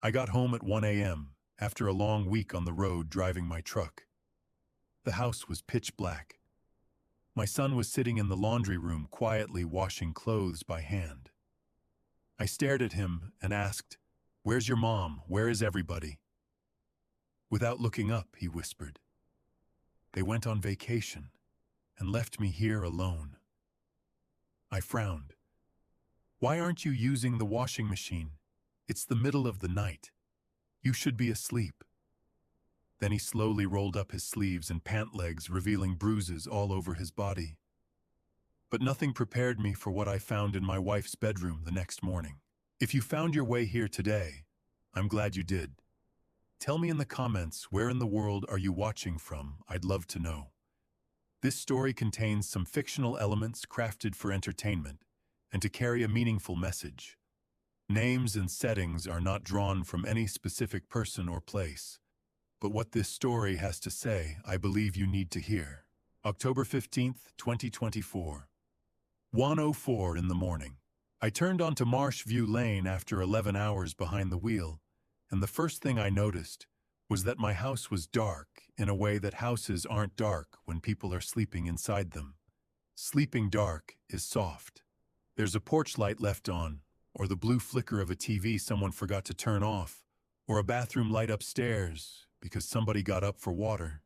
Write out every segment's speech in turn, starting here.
I got home at 1 a.m. after a long week on the road driving my truck. The house was pitch black. My son was sitting in the laundry room quietly washing clothes by hand. I stared at him and asked, "Where's your mom? Where is everybody?" Without looking up, he whispered, "They went on vacation and left me here alone." I frowned. "Why aren't you using the washing machine? It's the middle of the night. You should be asleep." Then he slowly rolled up his sleeves and pant legs, revealing bruises all over his body. But nothing prepared me for what I found in my wife's bedroom the next morning. If you found your way here today, I'm glad you did. Tell me in the comments, where in the world are you watching from? I'd love to know. This story contains some fictional elements crafted for entertainment and to carry a meaningful message. Names and settings are not drawn from any specific person or place. But what this story has to say, I believe you need to hear. October 15th, 2024. 1:04 in the morning. I turned onto Marsh View Lane after 11 hours behind the wheel, and the first thing I noticed was that my house was dark in a way that houses aren't dark when people are sleeping inside them. Sleeping dark is soft. There's a porch light left on, or the blue flicker of a TV someone forgot to turn off, or a bathroom light upstairs because somebody got up for water.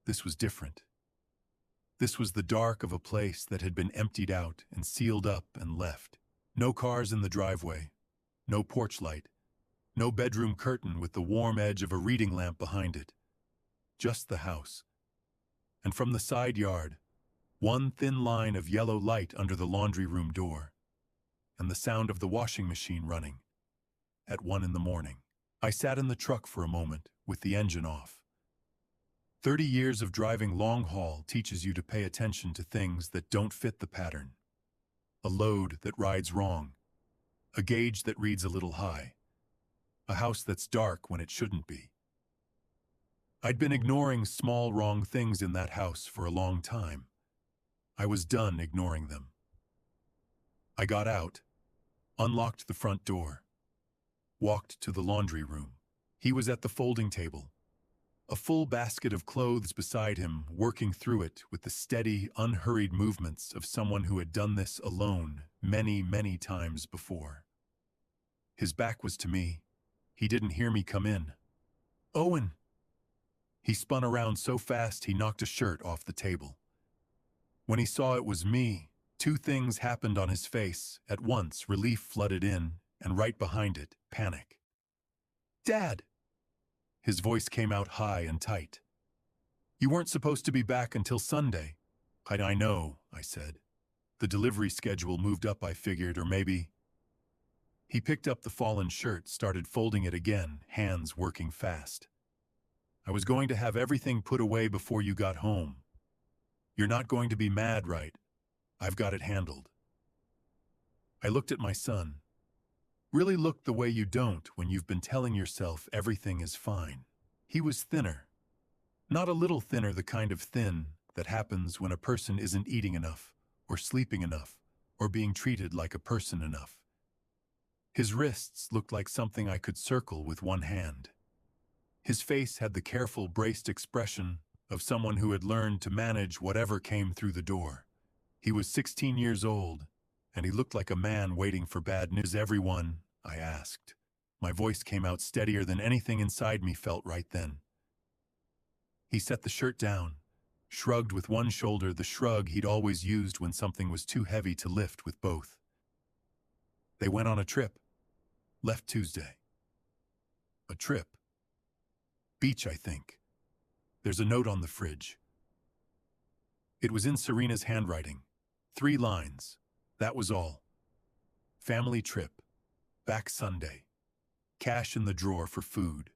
This was different. This was the dark of a place that had been emptied out and sealed up and left. No cars in the driveway, no porch light, no bedroom curtain with the warm edge of a reading lamp behind it. Just the house. And from the side yard, one thin line of yellow light under the laundry room door, and the sound of the washing machine running. At 1 in the morning. I sat in the truck for a moment, with the engine off. 30 years of driving long haul teaches you to pay attention to things that don't fit the pattern. A load that rides wrong. A gauge that reads a little high. A house that's dark when it shouldn't be. I'd been ignoring small wrong things in that house for a long time. I was done ignoring them. I got out, unlocked the front door, walked to the laundry room. He was at the folding table, a full basket of clothes beside him, working through it with the steady, unhurried movements of someone who had done this alone many, many times before. His back was to me. He didn't hear me come in. "Owen!" He spun around so fast he knocked a shirt off the table. When he saw it was me, two things happened on his face. At once, relief flooded in, and right behind it, panic. "Dad!" His voice came out high and tight. "You weren't supposed to be back until Sunday." I know," I said. "The delivery schedule moved up, I figured, or maybe..." He picked up the fallen shirt, started folding it again, hands working fast. "I was going to have everything put away before you got home. You're not going to be mad, right? I've got it handled." I looked at my son. Really looked the way you don't when you've been telling yourself everything is fine. He was thinner. Not a little thinner, the kind of thin that happens when a person isn't eating enough, or sleeping enough, or being treated like a person enough. His wrists looked like something I could circle with one hand. His face had the careful, braced expression of someone who had learned to manage whatever came through the door. He was 16 years old, and he looked like a man waiting for bad news. "Everyone?" I asked. My voice came out steadier than anything inside me felt right then. He set the shirt down, shrugged with one shoulder, the shrug he'd always used when something was too heavy to lift with both. "They went on a trip. Left Tuesday." "A trip?" "Beach, I think. There's a note on the fridge." It was in Serena's handwriting. 3 lines. That was all. "Family trip. Back Sunday. Cash in the drawer for food.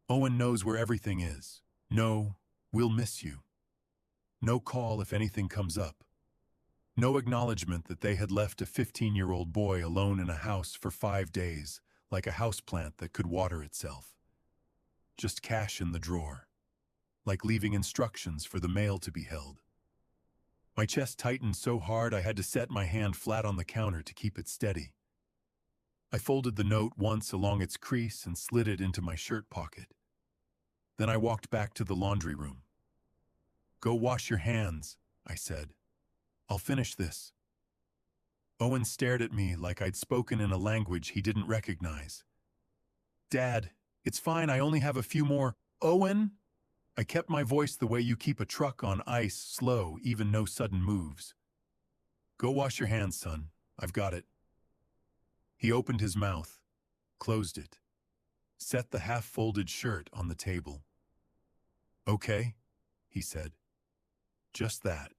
Owen knows where everything is. No, we'll miss you. No call if anything comes up. No acknowledgement that they had left a 15-year-old boy alone in a house for 5 days, like a houseplant that could water itself. Just cash in the drawer. Like leaving instructions for the mail to be held." My chest tightened so hard I had to set my hand flat on the counter to keep it steady. I folded the note once along its crease and slid it into my shirt pocket. Then I walked back to the laundry room. "Go wash your hands," I said. "I'll finish this." Owen stared at me like I'd spoken in a language he didn't recognize. "Dad, it's fine, I only have a few more." "Owen?" I kept my voice the way you keep a truck on ice, slow, even no sudden moves. "Go wash your hands, son. I've got it." He opened his mouth, closed it, set the half-folded shirt on the table. "Okay," he said. "Just that."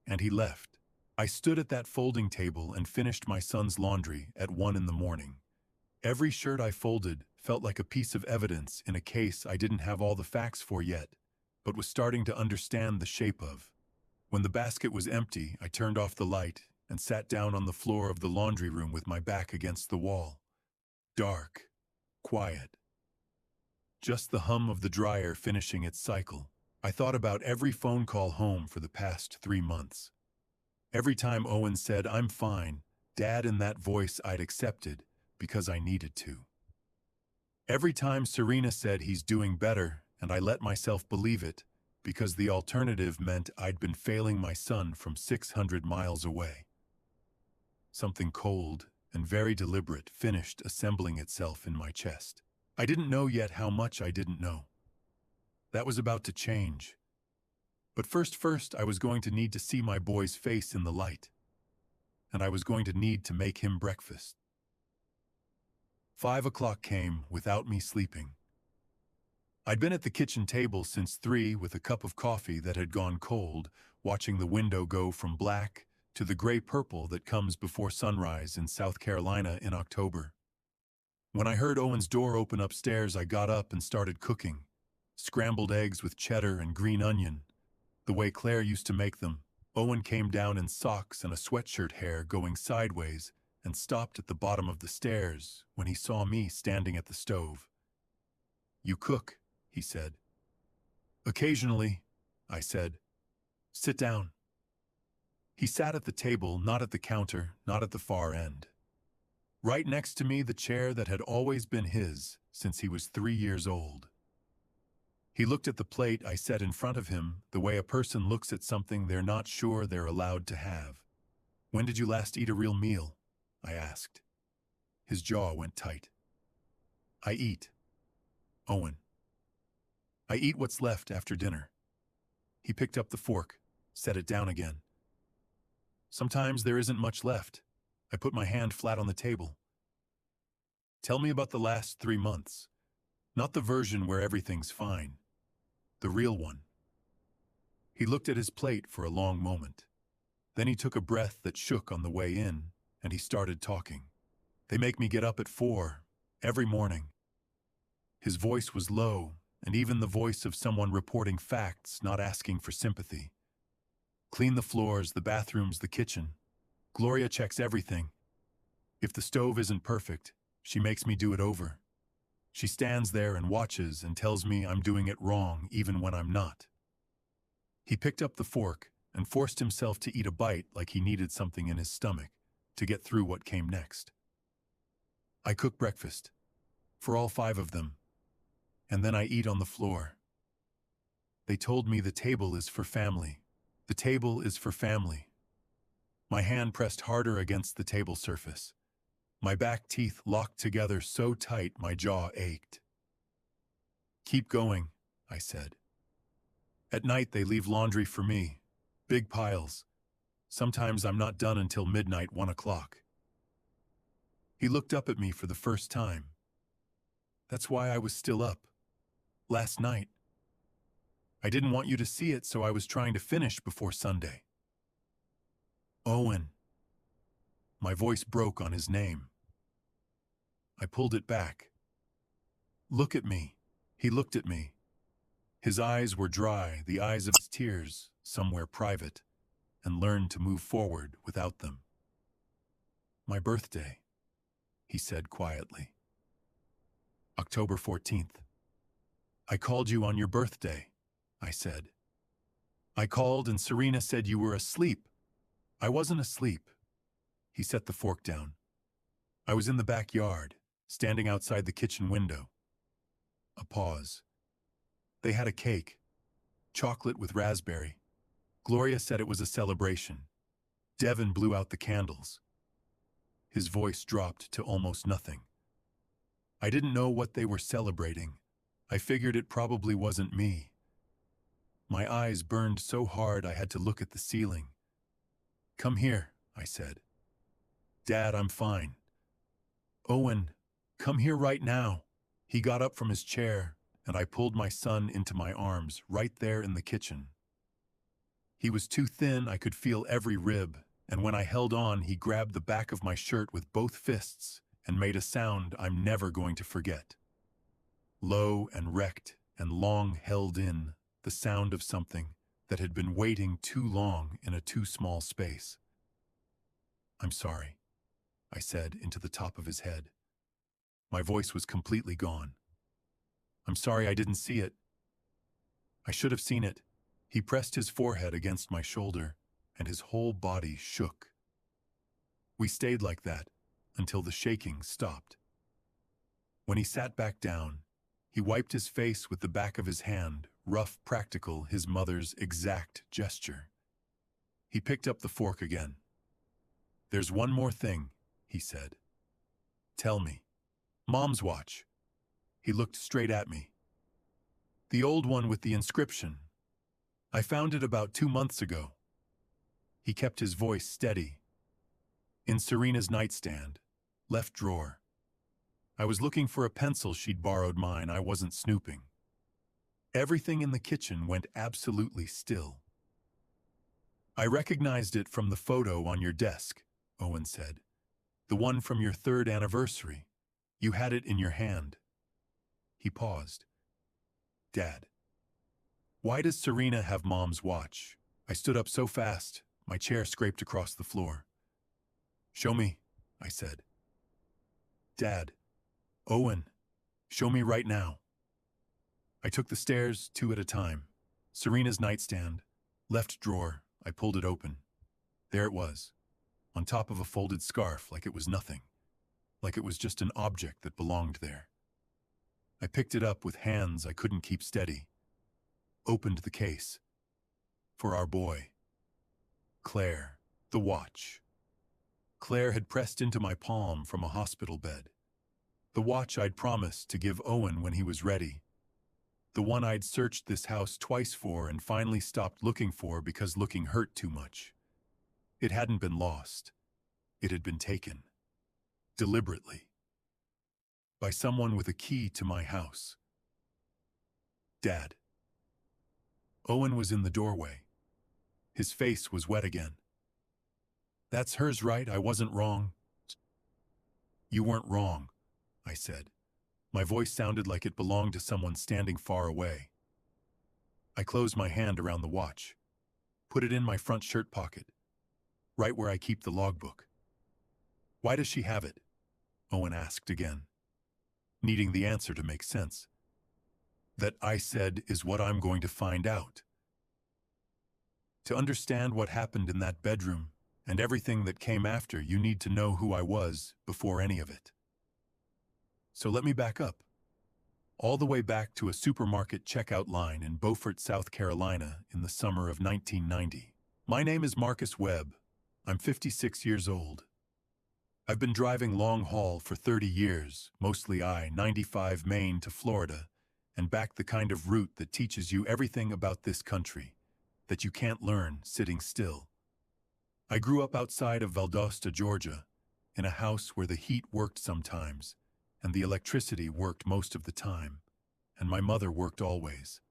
And he left. I stood at that folding table and finished my son's laundry at 1 in the morning. Every shirt I folded felt like a piece of evidence in a case I didn't have all the facts for yet, but was starting to understand the shape of. When the basket was empty, I turned off the light and sat down on the floor of the laundry room with my back against the wall. Dark, quiet. Just the hum of the dryer finishing its cycle. I thought about every phone call home for the past 3 months. Every time Owen said, "I'm fine," Dad in that voice I'd accepted because I needed to. Every time Serena said he's doing better, and I let myself believe it, because the alternative meant I'd been failing my son from 600 miles away. Something cold and very deliberate finished assembling itself in my chest. I didn't know yet how much I didn't know. That was about to change. But first, I was going to need to see my boy's face in the light. And I was going to need to make him breakfast. 5 o'clock came without me sleeping. I'd been at the kitchen table since 3 with a cup of coffee that had gone cold, watching the window go from black to the gray-purple that comes before sunrise in South Carolina in October. When I heard Owen's door open upstairs, I got up and started cooking. Scrambled eggs with cheddar and green onion, the way Claire used to make them. Owen came down in socks and a sweatshirt, hair going sideways, and stopped at the bottom of the stairs when he saw me standing at the stove. "You cook," he said. "Occasionally," I said. "Sit down." He sat at the table, not at the counter, not at the far end. Right next to me, the chair that had always been his since he was 3 years old. He looked at the plate I set in front of him the way a person looks at something they're not sure they're allowed to have. "When did you last eat a real meal?" I asked. His jaw went tight. "I eat, Owen. I eat what's left after dinner." He picked up the fork, set it down again. "Sometimes there isn't much left." I put my hand flat on the table. "Tell me about the last 3 months. Not the version where everything's fine. The real one." He looked at his plate for a long moment. Then he took a breath that shook on the way in, and he started talking. "They make me get up at 4, every morning." His voice was low, and even the voice of someone reporting facts, not asking for sympathy. "Clean the floors, the bathrooms, the kitchen. Gloria checks everything. If the stove isn't perfect, she makes me do it over. She stands there and watches and tells me I'm doing it wrong even when I'm not." He picked up the fork and forced himself to eat a bite like he needed something in his stomach to get through what came next. "I cook breakfast. For all 5 of them. And then I eat on the floor. They told me the table is for family. The table is for family." My hand pressed harder against the table surface. My back teeth locked together so tight my jaw ached. "Keep going," I said. "At night they leave laundry for me. Big piles. Sometimes I'm not done until midnight, 1 o'clock. He looked up at me for the first time. "That's why I was still up. Last night. I didn't want you to see it, so I was trying to finish before Sunday." "Owen." My voice broke on his name. I pulled it back. "Look at me." He looked at me. His eyes were dry, the eyes of his tears, somewhere private, and learned to move forward without them. "My birthday," he said quietly. "October 14th. I called you on your birthday," I said. "I called and Serena said you were asleep." "I wasn't asleep." He set the fork down. I was in the backyard, standing outside the kitchen window. A pause. They had a cake, chocolate with raspberry. Gloria said it was a celebration. Devin blew out the candles. His voice dropped to almost nothing. I didn't know what they were celebrating. I figured it probably wasn't me. My eyes burned so hard I had to look at the ceiling. "Come here," I said. "Dad, I'm fine." "Owen, come here right now." He got up from his chair, and I pulled my son into my arms right there in the kitchen. He was too thin, I could feel every rib, and when I held on, he grabbed the back of my shirt with both fists and made a sound I'm never going to forget. Low and wrecked and long held in, the sound of something that had been waiting too long in a too small space. "I'm sorry," I said into the top of his head. My voice was completely gone. "I'm sorry I didn't see it. I should have seen it." He pressed his forehead against my shoulder, and his whole body shook. We stayed like that until the shaking stopped. When he sat back down, he wiped his face with the back of his hand, rough, practical, his mother's exact gesture. He picked up the fork again. "There's one more thing," he said. "Tell me." "Mom's watch." He looked straight at me. "The old one with the inscription. I found it about 2 months ago." He kept his voice steady. "In Serena's nightstand, left drawer. I was looking for a pencil, she'd borrowed mine, I wasn't snooping." Everything in the kitchen went absolutely still. "I recognized it from the photo on your desk," Owen said. "The one from your 3rd anniversary. You had it in your hand." He paused. "Dad, why does Serena have Mom's watch?" I stood up so fast, my chair scraped across the floor. "Show me," I said. "Dad, Owen, show me right now." I took the stairs 2 at a time. Serena's nightstand, left drawer, I pulled it open. There it was, on top of a folded scarf, like it was nothing, like it was just an object that belonged there. I picked it up with hands I couldn't keep steady. Opened the case. For our boy. Claire, the watch. Claire had pressed into my palm from a hospital bed. The watch I'd promised to give Owen when he was ready. The one I'd searched this house twice for and finally stopped looking for because looking hurt too much. It hadn't been lost. It had been taken. Deliberately. By someone with a key to my house. Dad. Owen was in the doorway. His face was wet again. "That's hers, right? I wasn't wrong." "You weren't wrong," I said. My voice sounded like it belonged to someone standing far away. I closed my hand around the watch, put it in my front shirt pocket, right where I keep the logbook. "Why does she have it?" Owen asked again, needing the answer to make sense. "That," I said, "is what I'm going to find out. To understand what happened in that bedroom and everything that came after, you need to know who I was before any of it. So let me back up. All the way back to a supermarket checkout line in Beaufort, South Carolina in the summer of 1990. My name is Marcus Webb. I'm 56 years old. I've been driving long haul for 30 years, mostly I-95 Maine to Florida, and back, the kind of route that teaches you everything about this country that you can't learn sitting still. I grew up outside of Valdosta, Georgia, in a house where the heat worked sometimes, and the electricity worked most of the time, and my mother worked always.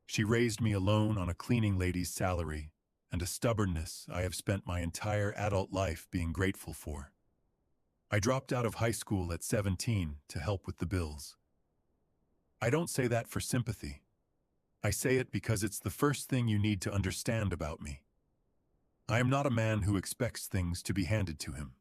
She raised me alone on a cleaning lady's salary, and a stubbornness I have spent my entire adult life being grateful for. I dropped out of high school at 17 to help with the bills. I don't say that for sympathy. I say it because it's the first thing you need to understand about me. I am not a man who expects things to be handed to him.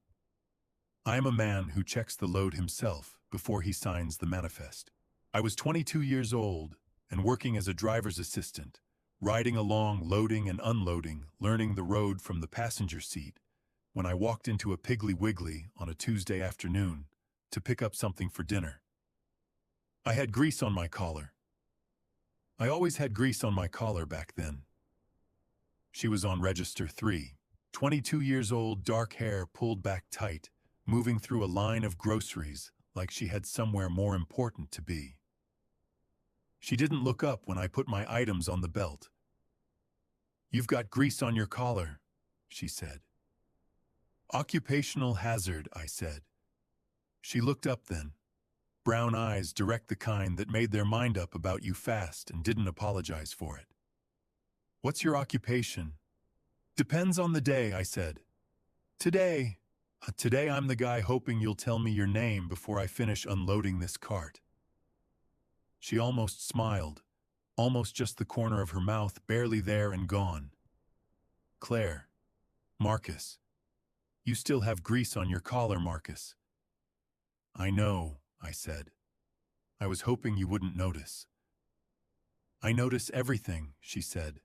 I am a man who checks the load himself before he signs the manifest. I was 22 years old and working as a driver's assistant, riding along, loading and unloading, learning the road from the passenger seat, when I walked into a Piggly Wiggly on a Tuesday afternoon to pick up something for dinner. I had grease on my collar. I always had grease on my collar back then. She was on register 3, 22 years old, dark hair pulled back tight, moving through a line of groceries like she had somewhere more important to be. She didn't look up when I put my items on the belt. "You've got grease on your collar," she said. "Occupational hazard," I said. She looked up then. Brown eyes, direct, the kind that made their mind up about you fast and didn't apologize for it. "What's your occupation?" "Depends on the day," I said. Today I'm the guy hoping you'll tell me your name before I finish unloading this cart." She almost smiled, almost just the corner of her mouth barely there and gone. "Claire. Marcus. You still have grease on your collar, Marcus." "I know," I said. "I was hoping you wouldn't notice." "I notice everything," she said.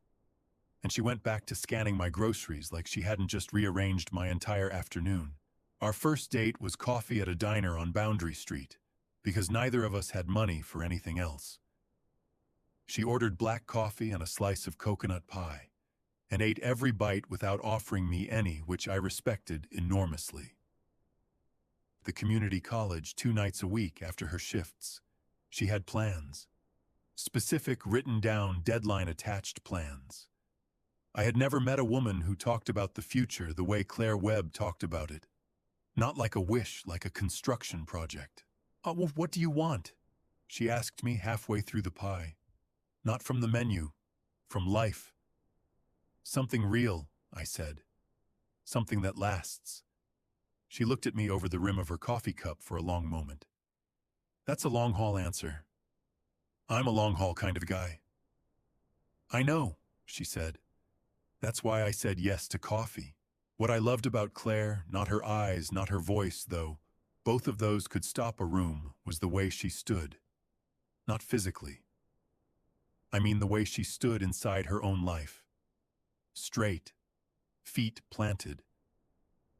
And she went back to scanning my groceries like she hadn't just rearranged my entire afternoon. Our first date was coffee at a diner on Boundary Street, because neither of us had money for anything else. She ordered black coffee and a slice of coconut pie, and ate every bite without offering me any, which I respected enormously. The community college 2 nights a week after her shifts. She had plans. Specific, written-down, deadline-attached plans. I had never met a woman who talked about the future the way Claire Webb talked about it. Not like a wish, like a construction project. "What do you want?" she asked me halfway through the pie. "Not from the menu, from life." "Something real," I said. "Something that lasts." She looked at me over the rim of her coffee cup for a long moment. "That's a long-haul answer. I'm a long-haul kind of guy." "I know," she said. "That's why I said yes to coffee." What I loved about Claire, not her eyes, not her voice, though both of those could stop a room, was the way she stood. Not physically. I mean the way she stood inside her own life. Straight, feet planted.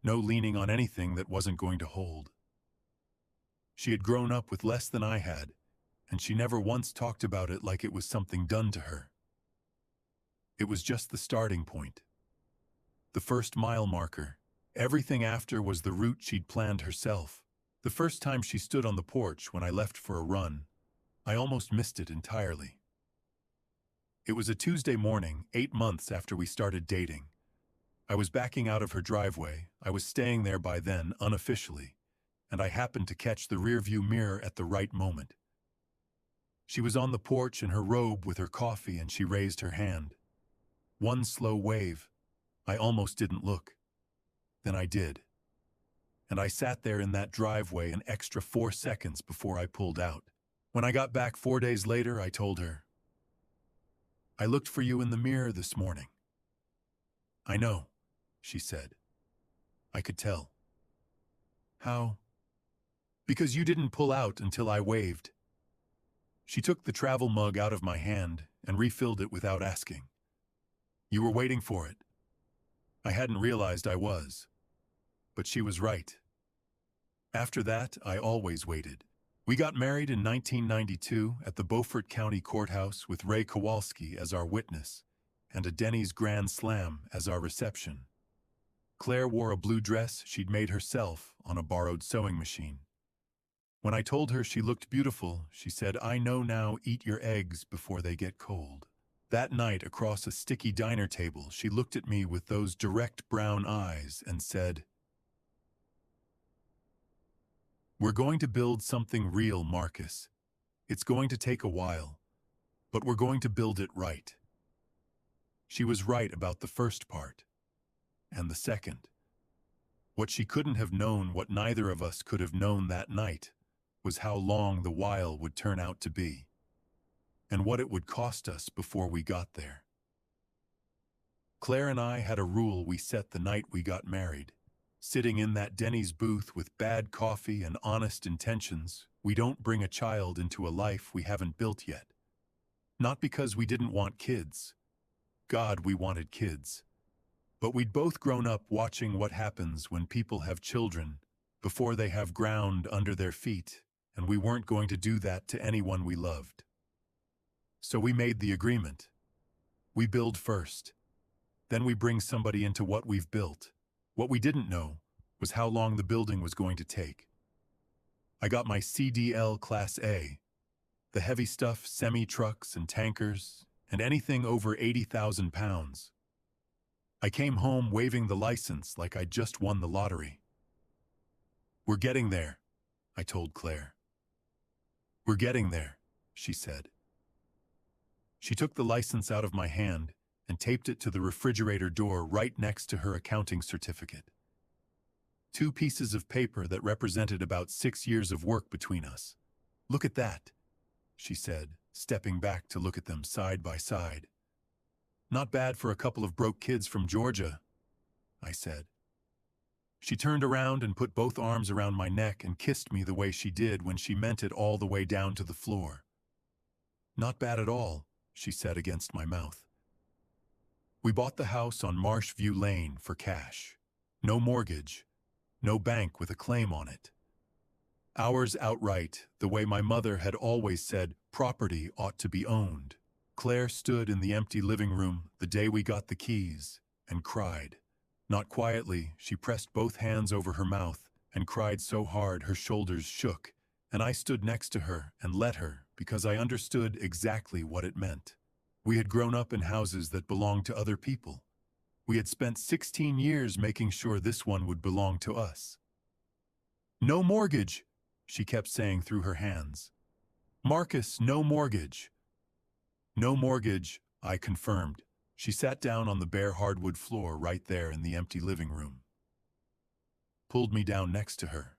No leaning on anything that wasn't going to hold. She had grown up with less than I had, and she never once talked about it like it was something done to her. It was just the starting point. The first mile marker. Everything after was the route she'd planned herself. The first time she stood on the porch when I left for a run, I almost missed it entirely. It was a Tuesday morning, 8 months after we started dating. I was backing out of her driveway. I was staying there by then, unofficially, and I happened to catch the rearview mirror at the right moment. She was on the porch in her robe with her coffee, and she raised her hand. One slow wave. I almost didn't look. Then I did. And I sat there in that driveway an extra 4 seconds before I pulled out. When I got back 4 days later, I told her, "I looked for you in the mirror this morning." "I know," she said. "I could tell." "How?" "Because you didn't pull out until I waved." She took the travel mug out of my hand and refilled it without asking. "You were waiting for it." I hadn't realized I was. But she was right. After that, I always waited. We got married in 1992 at the Beaufort County Courthouse with Ray Kowalski as our witness and a Denny's Grand Slam as our reception. Claire wore a blue dress she'd made herself on a borrowed sewing machine. When I told her she looked beautiful, she said, "I know now, eat your eggs before they get cold." That night, across a sticky diner table, she looked at me with those direct brown eyes and said, "We're going to build something real, Marcus. It's going to take a while, but we're going to build it right." She was right about the first part. And the second. What she couldn't have known, what neither of us could have known that night, was how long the while would turn out to be. And what it would cost us before we got there. Claire and I had a rule we set the night we got married. Sitting in that Denny's booth with bad coffee and honest intentions, we don't bring a child into a life we haven't built yet. Not because we didn't want kids. God, we wanted kids. But we'd both grown up watching what happens when people have children before they have ground under their feet, and we weren't going to do that to anyone we loved. So we made the agreement. We build first. Then we bring somebody into what we've built. What we didn't know was how long the building was going to take. I got my CDL Class A, the heavy stuff, semi-trucks and tankers, and anything over 80,000 pounds. I came home waving the license like I'd just won the lottery. "We're getting there," I told Claire. "We're getting there," she said. She took the license out of my hand and taped it to the refrigerator door right next to her accounting certificate. 2 pieces of paper that represented about 6 years of work between us. "Look at that," she said, stepping back to look at them side by side. "Not bad for a couple of broke kids from Georgia," I said. She turned around and put both arms around my neck and kissed me the way she did when she meant it all the way down to the floor. "Not bad at all," she said against my mouth. We bought the house on Marshview Lane for cash. No mortgage, no bank with a claim on it. Ours outright, the way my mother had always said property ought to be owned. Claire stood in the empty living room the day we got the keys and cried. Not quietly, she pressed both hands over her mouth and cried so hard her shoulders shook, and I stood next to her and let her because I understood exactly what it meant. We had grown up in houses that belonged to other people. We had spent 16 years making sure this one would belong to us. "No mortgage," she kept saying through her hands. "Marcus, no mortgage." "No mortgage," I confirmed. She sat down on the bare hardwood floor right there in the empty living room. Pulled me down next to her.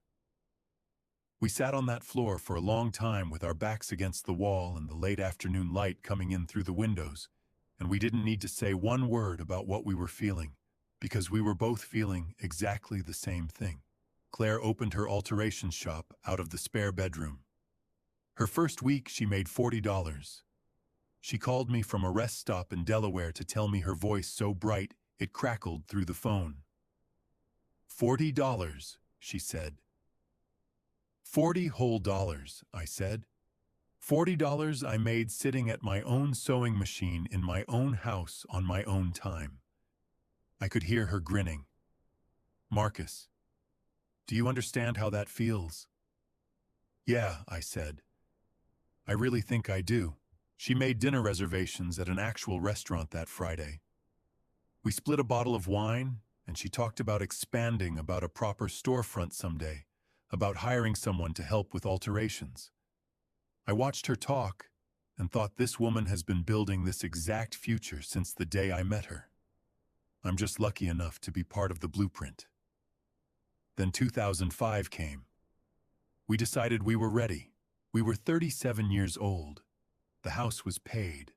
We sat on that floor for a long time with our backs against the wall and the late afternoon light coming in through the windows, and we didn't need to say one word about what we were feeling, because we were both feeling exactly the same thing. Claire opened her alteration shop out of the spare bedroom. Her first week she made $40. She called me from a rest stop in Delaware to tell me her voice so bright it crackled through the phone. $40, she said. 40 whole dollars, I said. $40 I made sitting at my own sewing machine in my own house on my own time. I could hear her grinning. "Marcus, do you understand how that feels?" "Yeah," I said. "I really think I do." She made dinner reservations at an actual restaurant that Friday. We split a bottle of wine, and she talked about expanding, about a proper storefront someday, about hiring someone to help with alterations. I watched her talk and thought this woman has been building this exact future since the day I met her. I'm just lucky enough to be part of the blueprint. Then 2005 came. We decided we were ready. We were 37 years old. The house was paid.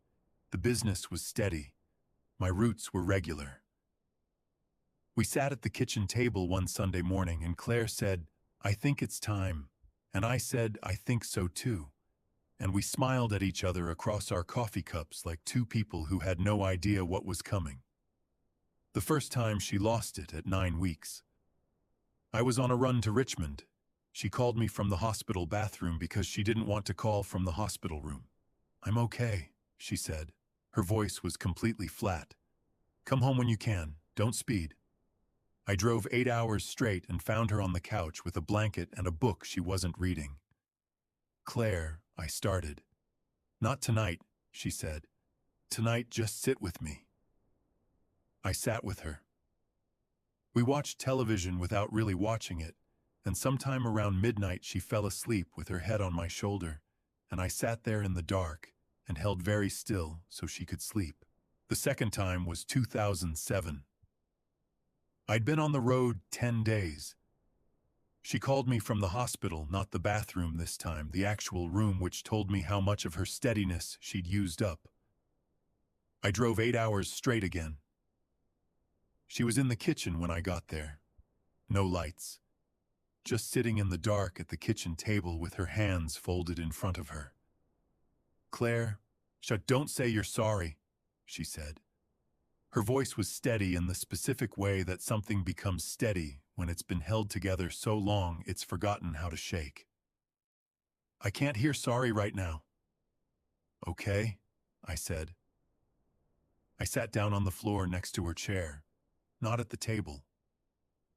The business was steady. My roots were regular. We sat at the kitchen table one Sunday morning and Claire said, "I think it's time." And I said, "I think so too." And we smiled at each other across our coffee cups like two people who had no idea what was coming. The first time she lost it at 9 weeks. I was on a run to Richmond. She called me from the hospital bathroom because she didn't want to call from the hospital room. "I'm okay," she said. Her voice was completely flat. "Come home when you can. Don't speed." I drove 8 hours straight and found her on the couch with a blanket and a book she wasn't reading. "Claire," I started. "Not tonight," she said. "Tonight, just sit with me." I sat with her. We watched television without really watching it, and sometime around midnight she fell asleep with her head on my shoulder, and I sat there in the dark and held very still so she could sleep. The second time was 2007. I'd been on the road 10 days. She called me from the hospital, not the bathroom this time, the actual room, which told me how much of her steadiness she'd used up. I drove 8 hours straight again. She was in the kitchen when I got there. No lights. Just sitting in the dark at the kitchen table with her hands folded in front of her. "Claire, don't say you're sorry," she said. Her voice was steady in the specific way that something becomes steady when it's been held together so long it's forgotten how to shake. I can't hear sorry right now. Okay, I said. I sat down on the floor next to her chair, not at the table.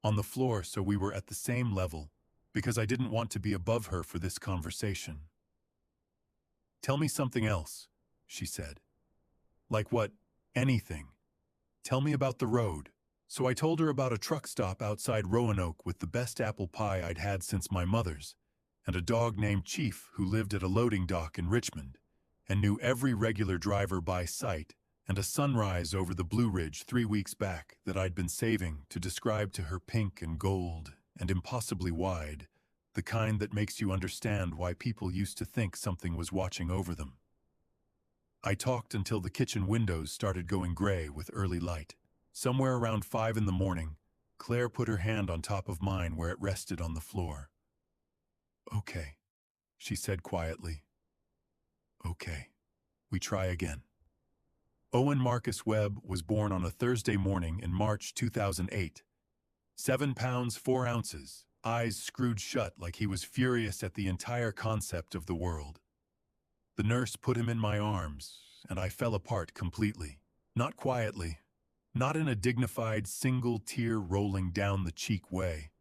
On the floor so we were at the same level, because I didn't want to be above her for this conversation. Tell me something else, she said. Like what? Anything. Tell me about the road. So I told her about a truck stop outside Roanoke with the best apple pie I'd had since my mother's, and a dog named Chief who lived at a loading dock in Richmond, and knew every regular driver by sight, and a sunrise over the Blue Ridge 3 weeks back that I'd been saving to describe to her, pink and gold and impossibly wide, the kind that makes you understand why people used to think something was watching over them. I talked until the kitchen windows started going gray with early light. Somewhere around 5 in the morning, Claire put her hand on top of mine where it rested on the floor. Okay, she said quietly. Okay, we try again. Owen Marcus Webb was born on a Thursday morning in March 2008. 7 pounds 4 ounces, eyes screwed shut like he was furious at the entire concept of the world. The nurse put him in my arms, and I fell apart completely. Not quietly, not in a dignified single tear rolling down the cheek way.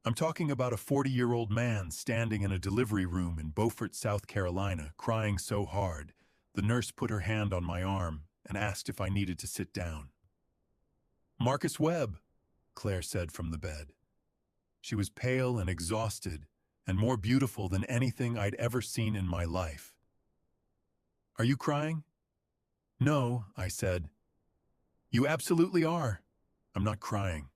I'm talking about a 40-year-old man standing in a delivery room in Beaufort, South Carolina, crying so hard, the nurse put her hand on my arm and asked if I needed to sit down. Marcus Webb, Claire said from the bed. She was pale and exhausted, and more beautiful than anything I'd ever seen in my life. Are you crying? No, I said. You absolutely are. I'm not crying.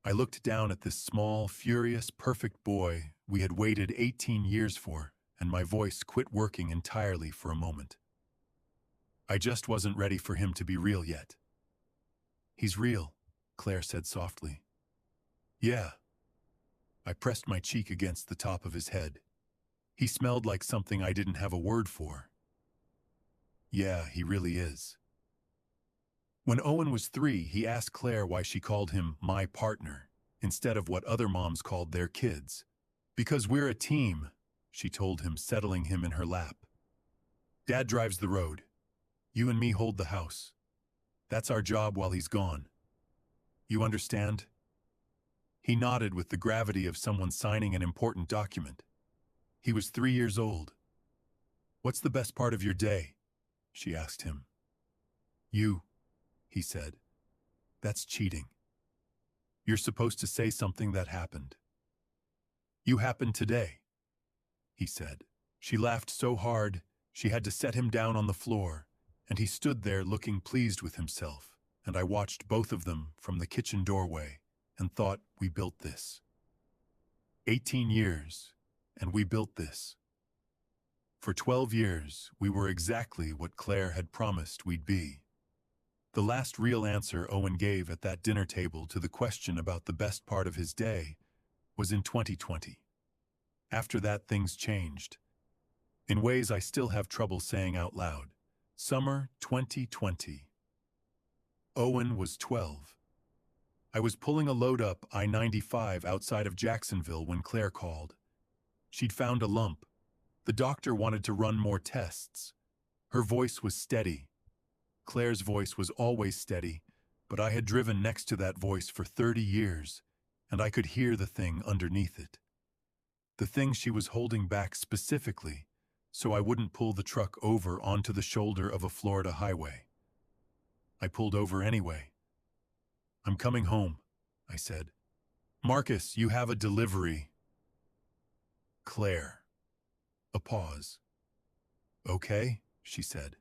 I looked down at this small, furious, perfect boy we had waited 18 years for, and my voice quit working entirely for a moment. I just wasn't ready for him to be real yet. He's real, Claire said softly. Yeah. I pressed my cheek against the top of his head. He smelled like something I didn't have a word for. Yeah, he really is. When Owen was 3, he asked Claire why she called him my partner, instead of what other moms called their kids. Because we're a team, she told him, settling him in her lap. Dad drives the road. You and me hold the house. That's our job while he's gone. You understand? He nodded with the gravity of someone signing an important document. He was 3 years old. What's the best part of your day? She asked him. You, he said. That's cheating. You're supposed to say something that happened. You happened today, he said. She laughed so hard, she had to set him down on the floor, and he stood there looking pleased with himself, and I watched both of them from the kitchen doorway and thought, we built this. 18 years, and we built this. For 12 years, we were exactly what Claire had promised we'd be. The last real answer Owen gave at that dinner table to the question about the best part of his day was in 2020. After that, things changed. In ways I still have trouble saying out loud. Summer 2020. Owen was 12. I was pulling a load up I-95 outside of Jacksonville when Claire called. She'd found a lump. The doctor wanted to run more tests. Her voice was steady. Claire's voice was always steady, but I had driven next to that voice for 30 years, and I could hear the thing underneath it. The thing she was holding back specifically, so I wouldn't pull the truck over onto the shoulder of a Florida highway. I pulled over anyway. I'm coming home, I said. Marcus, you have a delivery. Claire. A pause. Okay, she said.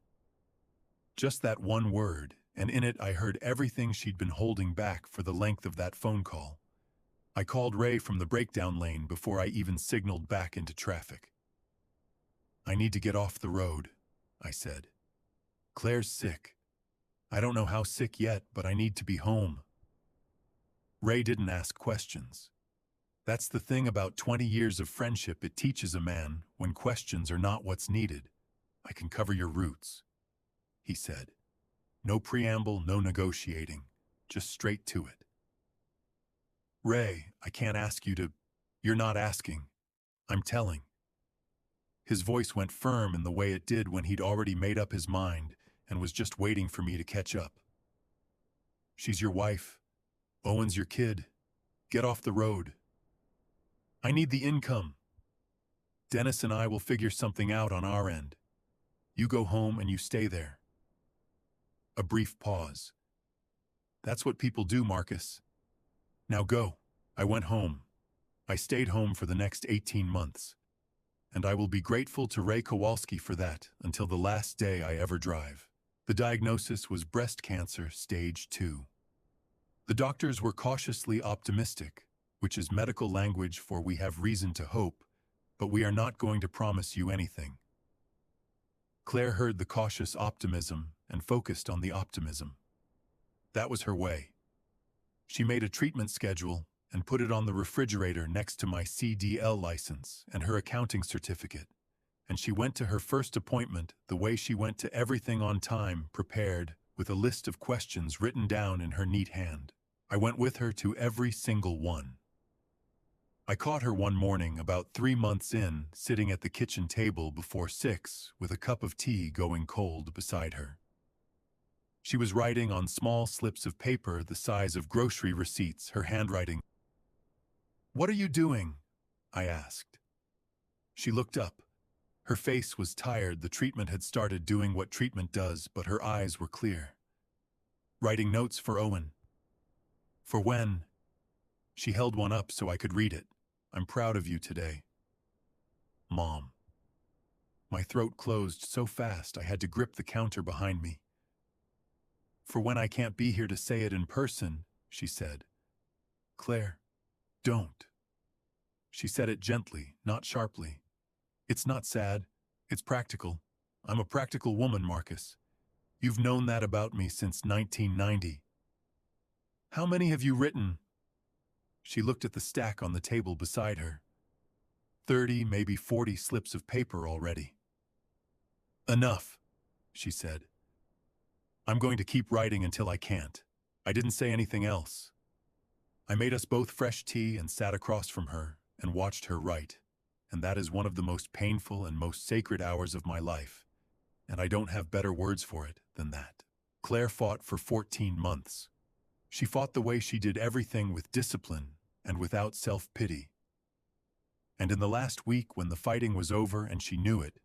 Just that one word, and in it I heard everything she'd been holding back for the length of that phone call. I called Ray from the breakdown lane before I even signaled back into traffic. I need to get off the road, I said. Claire's sick. I don't know how sick yet, but I need to be home. Ray didn't ask questions. That's the thing about 20 years of friendship, it teaches a man when questions are not what's needed. I can cover your roots, he said. No preamble, no negotiating, just straight to it. Ray, I can't ask you to... You're not asking. I'm telling. His voice went firm in the way it did when he'd already made up his mind and was just waiting for me to catch up. She's your wife. Owen's your kid. Get off the road. I need the income. Dennis and I will figure something out on our end. You go home and you stay there. A brief pause. That's what people do, Marcus. Now go. I went home. I stayed home for the next 18 months. And I will be grateful to Ray Kowalski for that until the last day I ever drive. The diagnosis was breast cancer, stage 2. The doctors were cautiously optimistic, which is medical language for we have reason to hope, but we are not going to promise you anything. Claire heard the cautious optimism and focused on the optimism. That was her way. She made a treatment schedule and put it on the refrigerator next to my CDL license and her accounting certificate, and she went to her first appointment the way she went to everything on time, prepared, with a list of questions written down in her neat hand. I went with her to every single one. I caught her one morning about 3 months in, sitting at the kitchen table before 6 with a cup of tea going cold beside her. She was writing on small slips of paper the size of grocery receipts, her handwriting. "What are you doing?" I asked. She looked up. Her face was tired. The treatment had started doing what treatment does, but her eyes were clear. "Writing notes for Owen." "For when?" She held one up so I could read it. "I'm proud of you today." "Mom." My throat closed so fast I had to grip the counter behind me. "For when I can't be here to say it in person," she said. "Claire, don't." She said it gently, not sharply. "It's not sad. It's practical. I'm a practical woman, Marcus. You've known that about me since 1990. How many have you written?" She looked at the stack on the table beside her. 30, maybe 40 slips of paper already. "Enough," she said. "I'm going to keep writing until I can't." I didn't say anything else. I made us both fresh tea and sat across from her and watched her write, and that is one of the most painful and most sacred hours of my life, and I don't have better words for it than that. Claire fought for 14 months. She fought the way she did everything with discipline and without self-pity. And in the last week, when the fighting was over and she knew it,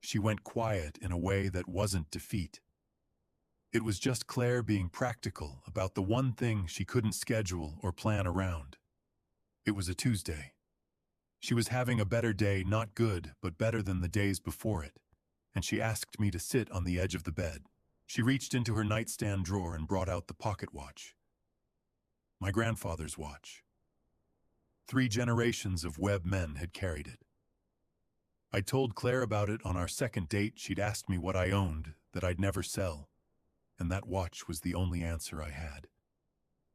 she went quiet in a way that wasn't defeat. It was just Claire being practical about the one thing she couldn't schedule or plan around. It was a Tuesday. She was having a better day, not good, but better than the days before it, and she asked me to sit on the edge of the bed. She reached into her nightstand drawer and brought out the pocket watch. My grandfather's watch. 3 generations of Webb men had carried it. I told Claire about it on our second date. She'd asked me what I owned that I'd never sell, and that watch was the only answer I had.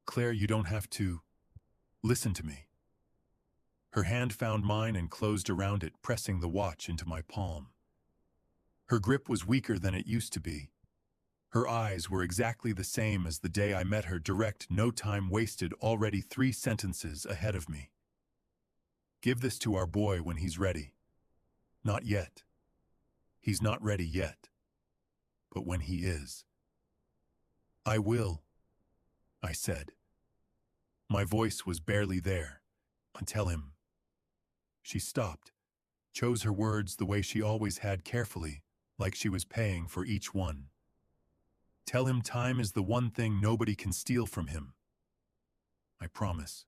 "Claire, you don't have to... Listen to me." Her hand found mine and closed around it, pressing the watch into my palm. Her grip was weaker than it used to be. Her eyes were exactly the same as the day I met her, direct, no time wasted, already 3 sentences ahead of me. "Give this to our boy when he's ready." Not yet. He's not ready yet. But when he is. "I will," I said. My voice was barely there. "Tell him." She stopped, chose her words the way she always had, carefully, like she was paying for each one. "Tell him time is the one thing nobody can steal from him." "I promise."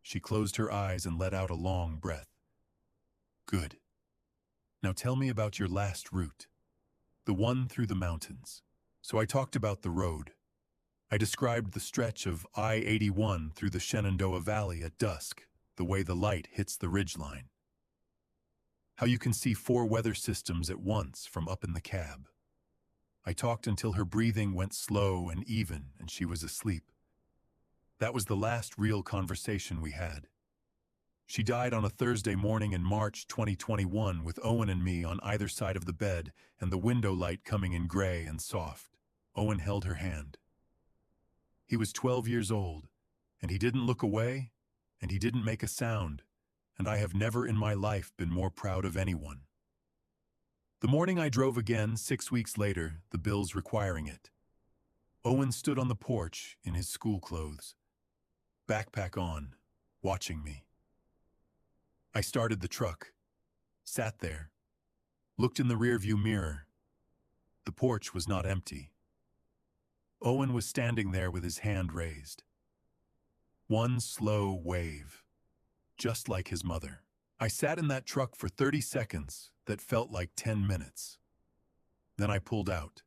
She closed her eyes and let out a long breath. "Good. Now tell me about your last route, the one through the mountains." So I talked about the road. I described the stretch of I-81 through the Shenandoah Valley at dusk, the way the light hits the ridgeline. How you can see 4 weather systems at once from up in the cab. I talked until her breathing went slow and even and she was asleep. That was the last real conversation we had. She died on a Thursday morning in March 2021 with Owen and me on either side of the bed and the window light coming in gray and soft. Owen held her hand. He was 12 years old, and he didn't look away, and he didn't make a sound, and I have never in my life been more proud of anyone. The morning I drove again, 6 weeks later, the bills requiring it. Owen stood on the porch in his school clothes, backpack on, watching me. I started the truck, sat there, looked in the rearview mirror. The porch was not empty. Owen was standing there with his hand raised. One slow wave, just like his mother. I sat in that truck for 30 seconds that felt like 10 minutes. Then I pulled out,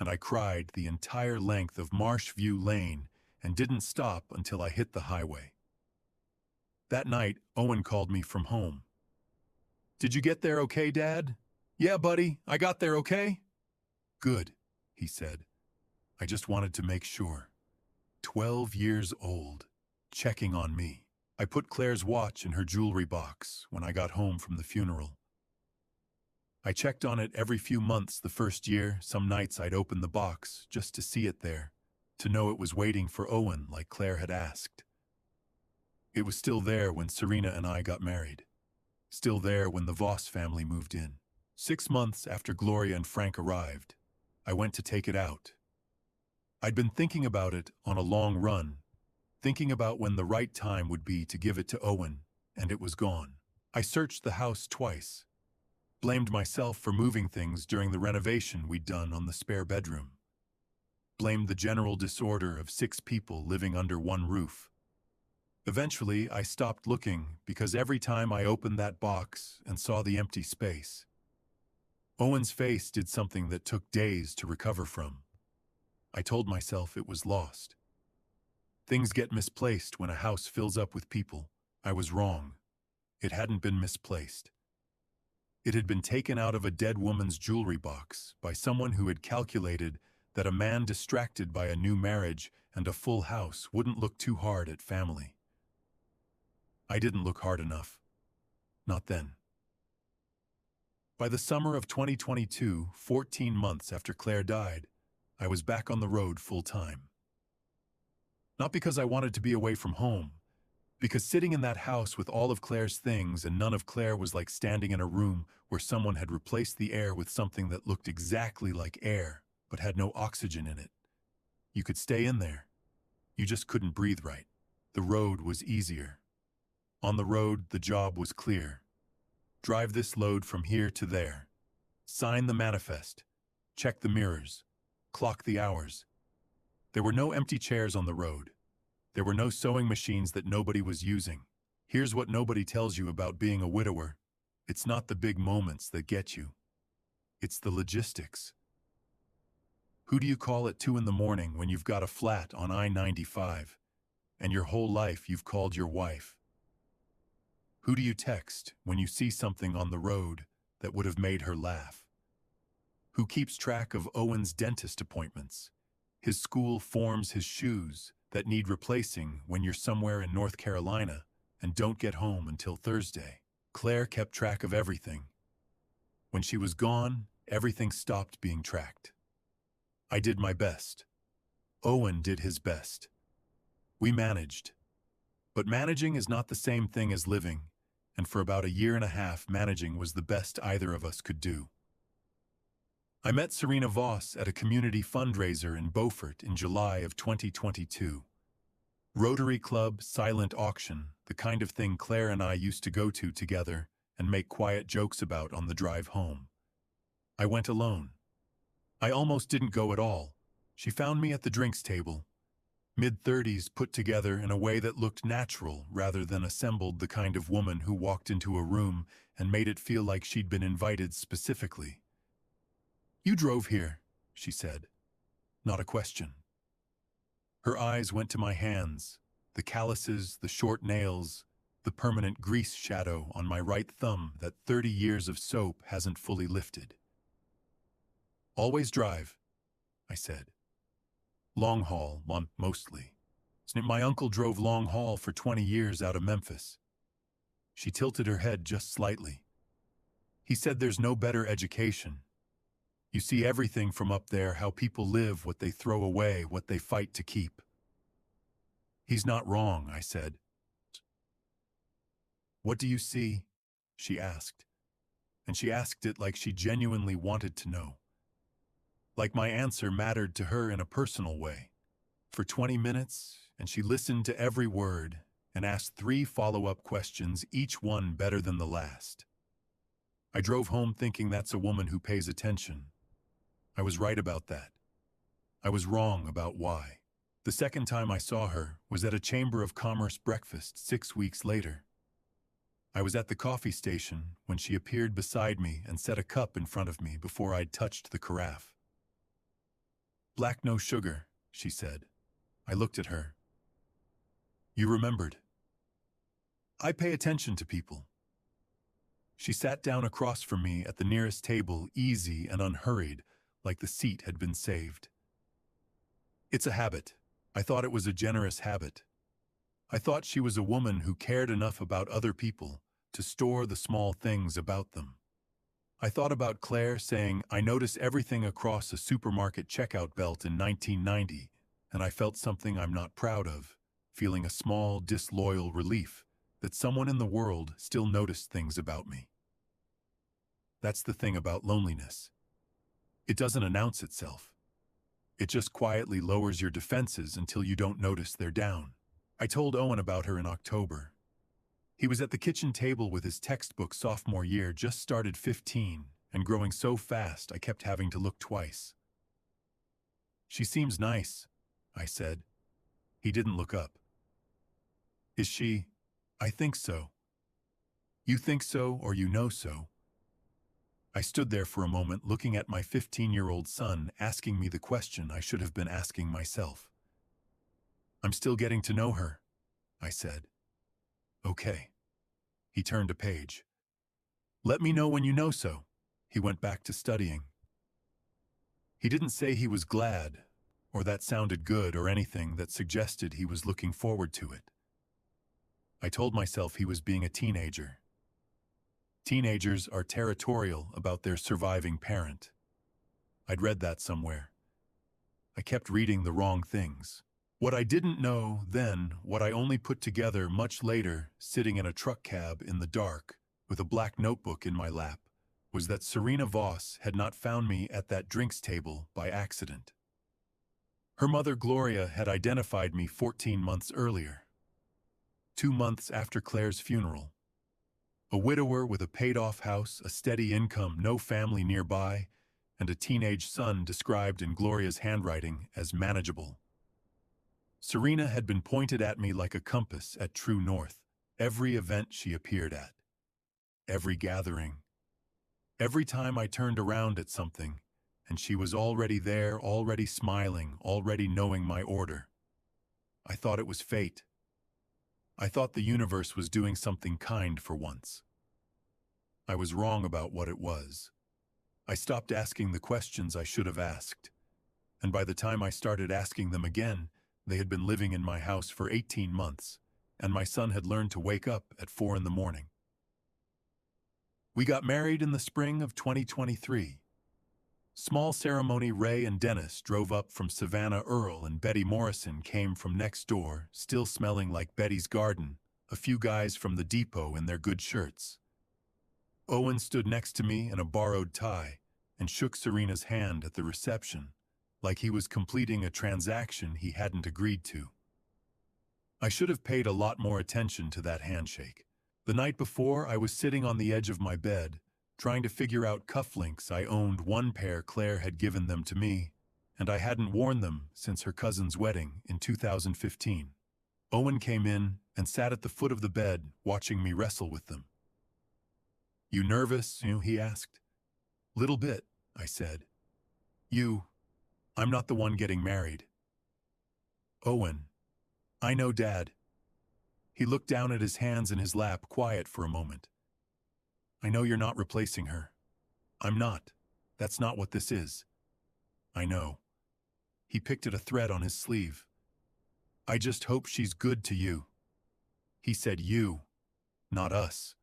and I cried the entire length of Marshview Lane and didn't stop until I hit the highway. That night, Owen called me from home. "Did you get there okay, Dad?" "Yeah, buddy, I got there okay." "Good," he said. "I just wanted to make sure." 12 years old, checking on me. I put Claire's watch in her jewelry box when I got home from the funeral. I checked on it every few months the first year. Some nights I'd open the box just to see it there, to know it was waiting for Owen like Claire had asked. It was still there when Serena and I got married. Still there when the Voss family moved in. 6 months after Gloria and Frank arrived, I went to take it out. I'd been thinking about it on a long run, thinking about when the right time would be to give it to Owen, and it was gone. I searched the house twice, blamed myself for moving things during the renovation we'd done on the spare bedroom, blamed the general disorder of 6 people living under one roof. Eventually, I stopped looking because every time I opened that box and saw the empty space, Owen's face did something that took days to recover from. I told myself it was lost. Things get misplaced when a house fills up with people. I was wrong. It hadn't been misplaced. It had been taken out of a dead woman's jewelry box by someone who had calculated that a man distracted by a new marriage and a full house wouldn't look too hard at family. I didn't look hard enough. Not then. By the summer of 2022, 14 months after Claire died, I was back on the road full-time. Not because I wanted to be away from home, because sitting in that house with all of Claire's things and none of Claire was like standing in a room where someone had replaced the air with something that looked exactly like air, but had no oxygen in it. You could stay in there. You just couldn't breathe right. The road was easier. On the road, the job was clear. Drive this load from here to there. Sign the manifest. Check the mirrors. Clock the hours. There were no empty chairs on the road. There were no sewing machines that nobody was using. Here's what nobody tells you about being a widower. It's not the big moments that get you. It's the logistics. Who do you call at 2 in the morning when you've got a flat on I-95, and your whole life you've called your wife? Who do you text when you see something on the road that would have made her laugh? Who keeps track of Owen's dentist appointments, his school forms, his shoes that need replacing when you're somewhere in North Carolina and don't get home until Thursday? Claire kept track of everything. When she was gone, everything stopped being tracked. I did my best. Owen did his best. We managed. But managing is not the same thing as living, and for about 1.5 years, managing was the best either of us could do. I met Serena Voss at a community fundraiser in Beaufort in July of 2022. Rotary Club silent auction, the kind of thing Claire and I used to go to together and make quiet jokes about on the drive home. I went alone. I almost didn't go at all. She found me at the drinks table. Mid-30s put together in a way that looked natural rather than assembled, the kind of woman who walked into a room and made it feel like she'd been invited specifically. "You drove here," she said. Not a question. Her eyes went to my hands, the calluses, the short nails, the permanent grease shadow on my right thumb that 30 years of soap hasn't fully lifted. "Always drive," I said. "Long haul, mostly. My uncle drove long haul for 20 years out of Memphis." She tilted her head just slightly. "He said there's no better education." You see everything from up there, how people live, what they throw away, what they fight to keep. He's not wrong, I said. What do you see? She asked. And she asked it like she genuinely wanted to know. Like my answer mattered to her in a personal way. For 20 minutes, and she listened to every word and asked 3 follow-up questions, each one better than the last. I drove home thinking that's a woman who pays attention. I was right about that. I was wrong about why. The second time I saw her was at a Chamber of Commerce breakfast 6 weeks later. I was at the coffee station when she appeared beside me and set a cup in front of me before I'd touched the carafe. "Black, no sugar," she said. I looked at her. "You remembered." "I pay attention to people." She sat down across from me at the nearest table, easy and unhurried, like the seat had been saved. "It's a habit." I thought it was a generous habit. I thought she was a woman who cared enough about other people to store the small things about them. I thought about Claire saying, "I notice everything across a supermarket checkout belt in 1990, and I felt something I'm not proud of, feeling a small, disloyal relief that someone in the world still noticed things about me." That's the thing about loneliness. It doesn't announce itself. It just quietly lowers your defenses until you don't notice they're down. I told Owen about her in October. He was at the kitchen table with his textbook sophomore year, just started 15, and growing so fast I kept having to look twice. "She seems nice," I said. He didn't look up. "Is she?" "I think so." "You think so, or you know so?" I stood there for a moment looking at my 15-year-old son asking me the question I should have been asking myself. "I'm still getting to know her," I said. "Okay." He turned a page. "Let me know when you know so." He went back to studying. He didn't say he was glad, or that sounded good, or anything that suggested he was looking forward to it. I told myself he was being a teenager. Teenagers are territorial about their surviving parent. I'd read that somewhere. I kept reading the wrong things. What I didn't know then, what I only put together much later, sitting in a truck cab in the dark, with a black notebook in my lap, was that Serena Voss had not found me at that drinks table by accident. Her mother Gloria had identified me 14 months earlier. 2 months after Claire's funeral. A widower with a paid-off house, a steady income, no family nearby, and a teenage son described in Gloria's handwriting as manageable. Serena had been pointed at me like a compass at true north, every event she appeared at, every gathering, every time I turned around at something, and she was already there, already smiling, already knowing my order. I thought it was fate. I thought the universe was doing something kind for once. I was wrong about what it was. I stopped asking the questions I should have asked, and by the time I started asking them again, they had been living in my house for 18 months, and my son had learned to wake up at 4 in the morning. We got married in the spring of 2023. Small ceremony. Ray and Dennis drove up from Savannah. Earl and Betty Morrison came from next door, still smelling like Betty's garden, a few guys from the depot in their good shirts. Owen stood next to me in a borrowed tie and shook Serena's hand at the reception, like he was completing a transaction he hadn't agreed to. I should have paid a lot more attention to that handshake. The night before, I was sitting on the edge of my bed, trying to figure out cufflinks. I owned one pair. Claire had given them to me, and I hadn't worn them since her cousin's wedding in 2015. Owen came in and sat at the foot of the bed, watching me wrestle with them. "You nervous?" he asked. "Little bit," I said. I'm not the one getting married." "Owen, I know, Dad." He looked down at his hands in his lap, quiet for a moment. "I know you're not replacing her. I'm not. That's not what this is." "I know." He picked at a thread on his sleeve. "I just hope she's good to you." He said you, not us.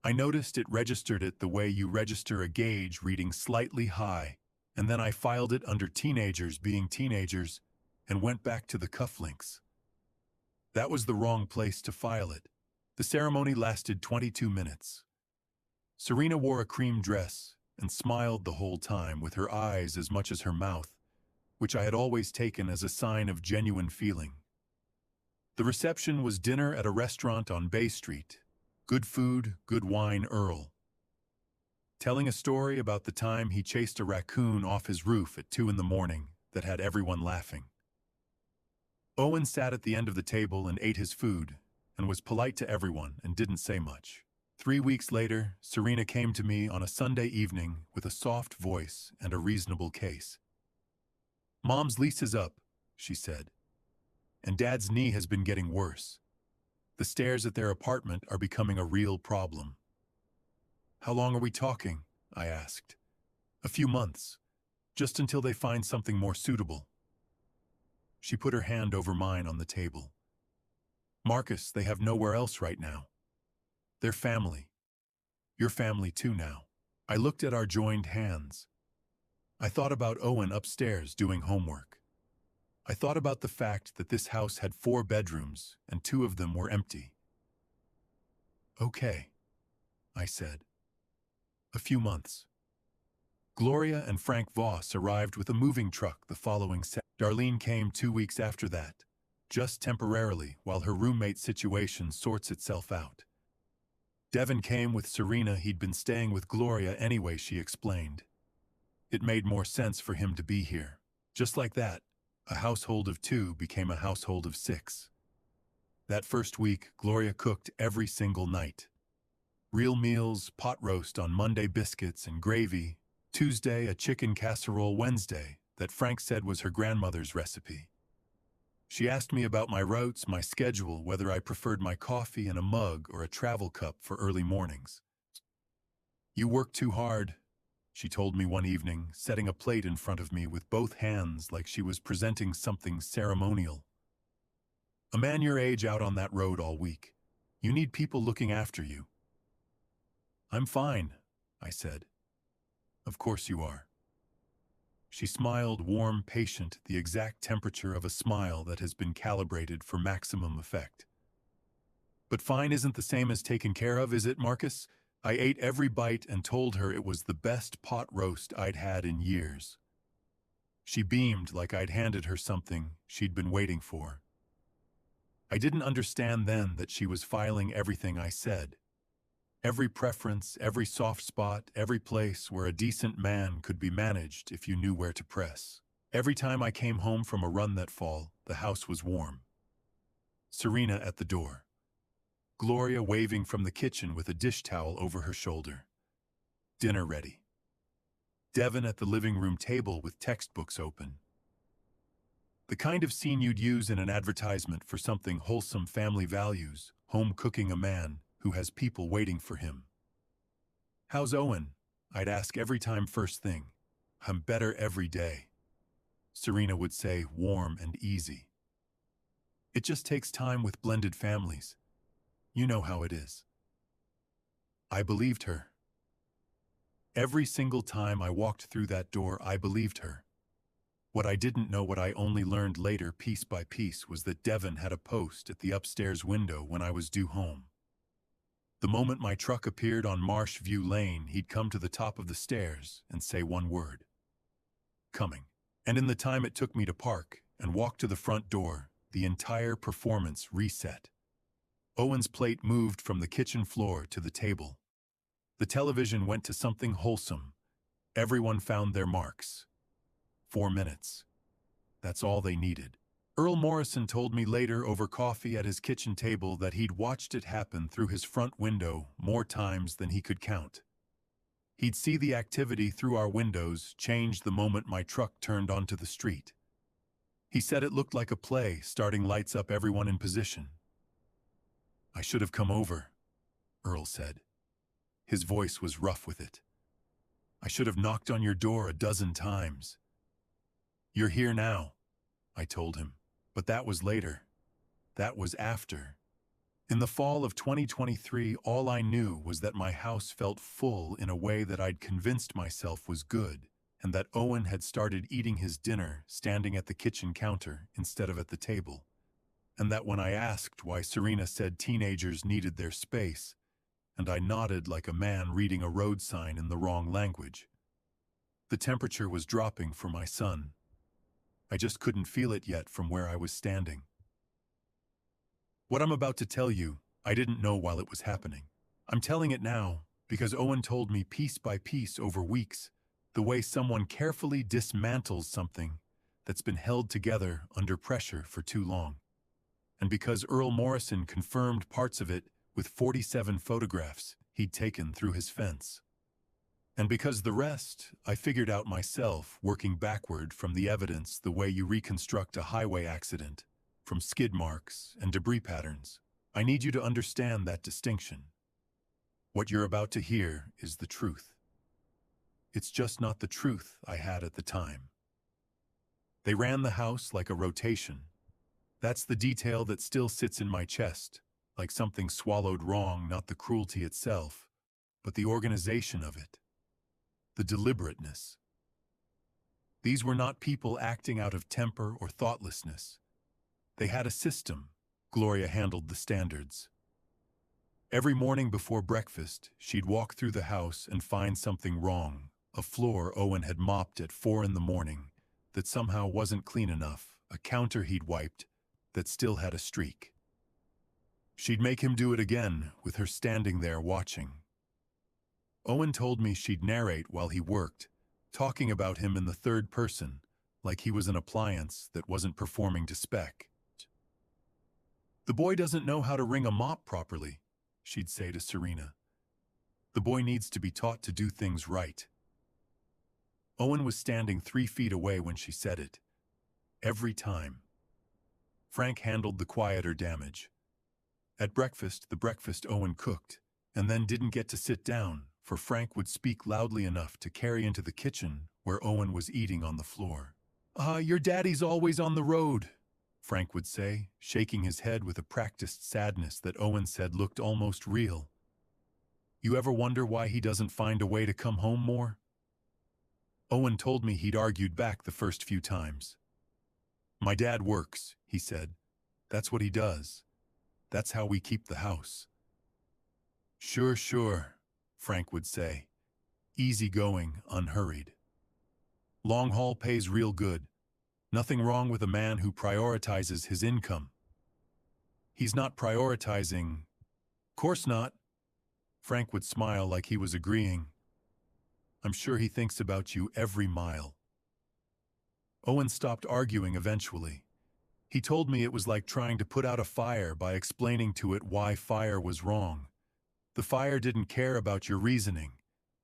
I noticed it registered it the way you register a gauge reading slightly high, and then I filed it under teenagers being teenagers and went back to the cufflinks. That was the wrong place to file it. The ceremony lasted 22 minutes. Serena wore a cream dress and smiled the whole time with her eyes as much as her mouth, which I had always taken as a sign of genuine feeling. The reception was dinner at a restaurant on Bay Street. Good food, good wine, Earl telling a story about the time he chased a raccoon off his roof at 2 in the morning that had everyone laughing. Owen sat at the end of the table and ate his food and was polite to everyone and didn't say much. 3 weeks later, Serena came to me on a Sunday evening with a soft voice and a reasonable case. "Mom's lease is up," she said, "and Dad's knee has been getting worse. The stairs at their apartment are becoming a real problem." "How long are we talking?" I asked. "A few months, just until they find something more suitable." She put her hand over mine on the table. "Marcus, they have nowhere else right now. They're family. Your family too now." I looked at our joined hands. I thought about Owen upstairs doing homework. I thought about the fact that this house had 4 bedrooms and 2 of them were empty. "Okay," I said. "A few months." Gloria and Frank Voss arrived with a moving truck the following Saturday. Darlene came 2 weeks after that, just temporarily while her roommate's situation sorts itself out. Devin came with Serena. He'd been staying with Gloria anyway, she explained. It made more sense for him to be here. Just like that, a household of 2 became a household of 6. That first week, Gloria cooked every single night. Real meals, pot roast on Monday, biscuits and gravy, Tuesday a chicken casserole, Wednesday that Frank said was her grandmother's recipe. She asked me about my routes, my schedule, whether I preferred my coffee in a mug or a travel cup for early mornings. "You work too hard," she told me one evening, setting a plate in front of me with both hands like she was presenting something ceremonial. "A man your age out on that road all week. You need people looking after you." "I'm fine," I said. "Of course you are." She smiled, warm, patient, the exact temperature of a smile that has been calibrated for maximum effect. "But fine isn't the same as taken care of, is it, Marcus?" I ate every bite and told her it was the best pot roast I'd had in years. She beamed like I'd handed her something she'd been waiting for. I didn't understand then that she was filing everything I said. Every preference, every soft spot, every place where a decent man could be managed if you knew where to press. Every time I came home from a run that fall, the house was warm. Serena at the door. Gloria waving from the kitchen with a dish towel over her shoulder. Dinner ready. Devin at the living room table with textbooks open. The kind of scene you'd use in an advertisement for something wholesome, family values, home cooking, a man who has people waiting for him. "How's Owen?" I'd ask every time first thing. "I'm better every day." Serena would say, warm and easy. "It just takes time with blended families. You know how it is." I believed her. Every single time I walked through that door, I believed her. What I didn't know, what I only learned later piece by piece, was that Devin had a post at the upstairs window when I was due home. The moment my truck appeared on Marsh View Lane, he'd come to the top of the stairs and say one word. "Coming." And in the time it took me to park and walk to the front door, the entire performance reset. Owen's plate moved from the kitchen floor to the table. The television went to something wholesome. Everyone found their marks. 4 minutes. That's all they needed. Earl Morrison told me later over coffee at his kitchen table that he'd watched it happen through his front window more times than he could count. He'd see the activity through our windows change the moment my truck turned onto the street. He said it looked like a play, starting lights up, everyone in position. "I should have come over," Earl said. His voice was rough with it. "I should have knocked on your door a dozen times." "You're here now," I told him. But that was later. That was after. In the fall of 2023, all I knew was that my house felt full in a way that I'd convinced myself was good, and that Owen had started eating his dinner standing at the kitchen counter instead of at the table, and that when I asked why Serena said teenagers needed their space, and I nodded like a man reading a road sign in the wrong language. The temperature was dropping for my son. I just couldn't feel it yet from where I was standing. What I'm about to tell you, I didn't know while it was happening. I'm telling it now because Owen told me piece by piece over weeks the way someone carefully dismantles something that's been held together under pressure for too long. And because Earl Morrison confirmed parts of it with 47 photographs he'd taken through his fence. And because the rest I figured out myself working backward from the evidence the way you reconstruct a highway accident, from skid marks and debris patterns. I need you to understand that distinction. What you're about to hear is the truth. It's just not the truth I had at the time. They ran the house like a rotation. That's the detail that still sits in my chest, like something swallowed wrong, not the cruelty itself, but the organization of it, the deliberateness. These were not people acting out of temper or thoughtlessness. They had a system. Gloria handled the standards. Every morning before breakfast, she'd walk through the house and find something wrong, a floor Owen had mopped at 4 in the morning that somehow wasn't clean enough, a counter he'd wiped that still had a streak. She'd make him do it again, with her standing there watching. Owen told me she'd narrate while he worked, talking about him in the third person, like he was an appliance that wasn't performing to spec. "The boy doesn't know how to wring a mop properly," she'd say to Serena. "The boy needs to be taught to do things right." Owen was standing 3 feet away when she said it. Every time. Frank handled the quieter damage. At breakfast, the breakfast Owen cooked, and then didn't get to sit down, for Frank would speak loudly enough to carry into the kitchen where Owen was eating on the floor. Your daddy's always on the road," Frank would say, shaking his head with a practiced sadness that Owen said looked almost real. "You ever wonder why he doesn't find a way to come home more?" Owen told me he'd argued back the first few times. "My dad works," he said. "That's what he does. That's how we keep the house." Sure, Frank would say. Easygoing, unhurried. "Long haul pays real good. Nothing wrong with a man who prioritizes his income." "He's not prioritizing." "Course not." Frank would smile like he was agreeing. "I'm sure he thinks about you every mile." Owen stopped arguing eventually. He told me it was like trying to put out a fire by explaining to it why fire was wrong. The fire didn't care about your reasoning.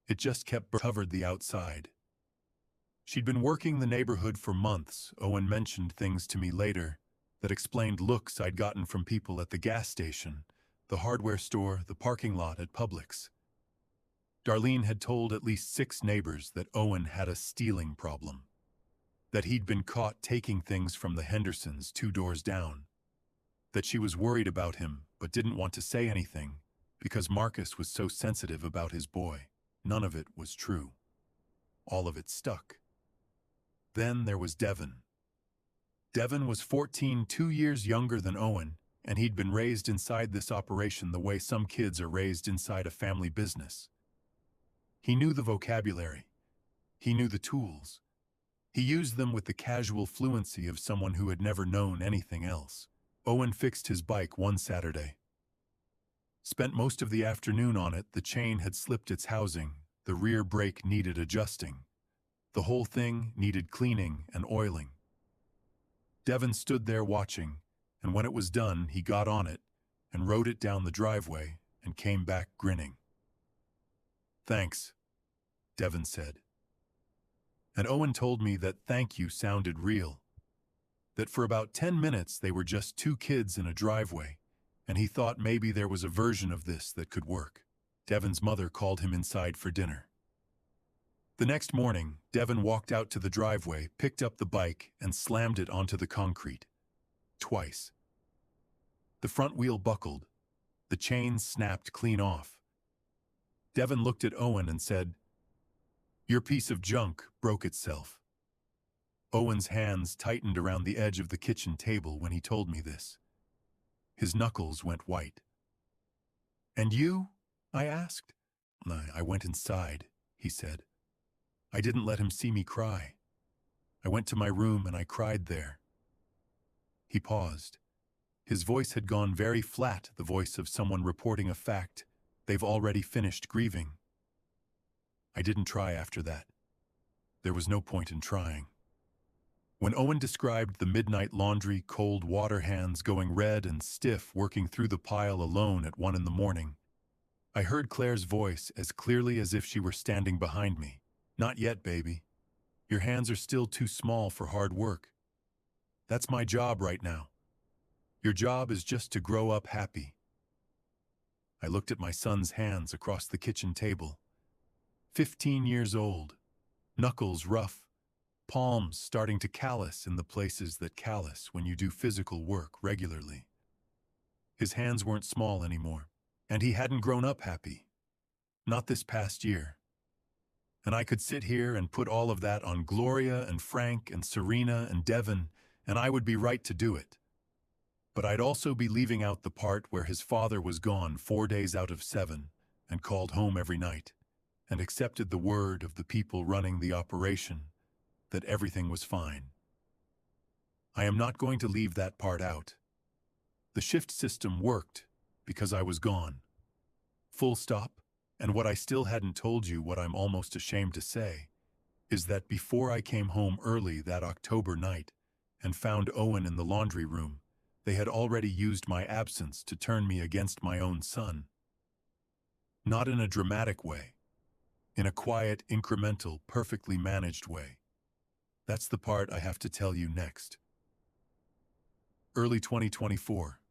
It just kept covered the outside. She'd been working the neighborhood for months. Owen mentioned things to me later that explained looks I'd gotten from people at the gas station, the hardware store, the parking lot at Publix. Darlene had told at least 6 neighbors that Owen had a stealing problem, that he'd been caught taking things from the Hendersons 2 doors down, that she was worried about him but didn't want to say anything because Marcus was so sensitive about his boy. None of it was true. All of it stuck. Then there was Devin. Devin was 14, 2 years younger than Owen, and he'd been raised inside this operation the way some kids are raised inside a family business. He knew the vocabulary. He knew the tools. He used them with the casual fluency of someone who had never known anything else. Owen fixed his bike one Saturday. Spent most of the afternoon on it. The chain had slipped its housing. The rear brake needed adjusting. The whole thing needed cleaning and oiling. Devin stood there watching, and when it was done, he got on it and rode it down the driveway and came back grinning. "Thanks," Devin said. And Owen told me that thank you sounded real. That for about 10 minutes they were just 2 kids in a driveway, and he thought maybe there was a version of this that could work. Devin's mother called him inside for dinner. The next morning, Devin walked out to the driveway, picked up the bike, and slammed it onto the concrete. Twice. The front wheel buckled. The chain snapped clean off. Devin looked at Owen and said, "Your piece of junk broke itself." Owen's hands tightened around the edge of the kitchen table when he told me this. His knuckles went white. "And you?" I asked. "I went inside," he said. I didn't let him see me cry. I went to my room and I cried there. He paused. His voice had gone very flat, the voice of someone reporting a fact they've already finished grieving. I didn't try after that. There was no point in trying. When Owen described the midnight laundry, cold water hands going red and stiff working through the pile alone at 1 a.m, I heard Claire's voice as clearly as if she were standing behind me. "Not yet, baby. Your hands are still too small for hard work. That's my job right now. Your job is just to grow up happy." I looked at my son's hands across the kitchen table. 15 years old, knuckles rough, palms starting to callous in the places that callous when you do physical work regularly. His hands weren't small anymore, and he hadn't grown up happy. Not this past year. And I could sit here and put all of that on Gloria and Frank and Serena and Devin, and I would be right to do it. But I'd also be leaving out the part where his father was gone 4 days out of 7 and called home every night and accepted the word of the people running the operation that everything was fine. I am not going to leave that part out. The shift system worked because I was gone. Full stop. And what I still hadn't told you, what I'm almost ashamed to say, is that before I came home early that October night and found Owen in the laundry room, they had already used my absence to turn me against my own son. Not in a dramatic way. In a quiet, incremental, perfectly managed way. That's the part I have to tell you next. Early 2024,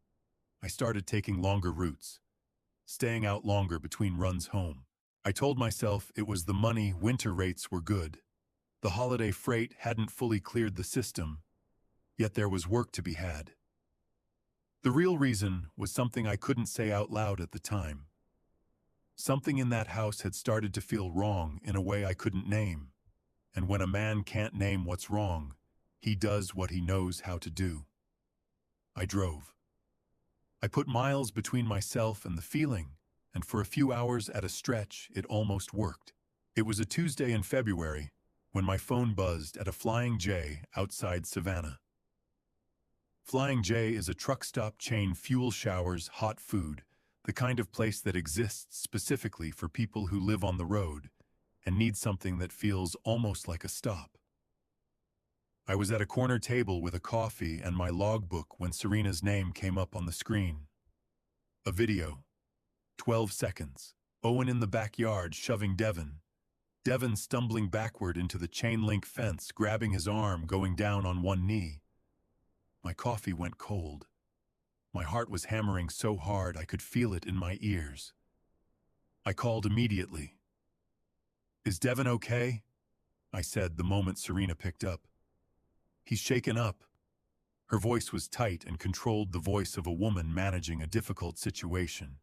I started taking longer routes, staying out longer between runs home. I told myself it was the money, winter rates were good. The holiday freight hadn't fully cleared the system, yet there was work to be had. The real reason was something I couldn't say out loud at the time. Something in that house had started to feel wrong in a way I couldn't name. And when a man can't name what's wrong, he does what he knows how to do. I drove. I put miles between myself and the feeling, and for a few hours at a stretch, it almost worked. It was a Tuesday in February when my phone buzzed at a Flying J outside Savannah. Flying J is a truck stop chain, fuel showers, hot food, the kind of place that exists specifically for people who live on the road and need something that feels almost like a stop. I was at a corner table with a coffee and my logbook when Serena's name came up on the screen. A video. 12 seconds. Owen in the backyard shoving Devin. Devin stumbling backward into the chain-link fence, grabbing his arm, going down on one knee. My coffee went cold. My heart was hammering so hard I could feel it in my ears. I called immediately. "Is Devin okay?" I said the moment Serena picked up. "He's shaken up." Her voice was tight and controlled, the voice of a woman managing a difficult situation.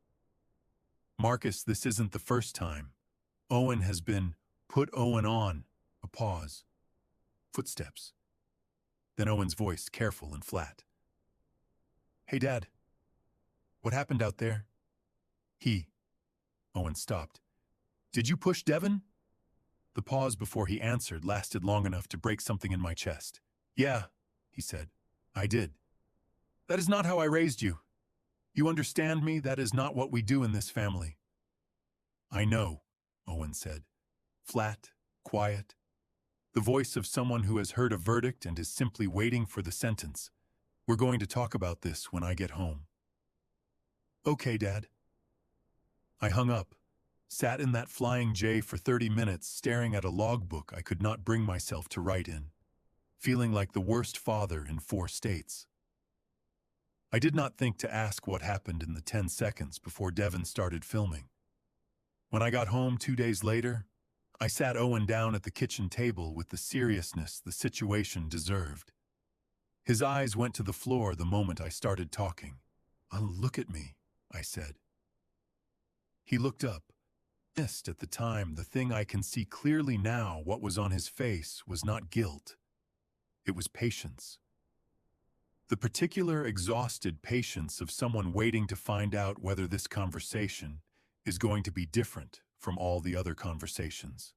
"Marcus, this isn't the first time. Owen has been..." "Put Owen on." A pause. Footsteps. Then Owen's voice, careful and flat. "Hey, Dad. What happened out there?" Owen stopped. "Did you push Devin?" The pause before he answered lasted long enough to break something in my chest. "Yeah," he said. "I did. That is not how I raised you. You understand me? That is not what we do in this family." "I know," Owen said. Flat, quiet. The voice of someone who has heard a verdict and is simply waiting for the sentence. "We're going to talk about this when I get home." "Okay, Dad." I hung up, sat in that Flying J for 30 minutes staring at a logbook I could not bring myself to write in, feeling like the worst father in 4 states. I did not think to ask what happened in the 10 seconds before Devin started filming. When I got home 2 days later, I sat Owen down at the kitchen table with the seriousness the situation deserved. His eyes went to the floor the moment I started talking. "Oh, look at me," I said. He looked up. Missed at the time, the thing I can see clearly now, what was on his face was not guilt. It was patience. The particular exhausted patience of someone waiting to find out whether this conversation is going to be different from all the other conversations.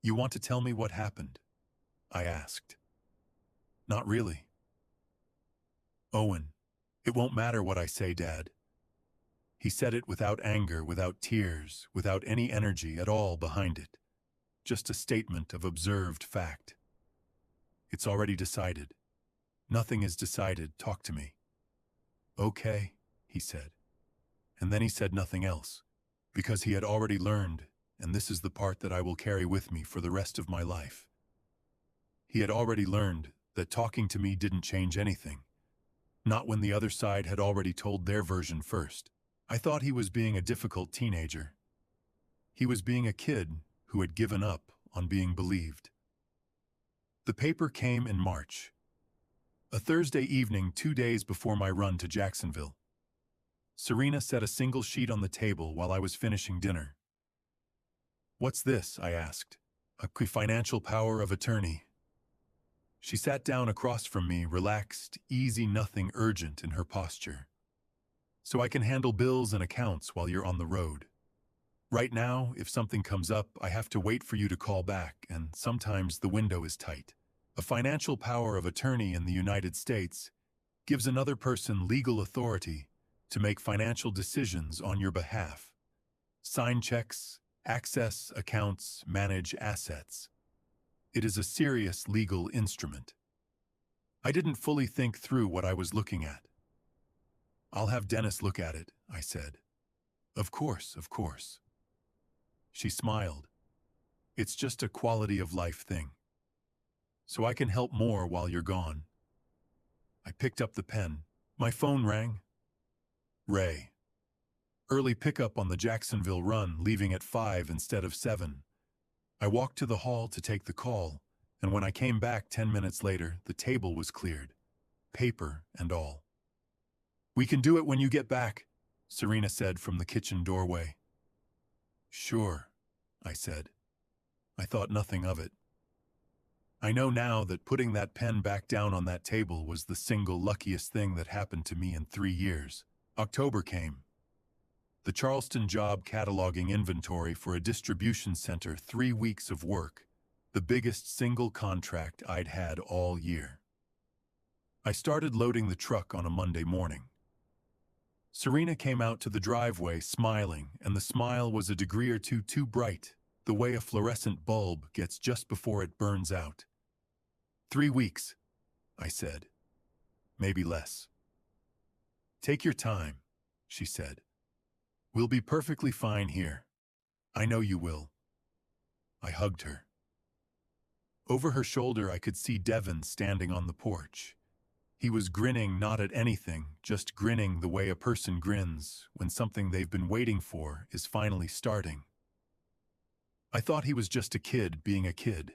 "You want to tell me what happened?" I asked. "Not really." "Owen, it won't matter what I say, Dad." He said it without anger, without tears, without any energy at all behind it. Just a statement of observed fact. "It's already decided." "Nothing is decided. Talk to me." "Okay," he said. And then he said nothing else, because he had already learned, and this is the part that I will carry with me for the rest of my life. He had already learned that talking to me didn't change anything. Not when the other side had already told their version first. I thought he was being a difficult teenager. He was being a kid who had given up on being believed. The paper came in March. A Thursday evening, 2 days before my run to Jacksonville. Serena set a single sheet on the table while I was finishing dinner. "What's this?" I asked. "A financial power of attorney." She sat down across from me, relaxed, easy, nothing urgent in her posture. "So I can handle bills and accounts while you're on the road. Right now, if something comes up, I have to wait for you to call back, and sometimes the window is tight. A financial power of attorney in the United States gives another person legal authority to make financial decisions on your behalf. Sign checks, access accounts, manage assets. It is a serious legal instrument." I didn't fully think through what I was looking at. "I'll have Dennis look at it," I said. Of course, of course." She smiled. "It's just a quality of life thing. So I can help more while you're gone." I picked up the pen. My phone rang. Ray. Early pickup on the Jacksonville run, leaving at 5 instead of 7. I walked to the hall to take the call, and when I came back 10 minutes later, the table was cleared. Paper and all. "We can do it when you get back," Serena said from the kitchen doorway. "Sure," I said. I thought nothing of it. I know now that putting that pen back down on that table was the single luckiest thing that happened to me in 3 years. October came. The Charleston job cataloging inventory for a distribution center, 3 weeks of work, the biggest single contract I'd had all year. I started loading the truck on a Monday morning. Serena came out to the driveway smiling, and the smile was a degree or two too bright, the way a fluorescent bulb gets just before it burns out. 3 weeks, I said. Maybe less. "Take your time," she said. "We'll be perfectly fine here. I know you will." I hugged her. Over her shoulder I could see Devin standing on the porch. He was grinning not at anything, just grinning the way a person grins when something they've been waiting for is finally starting. I thought he was just a kid being a kid.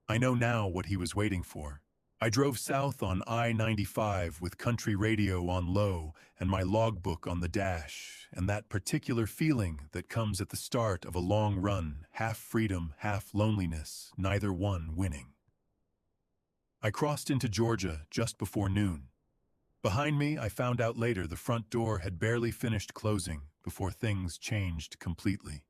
I know now what he was waiting for. I drove south on I-95 with country radio on low and my logbook on the dash, and that particular feeling that comes at the start of a long run, half freedom, half loneliness, neither one winning. I crossed into Georgia just before noon. Behind me, I found out later the front door had barely finished closing before things changed completely.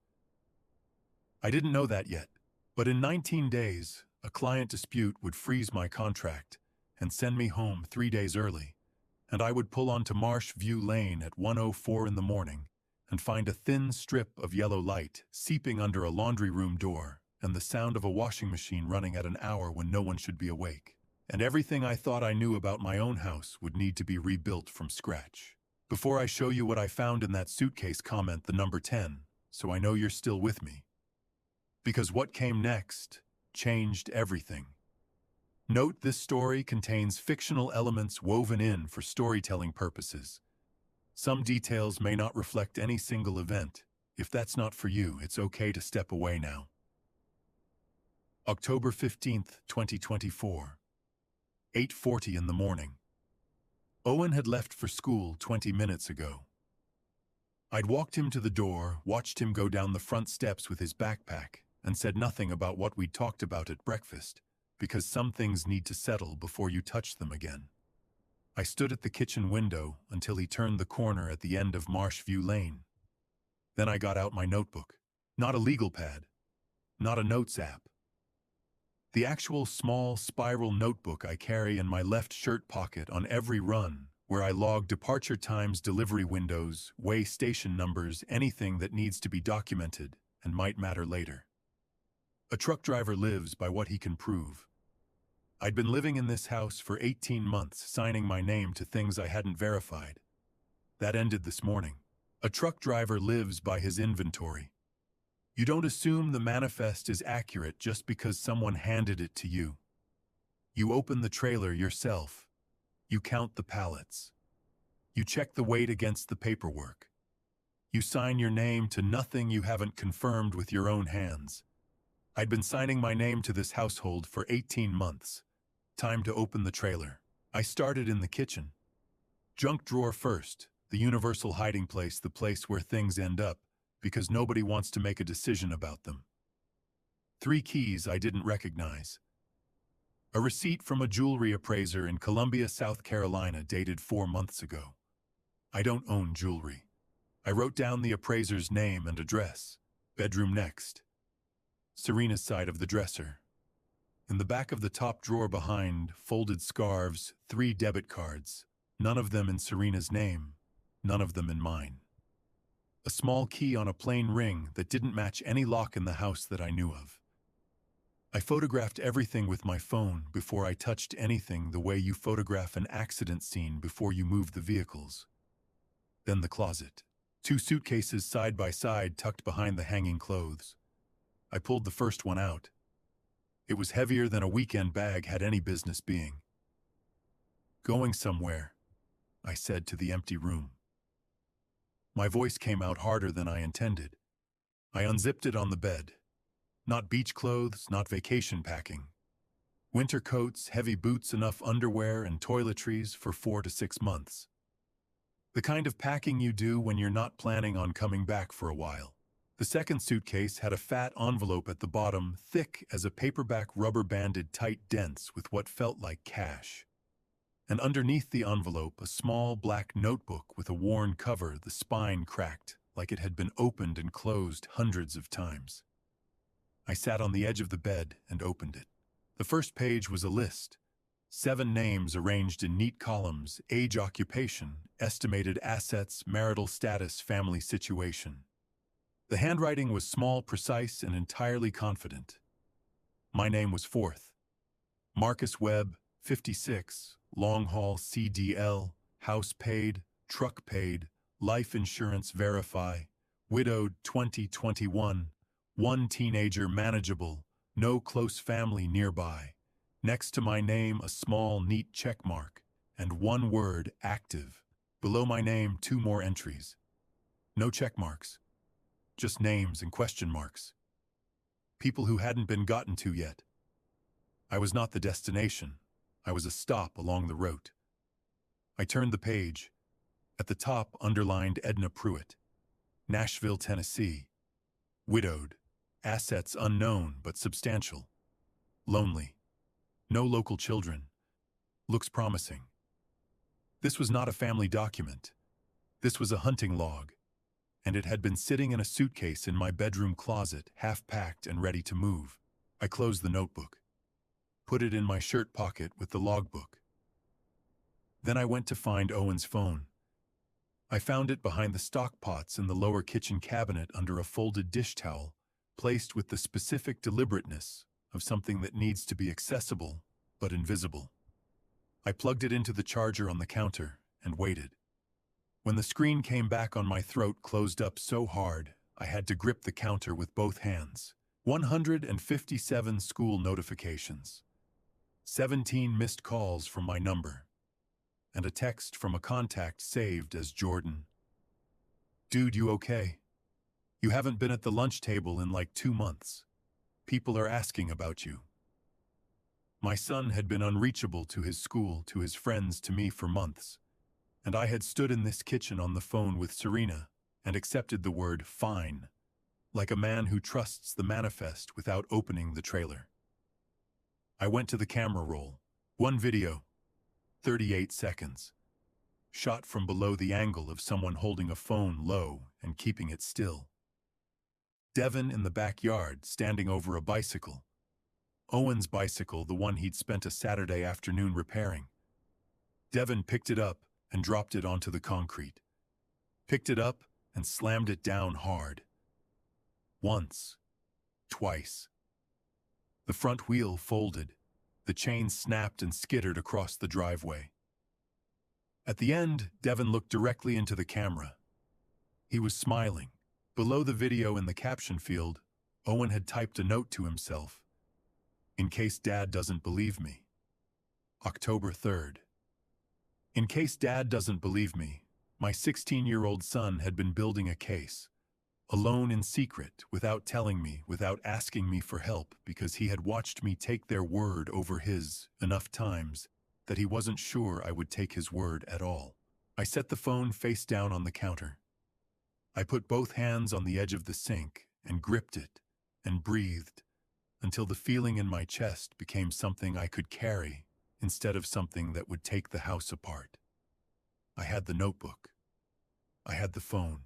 I didn't know that yet, but in 19 days, a client dispute would freeze my contract and send me home 3 days early, and I would pull onto Marsh View Lane at 1:04 in the morning and find a thin strip of yellow light seeping under a laundry room door and the sound of a washing machine running at an hour when no one should be awake. And everything I thought I knew about my own house would need to be rebuilt from scratch. Before I show you what I found in that suitcase, comment the number 10, so I know you're still with me. Because what came next changed everything. Note this story contains fictional elements woven in for storytelling purposes. Some details may not reflect any single event. If that's not for you, it's okay to step away now. October 15th, 2024. 8:40 in the morning. Owen had left for school 20 minutes ago. I'd walked him to the door, watched him go down the front steps with his backpack, and said nothing about what we'd talked about at breakfast, because some things need to settle before you touch them again. I stood at the kitchen window until he turned the corner at the end of Marshview Lane. Then I got out my notebook. Not a legal pad. Not a notes app. The actual small spiral notebook I carry in my left shirt pocket on every run, where I log departure times, delivery windows, way station numbers, anything that needs to be documented and might matter later. A truck driver lives by what he can prove. I'd been living in this house for 18 months, signing my name to things I hadn't verified. That ended this morning. A truck driver lives by his inventory. You don't assume the manifest is accurate just because someone handed it to you. You open the trailer yourself. You count the pallets. You check the weight against the paperwork. You sign your name to nothing you haven't confirmed with your own hands. I'd been signing my name to this household for 18 months. Time to open the trailer. I started in the kitchen. Junk drawer first, the universal hiding place, the place where things end up, because nobody wants to make a decision about them. 3 keys I didn't recognize. A receipt from a jewelry appraiser in Columbia, South Carolina, dated 4 months ago. I don't own jewelry. I wrote down the appraiser's name and address. Bedroom next. Serena's side of the dresser. In the back of the top drawer behind, folded scarves, 3 debit cards. None of them in Serena's name. None of them in mine. A small key on a plain ring that didn't match any lock in the house that I knew of. I photographed everything with my phone before I touched anything, the way you photograph an accident scene before you move the vehicles. Then the closet. 2 suitcases side by side tucked behind the hanging clothes. I pulled the first one out. It was heavier than a weekend bag had any business being. Going somewhere, I said to the empty room. My voice came out harder than I intended. I unzipped it on the bed. Not beach clothes, not vacation packing. Winter coats, heavy boots, enough underwear and toiletries for 4 to 6 months. The kind of packing you do when you're not planning on coming back for a while. The second suitcase had a fat envelope at the bottom, thick as a paperback, rubber-banded tight dents with what felt like cash. And underneath the envelope, a small black notebook with a worn cover, the spine cracked, like it had been opened and closed hundreds of times. I sat on the edge of the bed and opened it. The first page was a list. 7 names arranged in neat columns: age, occupation, estimated assets, marital status, family situation. The handwriting was small, precise, and entirely confident. My name was 4th. Marcus Webb, 56, long haul CDL, house paid, truck paid, life insurance verify, widowed 2021, 1 teenager manageable, no close family nearby. Next to my name, a small, neat check mark, and 1 word, active. Below my name, 2 more entries. No check marks, just names and question marks. People who hadn't been gotten to yet. I was not the destination. I was a stop along the route. I turned the page. At the top, underlined Edna Pruitt, Nashville, Tennessee. Widowed. Assets unknown but substantial. Lonely. No local children. Looks promising. This was not a family document. This was a hunting log, and it had been sitting in a suitcase in my bedroom closet, half-packed and ready to move. I closed the notebook, put it in my shirt pocket with the logbook. Then I went to find Owen's phone. I found it behind the stock pots in the lower kitchen cabinet under a folded dish towel, placed with the specific deliberateness of something that needs to be accessible but invisible. I plugged it into the charger on the counter and waited. When the screen came back on my throat, closed up so hard, I had to grip the counter with both hands. 157 school notifications. 17 missed calls from my number. And a text from a contact saved as Jordan. Dude, you okay? You haven't been at the lunch table in like 2 months. People are asking about you. My son had been unreachable to his school, to his friends, to me for months. And I had stood in this kitchen on the phone with Serena, and accepted the word fine, like a man who trusts the manifest without opening the trailer. I went to the camera roll. One video, 38 seconds, shot from below the angle of someone holding a phone low and keeping it still. Devon in the backyard, standing over a bicycle. Owen's bicycle, the one he'd spent a Saturday afternoon repairing. Devon picked it up and dropped it onto the concrete. Picked it up and slammed it down hard. Once. Twice. The front wheel folded. The chain snapped and skittered across the driveway. At the end, Devon looked directly into the camera. He was smiling. Below the video in the caption field, Owen had typed a note to himself. In case Dad doesn't believe me. October 3rd. In case Dad doesn't believe me, my 16-year-old son had been building a case, alone in secret, without telling me, without asking me for help, because he had watched me take their word over his enough times that he wasn't sure I would take his word at all. I set the phone face down on the counter. I put both hands on the edge of the sink and gripped it and breathed until the feeling in my chest became something I could carry instead of something that would take the house apart. I had the notebook. I had the phone.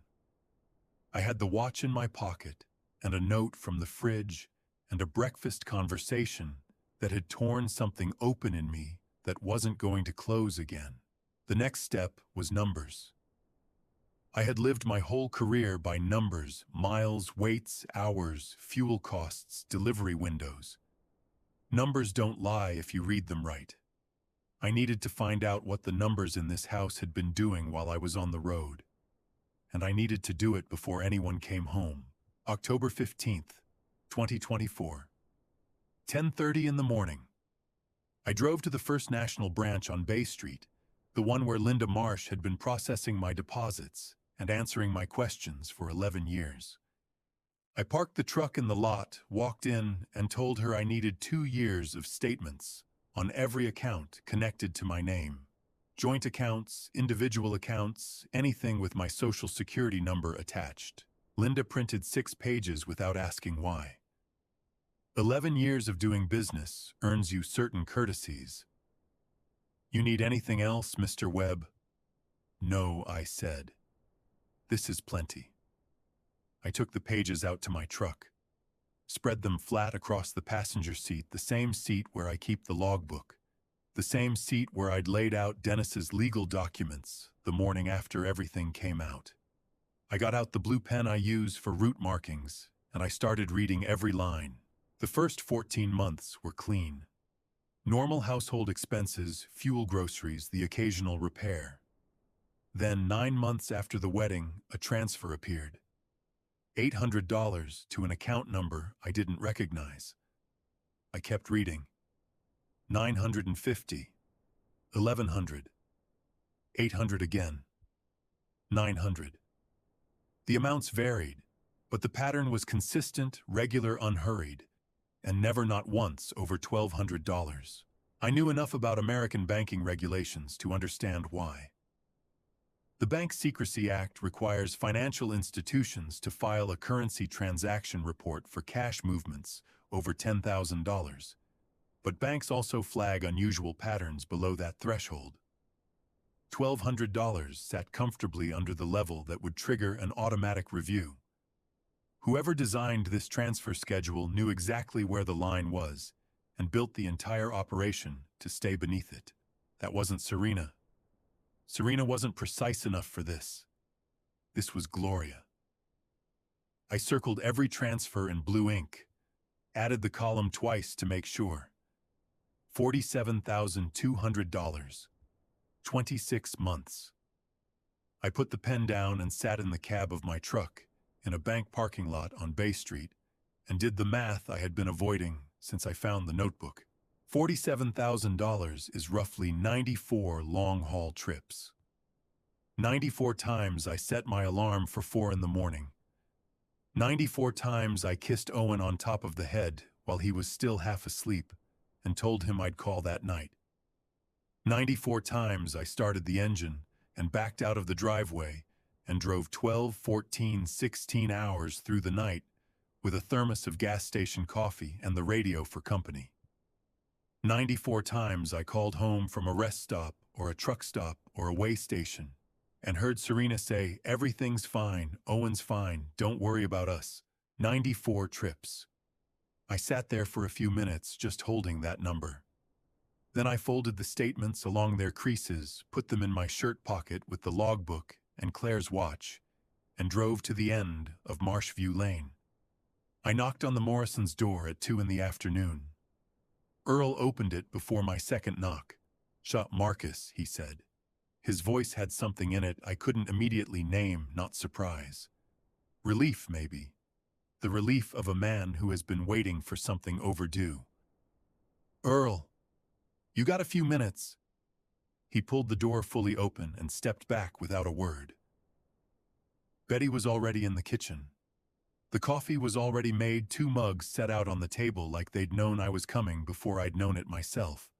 I had the watch in my pocket and a note from the fridge and a breakfast conversation that had torn something open in me that wasn't going to close again. The next step was numbers. I had lived my whole career by numbers, miles, weights, hours, fuel costs, delivery windows. Numbers don't lie if you read them right. I needed to find out what the numbers in this house had been doing while I was on the road. And I needed to do it before anyone came home. October 15th, 2024. 10:30 in the morning. I drove to the First National branch on Bay Street, the one where Linda Marsh had been processing my deposits and answering my questions for 11 years. I parked the truck in the lot, walked in, and told her I needed 2 years of statements on every account connected to my name. Joint accounts, individual accounts, anything with my social security number attached. Linda printed 6 pages without asking why. 11 years of doing business earns you certain courtesies. You need anything else, Mr. Webb? No, I said. This is plenty. I took the pages out to my truck, spread them flat across the passenger seat, the same seat where I keep the logbook, the same seat where I'd laid out Dennis's legal documents the morning after everything came out. I got out the blue pen I use for route markings, and I started reading every line. The first 14 months were clean. Normal household expenses, fuel, groceries, the occasional repair. Then 9 months after the wedding, a transfer appeared. $800 to an account number I didn't recognize. I kept reading. 950, 1100, 800 again, 900. The amounts varied, but the pattern was consistent, regular, unhurried, and never not once over $1,200. I knew enough about American banking regulations to understand why. The Bank Secrecy Act requires financial institutions to file a currency transaction report for cash movements over $10,000. But banks also flag unusual patterns below that threshold. $1,200 sat comfortably under the level that would trigger an automatic review. Whoever designed this transfer schedule knew exactly where the line was and built the entire operation to stay beneath it. That wasn't Serena. Serena wasn't precise enough for this. This was Gloria. I circled every transfer in blue ink, added the column twice to make sure. $47,200. 26 months. I put the pen down and sat in the cab of my truck in a bank parking lot on Bay Street and did the math I had been avoiding since I found the notebook. $47,000 is roughly 94 long-haul trips. 94 times I set my alarm for 4 in the morning. 94 times I kissed Owen on top of the head while he was still half asleep and told him I'd call that night. 94 times I started the engine and backed out of the driveway and drove 12, 14, 16 hours through the night with a thermos of gas station coffee and the radio for company. 94 times I called home from a rest stop or a truck stop or a way station and heard Serena say, "Everything's fine, Owen's fine, don't worry about us." 94 trips. I sat there for a few minutes just holding that number. Then I folded the statements along their creases, put them in my shirt pocket with the logbook and Claire's watch, and drove to the end of Marshview Lane. I knocked on the Morrisons' door at 2 in the afternoon. Earl opened it before my second knock. "Shut, Marcus," he said. His voice had something in it I couldn't immediately name, not surprise. Relief, maybe. The relief of a man who has been waiting for something overdue. "Earl, you got a few minutes?" He pulled the door fully open and stepped back without a word. Betty was already in the kitchen. The coffee was already made, 2 mugs set out on the table like they'd known I was coming before I'd known it myself.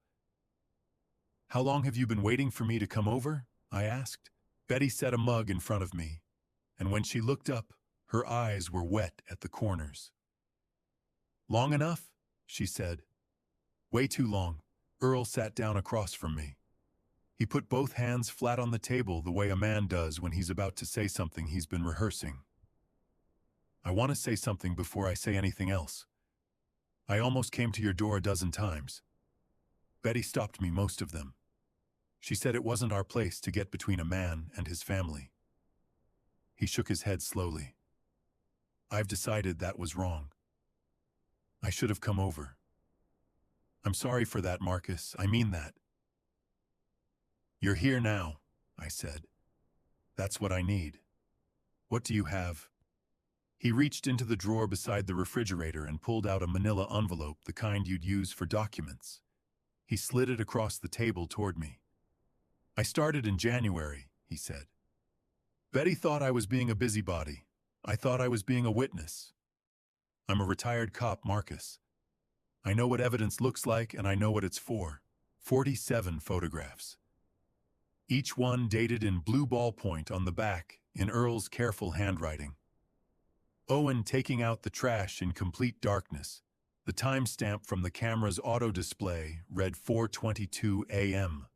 "How long have you been waiting for me to come over?" I asked. Betty set a mug in front of me, and when she looked up, her eyes were wet at the corners. "Long enough?" she said. "Way too long." Earl sat down across from me. He put both hands flat on the table the way a man does when he's about to say something he's been rehearsing. "I want to say something before I say anything else. I almost came to your door a dozen times. Betty stopped me most of them. She said it wasn't our place to get between a man and his family." He shook his head slowly. "I've decided that was wrong. I should have come over. I'm sorry for that, Marcus. I mean that." "You're here now," I said. "That's what I need. What do you have?" He reached into the drawer beside the refrigerator and pulled out a manila envelope, the kind you'd use for documents. He slid it across the table toward me. "I started in January," he said. "Betty thought I was being a busybody. I thought I was being a witness. I'm a retired cop, Marcus. I know what evidence looks like and I know what it's for. 47 photographs. Each one dated in blue ballpoint on the back in Earl's careful handwriting. Owen taking out the trash in complete darkness. The timestamp from the camera's auto display read 4:22 a.m.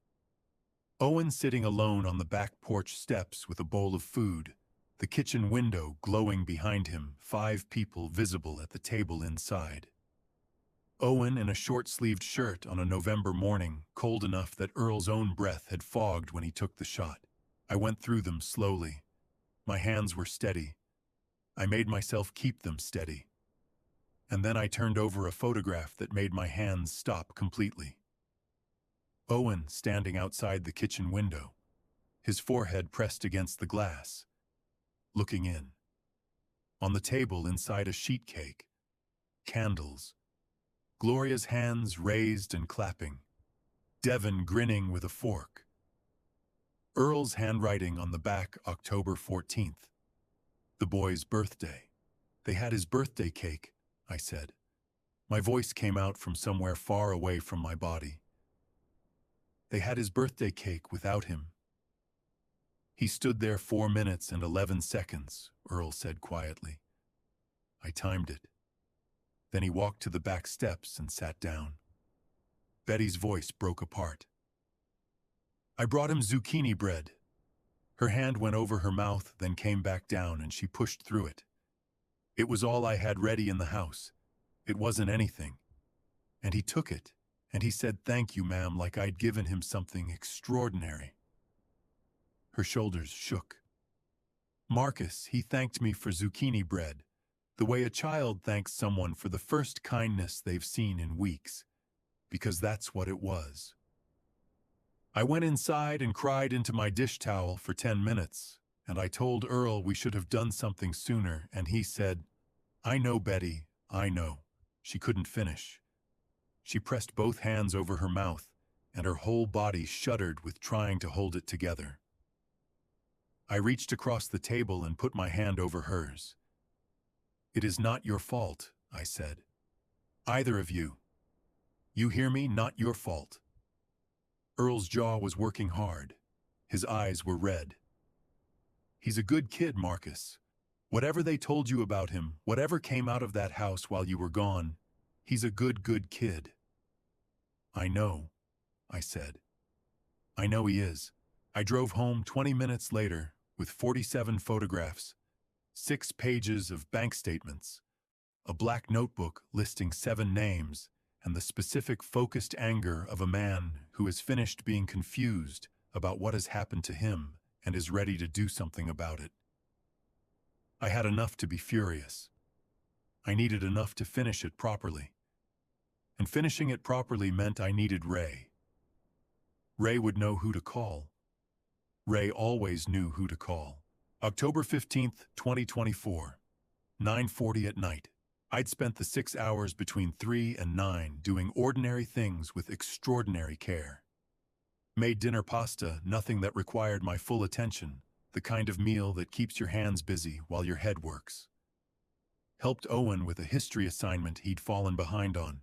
Owen sitting alone on the back porch steps with a bowl of food, the kitchen window glowing behind him, 5 people visible at the table inside. Owen in a short-sleeved shirt on a November morning, cold enough that Earl's own breath had fogged when he took the shot. I went through them slowly. My hands were steady. I made myself keep them steady. And then I turned over a photograph that made my hands stop completely. Owen standing outside the kitchen window, his forehead pressed against the glass, looking in. On the table inside a sheet cake, candles, Gloria's hands raised and clapping, Devon grinning with a fork. Earl's handwriting on the back, October 14th. The boy's birthday. "They had his birthday cake," I said. My voice came out from somewhere far away from my body. "They had his birthday cake without him." "He stood there 4 minutes and 11 seconds, Earl said quietly. I timed it. Then he walked to the back steps and sat down. Betty's voice broke apart. "I brought him zucchini bread." Her hand went over her mouth, then came back down, and she pushed through it. "It was all I had ready in the house. It wasn't anything. And he took it, and he said, 'Thank you, ma'am,' like I'd given him something extraordinary." Her shoulders shook. "Marcus, he thanked me for zucchini bread, the way a child thanks someone for the first kindness they've seen in weeks, because that's what it was. I went inside and cried into my dish towel for 10 minutes, and I told Earl we should have done something sooner, and he said, 'I know, Betty, I know.'" She couldn't finish. She pressed both hands over her mouth, and her whole body shuddered with trying to hold it together. I reached across the table and put my hand over hers. "It is not your fault," I said. "Either of you. You hear me? Not your fault." Earl's jaw was working hard. His eyes were red. He's a good kid, Marcus. Whatever they told you about him, whatever came out of that house while you were gone, he's a good kid. I know, I said. I know he is. I drove home 20 minutes later with 47 photographs, 6 pages of bank statements, a black notebook listing 7 names, and the specific focused anger of a man who has finished being confused about what has happened to him and is ready to do something about it. I had enough to be furious. I needed enough to finish it properly. And finishing it properly meant I needed Ray. Ray would know who to call. Ray always knew who to call. October 15th, 2024, 9:40 at night. I'd spent the 6 hours between 3 and 9 doing ordinary things with extraordinary care. Made dinner pasta, nothing that required my full attention, the kind of meal that keeps your hands busy while your head works. Helped Owen with a history assignment he'd fallen behind on.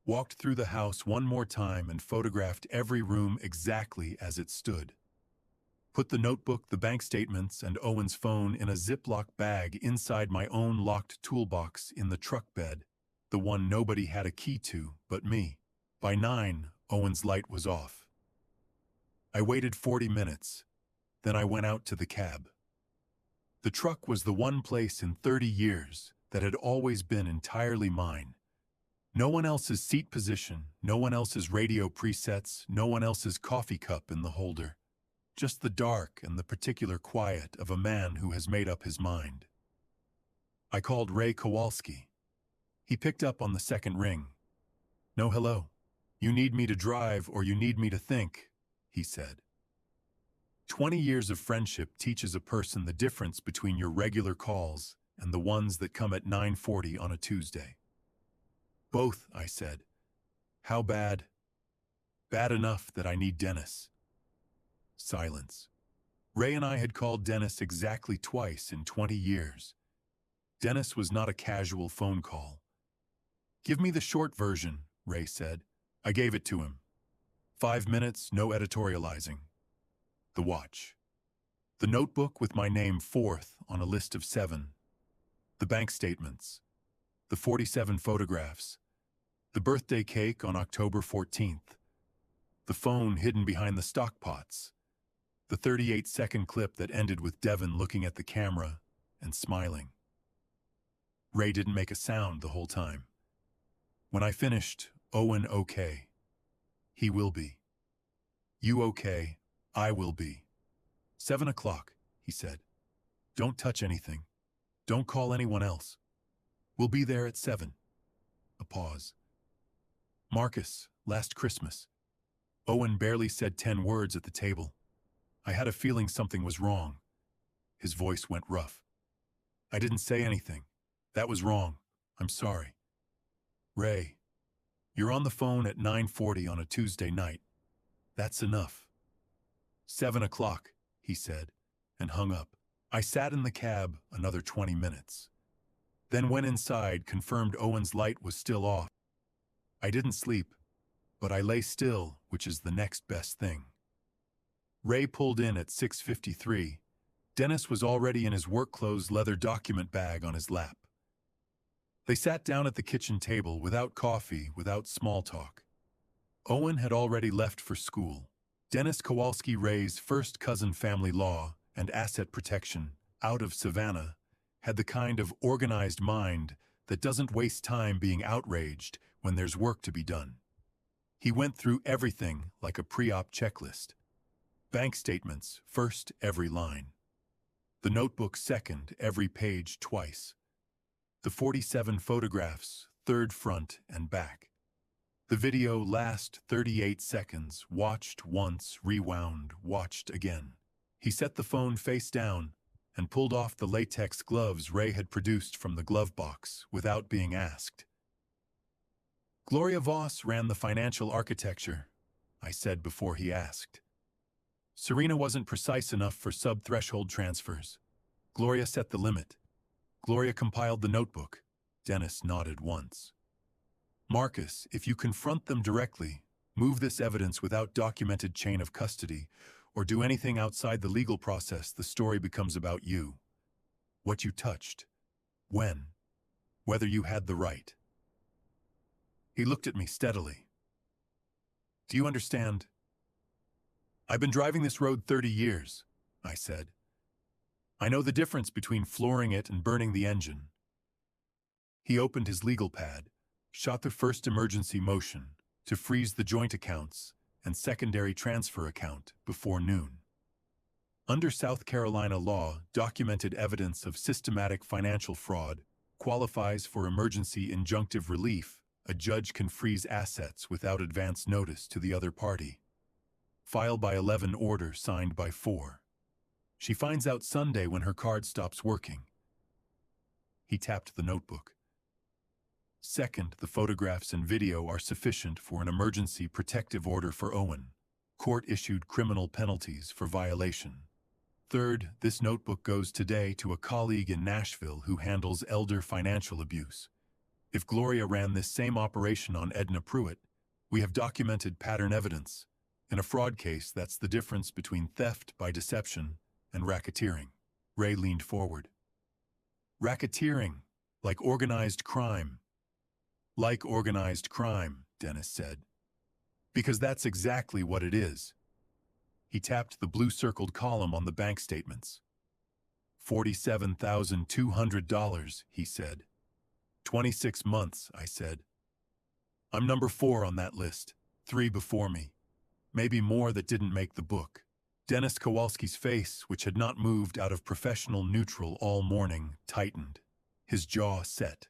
Walked through the house one more time and photographed every room exactly as it stood. Put the notebook, the bank statements, and Owen's phone in a Ziploc bag inside my own locked toolbox in the truck bed, the one nobody had a key to but me. By 9, Owen's light was off. I waited 40 minutes, then I went out to the cab. The truck was the one place in 30 years that had always been entirely mine. No one else's seat position, no one else's radio presets, no one else's coffee cup in the holder. Just the dark and the particular quiet of a man who has made up his mind. I called Ray Kowalski. He picked up on the second ring. "No, hello. You need me to drive or you need me to think," he said. 20 years of friendship teaches a person the difference between your regular calls and the ones that come at 9:40 on a Tuesday. "Both," I said. "How bad?" "Bad enough that I need Dennis." Silence. Ray and I had called Dennis exactly twice in 20 years. Dennis was not a casual phone call. "Give me the short version," Ray said. I gave it to him. 5 minutes, no editorializing. The watch. The notebook with my name 4th on a list of 7. The bank statements. The 47 photographs. The birthday cake on October 14th. The phone hidden behind the stock pots. The 38-second clip that ended with Devin looking at the camera and smiling. Ray didn't make a sound the whole time. When I finished, "Owen okay. He will be. You okay, I will be. 7 o'clock, he said. "Don't touch anything. Don't call anyone else. We'll be there at 7. A pause. "Marcus, last Christmas." Owen barely said 10 words at the table. I had a feeling something was wrong. His voice went rough. "I didn't say anything. That was wrong. I'm sorry." "Ray, you're on the phone at 9:40 on a Tuesday night. That's enough." 7 o'clock, he said, and hung up. I sat in the cab another 20 minutes. Then went inside, confirmed Owen's light was still off. I didn't sleep, but I lay still, which is the next best thing. Ray pulled in at 6:53. Dennis was already in his work clothes leather document bag on his lap. They sat down at the kitchen table without coffee, without small talk. Owen had already left for school. Dennis Kowalski, Ray's first cousin, family law and asset protection, out of Savannah, had the kind of organized mind that doesn't waste time being outraged when there's work to be done. He went through everything like a pre-op checklist. Bank statements, first, every line. The notebook, second, every page twice. The 47 photographs, third, front and back. The video, last 38 seconds, watched once, rewound, watched again. He set the phone face down and pulled off the latex gloves Ray had produced from the glove box without being asked. "Gloria Voss ran the financial architecture," I said before he asked. "Serena wasn't precise enough for sub-threshold transfers. Gloria set the limit. Gloria compiled the notebook." Dennis nodded once. "Marcus, if you confront them directly, move this evidence without documented chain of custody, or do anything outside the legal process, the story becomes about you. What you touched. When. Whether you had the right. He looked at me steadily. Do you understand? I've been driving this road 30 years, I said. I know the difference between flooring it and burning the engine. He opened his legal pad, shot the first emergency motion to freeze the joint accounts and secondary transfer account before noon. Under South Carolina law, documented evidence of systematic financial fraud qualifies for emergency injunctive relief. A judge can freeze assets without advance notice to the other party. File by 11 order signed by 4. She finds out Sunday when her card stops working. He tapped the notebook. Second, the photographs and video are sufficient for an emergency protective order for Owen. Court-issued criminal penalties for violation. Third, this notebook goes today to a colleague in Nashville who handles elder financial abuse. If Gloria ran this same operation on Edna Pruitt, we have documented pattern evidence. In a fraud case, that's the difference between theft by deception and racketeering. Ray leaned forward. Racketeering, like organized crime. Like organized crime, Dennis said. Because that's exactly what it is. He tapped the blue-circled column on the bank statements. $47,200, he said. 26 months, I said. I'm number 4 on that list, 3 before me. Maybe more that didn't make the book. Dennis Kowalski's face, which had not moved out of professional neutral all morning, tightened. His jaw set.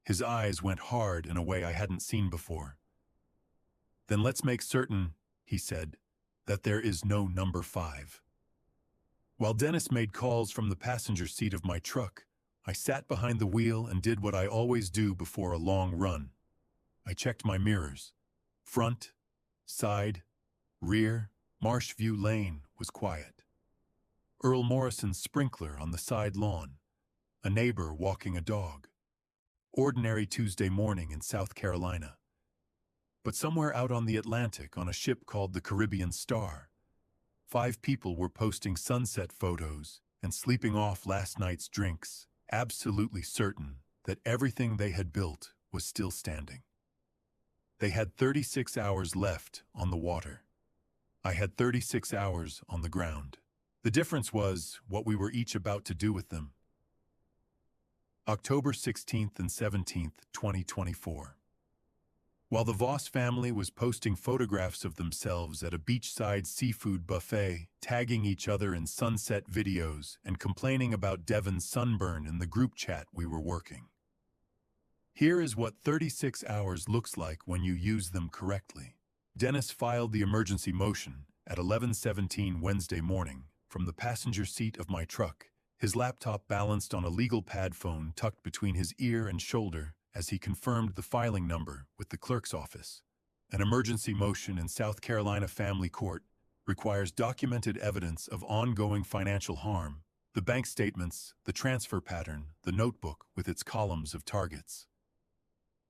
His eyes went hard in a way I hadn't seen before. Then let's make certain, he said, that there is no number 5. While Dennis made calls from the passenger seat of my truck, I sat behind the wheel and did what I always do before a long run. I checked my mirrors. Front, side, rear, Marshview Lane was quiet. Earl Morrison's sprinkler on the side lawn. A neighbor walking a dog. Ordinary Tuesday morning in South Carolina. But somewhere out on the Atlantic on a ship called the Caribbean Star, 5 people were posting sunset photos and sleeping off last night's drinks, absolutely certain that everything they had built was still standing. They had 36 hours left on the water. I had 36 hours on the ground. The difference was what we were each about to do with them. October 16th and 17th, 2024. While the Voss family was posting photographs of themselves at a beachside seafood buffet, tagging each other in sunset videos, and complaining about Devon's sunburn in the group chat we were working. Here is what 36 hours looks like when you use them correctly. Dennis filed the emergency motion at 11:17 Wednesday morning from the passenger seat of my truck, his laptop balanced on a legal pad phone tucked between his ear and shoulder, as he confirmed the filing number with the clerk's office. An emergency motion in South Carolina Family Court requires documented evidence of ongoing financial harm, the bank statements, the transfer pattern, the notebook with its columns of targets.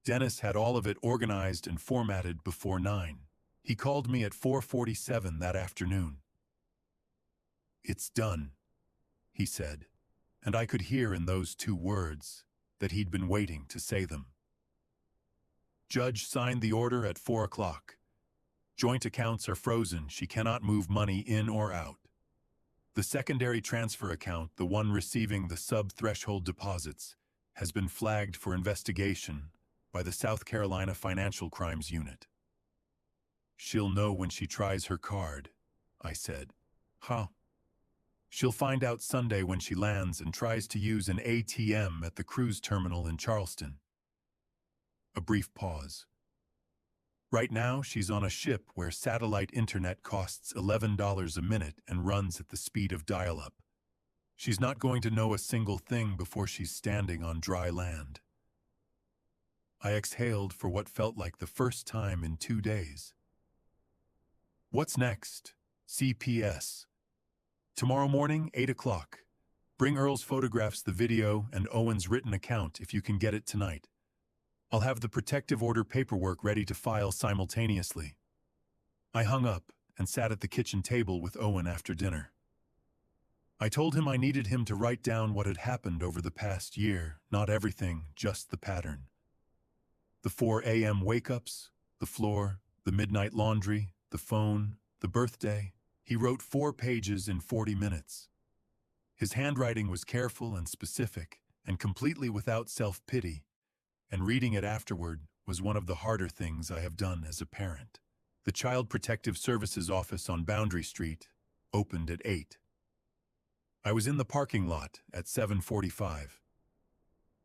Dennis had all of it organized and formatted before 9. He called me at 4:47 that afternoon. "It's done," he said, and I could hear in those 2 words that he'd been waiting to say them. Judge signed the order at 4 o'clock. Joint accounts are frozen. She cannot move money in or out. The secondary transfer account, the one receiving the sub-threshold deposits, has been flagged for investigation by the South Carolina Financial Crimes Unit. She'll know when she tries her card, I said. Huh? She'll find out Sunday when she lands and tries to use an ATM at the cruise terminal in Charleston. A brief pause. Right now, she's on a ship where satellite internet costs $11 a minute and runs at the speed of dial-up. She's not going to know a single thing before she's standing on dry land. I exhaled for what felt like the first time in 2 days. What's next? CPS. Tomorrow morning, 8 o'clock. Bring Earl's photographs, the video, and Owen's written account if you can get it tonight. I'll have the protective order paperwork ready to file simultaneously. I hung up and sat at the kitchen table with Owen after dinner. I told him I needed him to write down what had happened over the past year, not everything, just the pattern. The 4 a.m. wake-ups, the floor, the midnight laundry, the phone, the birthday. He wrote 4 pages in 40 minutes. His handwriting was careful and specific, and completely without self-pity, and reading it afterward was one of the harder things I have done as a parent. The Child Protective Services office on Boundary Street opened at 8. I was in the parking lot at 7:45.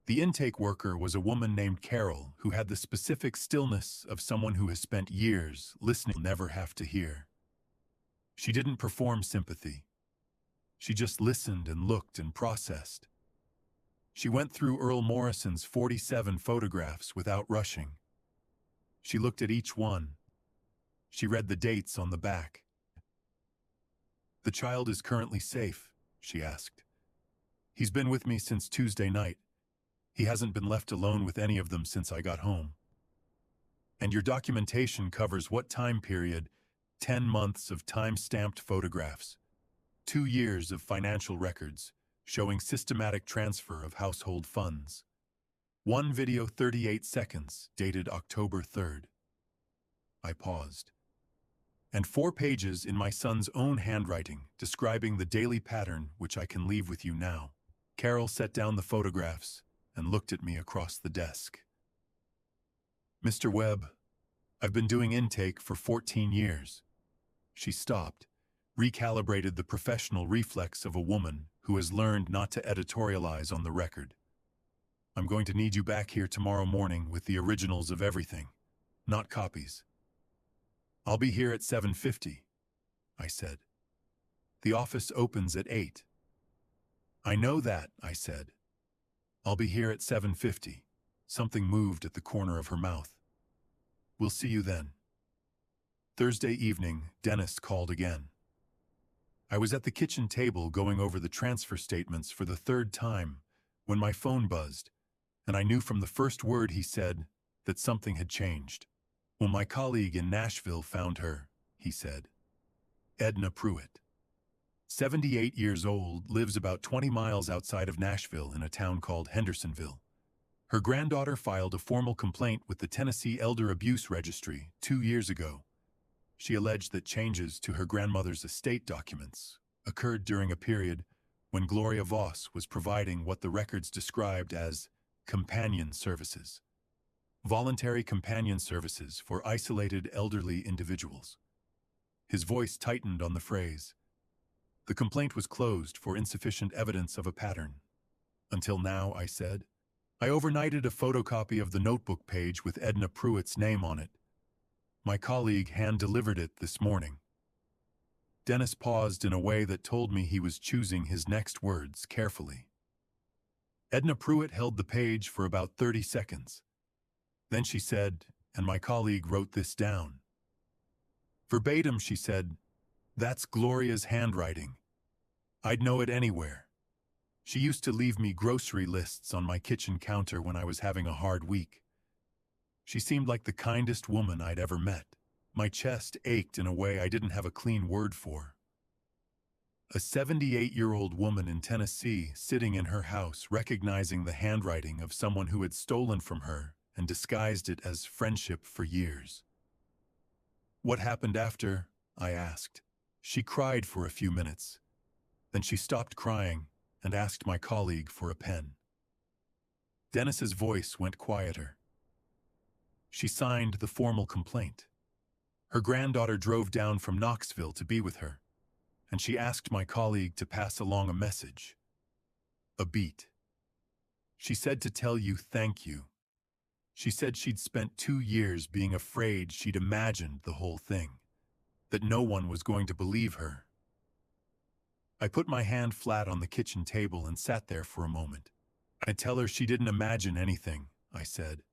The intake worker was a woman named Carol who had the specific stillness of someone who has spent years listening, never have to hear. She didn't perform sympathy. She just listened and looked and processed. She went through Earl Morrison's 47 photographs without rushing. She looked at each one. She read the dates on the back. "The child is currently safe," she asked. "He's been with me since Tuesday night. He hasn't been left alone with any of them since I got home. And your documentation covers what time period? 10 months of time-stamped photographs, 2 years of financial records showing systematic transfer of household funds. 1 video 38 seconds, dated October 3rd. I paused. "And 4 pages in my son's own handwriting describing the daily pattern which I can leave with you now." Carol set down the photographs and looked at me across the desk. "Mr. Webb, I've been doing intake for 14 years. She stopped, recalibrated the professional reflex of a woman who has learned not to editorialize on the record. "I'm going to need you back here tomorrow morning with the originals of everything, not copies." "I'll be here at 7:50, I said. "The office opens at 8. "I know that," I said. "I'll be here at 7:50. Something moved at the corner of her mouth. "We'll see you then." Thursday evening, Dennis called again. I was at the kitchen table going over the transfer statements for the 3rd time when my phone buzzed, and I knew from the first word he said that something had changed. "Well, my colleague in Nashville found her," he said. "Edna Pruitt. 78 years old, lives about 20 miles outside of Nashville in a town called Hendersonville. Her granddaughter filed a formal complaint with the Tennessee Elder Abuse Registry 2 years ago. She alleged that changes to her grandmother's estate documents occurred during a period when Gloria Voss was providing what the records described as companion services. Voluntary companion services for isolated elderly individuals." His voice tightened on the phrase. "The complaint was closed for insufficient evidence of a pattern. Until now," I said. "I overnighted a photocopy of the notebook page with Edna Pruitt's name on it. My colleague hand-delivered it this morning." Dennis paused in a way that told me he was choosing his next words carefully. Edna Pruitt held the page for about 30 seconds. Then she said, and my colleague wrote this down. Verbatim, she said, "That's Gloria's handwriting. I'd know it anywhere. She used to leave me grocery lists on my kitchen counter when I was having a hard week. She seemed like the kindest woman I'd ever met." My chest ached in a way I didn't have a clean word for. A 78-year-old woman in Tennessee sitting in her house recognizing the handwriting of someone who had stolen from her and disguised it as friendship for years. "What happened after?" I asked. She cried for a few minutes. Then she stopped crying and asked my colleague for a pen. Dennis's voice went quieter. "She signed the formal complaint. Her granddaughter drove down from Knoxville to be with her, and she asked my colleague to pass along a message. A beat. She said to tell you thank you. She said she'd spent 2 years being afraid she'd imagined the whole thing, that no one was going to believe her." I put my hand flat on the kitchen table and sat there for a moment. "I tell her she didn't imagine anything," I said,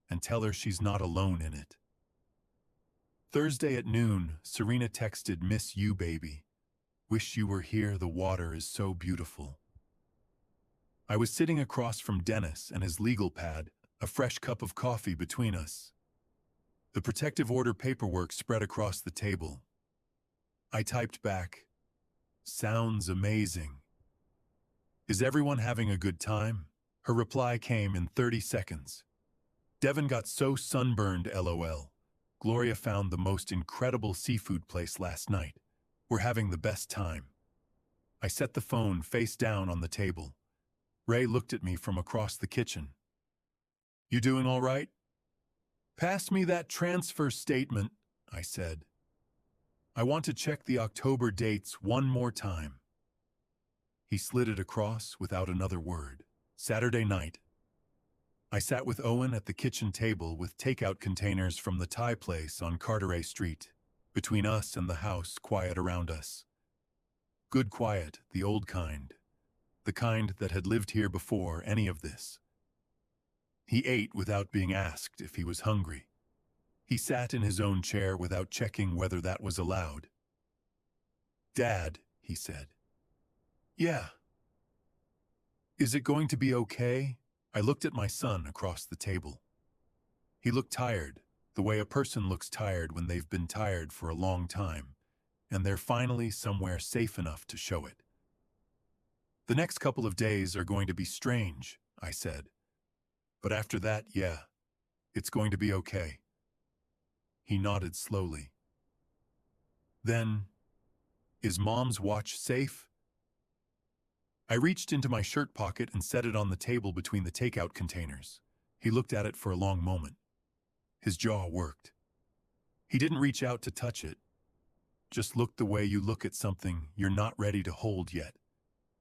"and tell her she's not alone in it." Thursday at noon, Serena texted, "Miss you, baby. Wish you were here, the water is so beautiful." I was sitting across from Dennis and his legal pad, a fresh cup of coffee between us. The protective order paperwork spread across the table. I typed back, "Sounds amazing. Is everyone having a good time?" Her reply came in 30 seconds. "Devin got so sunburned, lol. Gloria found the most incredible seafood place last night. We're having the best time." I set the phone face down on the table. Ray looked at me from across the kitchen. "You doing all right?" "Pass me that transfer statement," I said. "I want to check the October dates one more time." He slid it across without another word. Saturday night. I sat with Owen at the kitchen table with takeout containers from the Thai place on Carteret Street. Between us and the house, quiet around us. Good quiet, the old kind. The kind that had lived here before any of this. He ate without being asked if he was hungry. He sat in his own chair without checking whether that was allowed. "Dad," he said. "Yeah." "Is it going to be okay?" I looked at my son across the table. He looked tired, the way a person looks tired when they've been tired for a long time, and they're finally somewhere safe enough to show it. "The next couple of days are going to be strange," I said. "But after that, yeah, it's going to be okay." He nodded slowly. "Then, is Mom's watch safe?" I reached into my shirt pocket and set it on the table between the takeout containers. He looked at it for a long moment. His jaw worked. He didn't reach out to touch it. Just looked the way you look at something you're not ready to hold yet,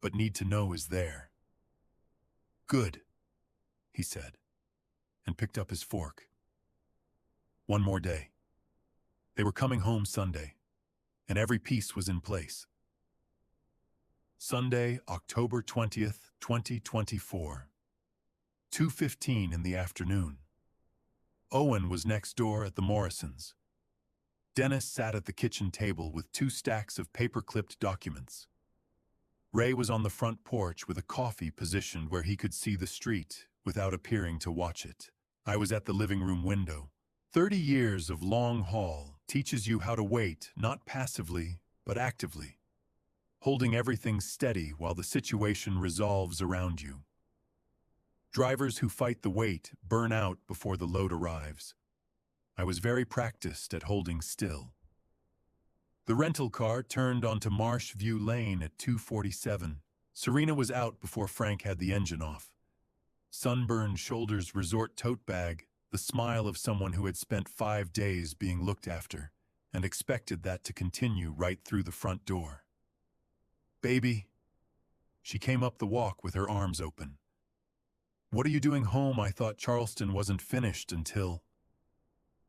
but need to know is there. "Good," he said, and picked up his fork. One more day. They were coming home Sunday, and every piece was in place. Sunday, October 20th, 2024. 2:15 in the afternoon. Owen was next door at the Morrisons. Dennis sat at the kitchen table with 2 stacks of paper-clipped documents. Ray was on the front porch with a coffee positioned where he could see the street without appearing to watch it. I was at the living room window. 30 years of long haul teaches you how to wait, not passively, but actively, holding everything steady while the situation resolves around you. Drivers who fight the wait burn out before the load arrives. I was very practiced at holding still. The rental car turned onto Marsh View Lane at 2:47. Serena was out before Frank had the engine off. Sunburned shoulders, resort tote bag, the smile of someone who had spent 5 days being looked after and expected that to continue right through the front door. "Baby." She came up the walk with her arms open. "What are you doing home? I thought Charleston wasn't finished until—"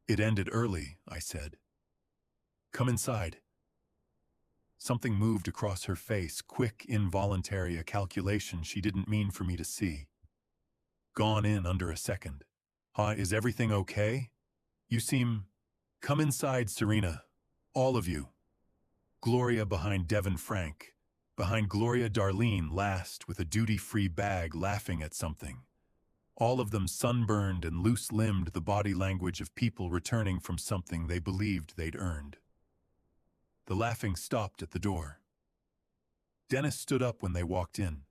"It ended early," I said. "Come inside." Something moved across her face, quick, involuntary, a calculation she didn't mean for me to see. Gone in under a second. "Hi, is everything okay? You seem—" "Come inside, Serena. All of you." Gloria behind Devin Frank. Behind Gloria Darlene last with a duty-free bag laughing at something. All of them sunburned and loose-limbed, the body language of people returning from something they believed they'd earned. The laughing stopped at the door. Dennis stood up when they walked in.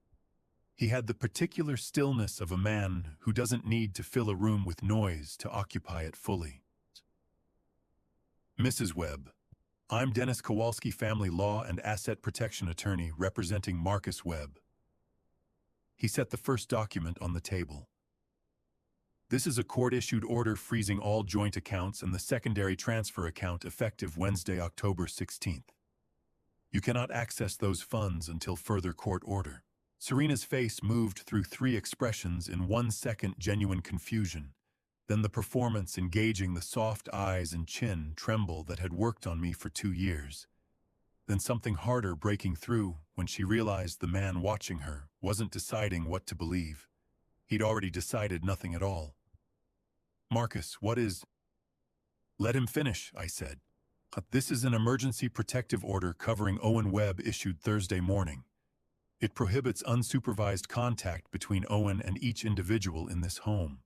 He had the particular stillness of a man who doesn't need to fill a room with noise to occupy it fully. "Mrs. Webb, I'm Dennis Kowalski, family law and asset protection attorney representing Marcus Webb." He set the first document on the table. "This is a court-issued order freezing all joint accounts and the secondary transfer account effective Wednesday, October 16th. You cannot access those funds until further court order." Serena's face moved through 3 expressions in 1 second: genuine confusion, then the performance engaging the soft eyes and chin tremble that had worked on me for 2 years. Then something harder breaking through when she realized the man watching her wasn't deciding what to believe. He'd already decided nothing at all. "Marcus, what is—" "Let him finish," I said. "This is an emergency protective order covering Owen Webb issued Thursday morning. It prohibits unsupervised contact between Owen and each individual in this home.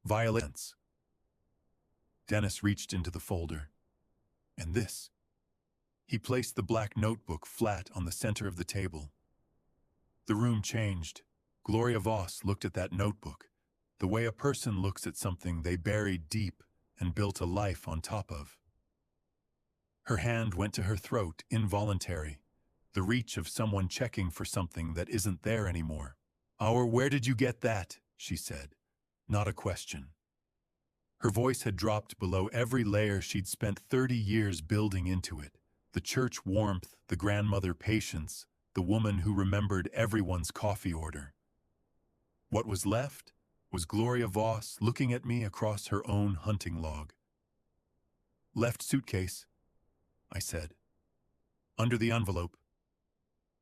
Violence." Dennis reached into the folder. "And this?" He placed the black notebook flat on the center of the table. The room changed. Gloria Voss looked at that notebook, the way a person looks at something they buried deep and built a life on top of. Her hand went to her throat, involuntary, the reach of someone checking for something that isn't there anymore. Where did you get that?" she said, not a question. Her voice had dropped below every layer she'd spent 30 years building into it. The church warmth, the grandmother patience, the woman who remembered everyone's coffee order. What was left was Gloria Voss looking at me across her own hunting log. "Left suitcase," I said. "Under the envelope."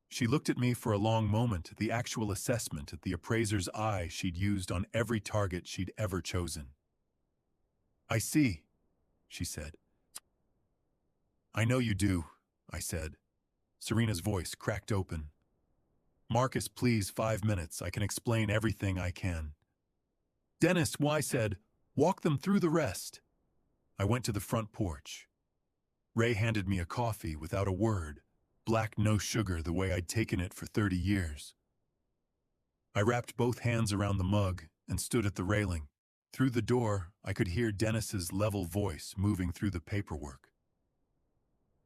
She looked at me for a long moment, the actual assessment at the appraiser's eye she'd used on every target she'd ever chosen. "I see," she said. "I know you do," I said. Serena's voice cracked open. "Marcus, please, 5 minutes. I can explain everything I can." "Dennis," I said, "walk them through the rest." I went to the front porch. Ray handed me a coffee without a word, black, no sugar, the way I'd taken it for 30 years. I wrapped both hands around the mug and stood at the railing. Through the door, I could hear Dennis's level voice moving through the paperwork.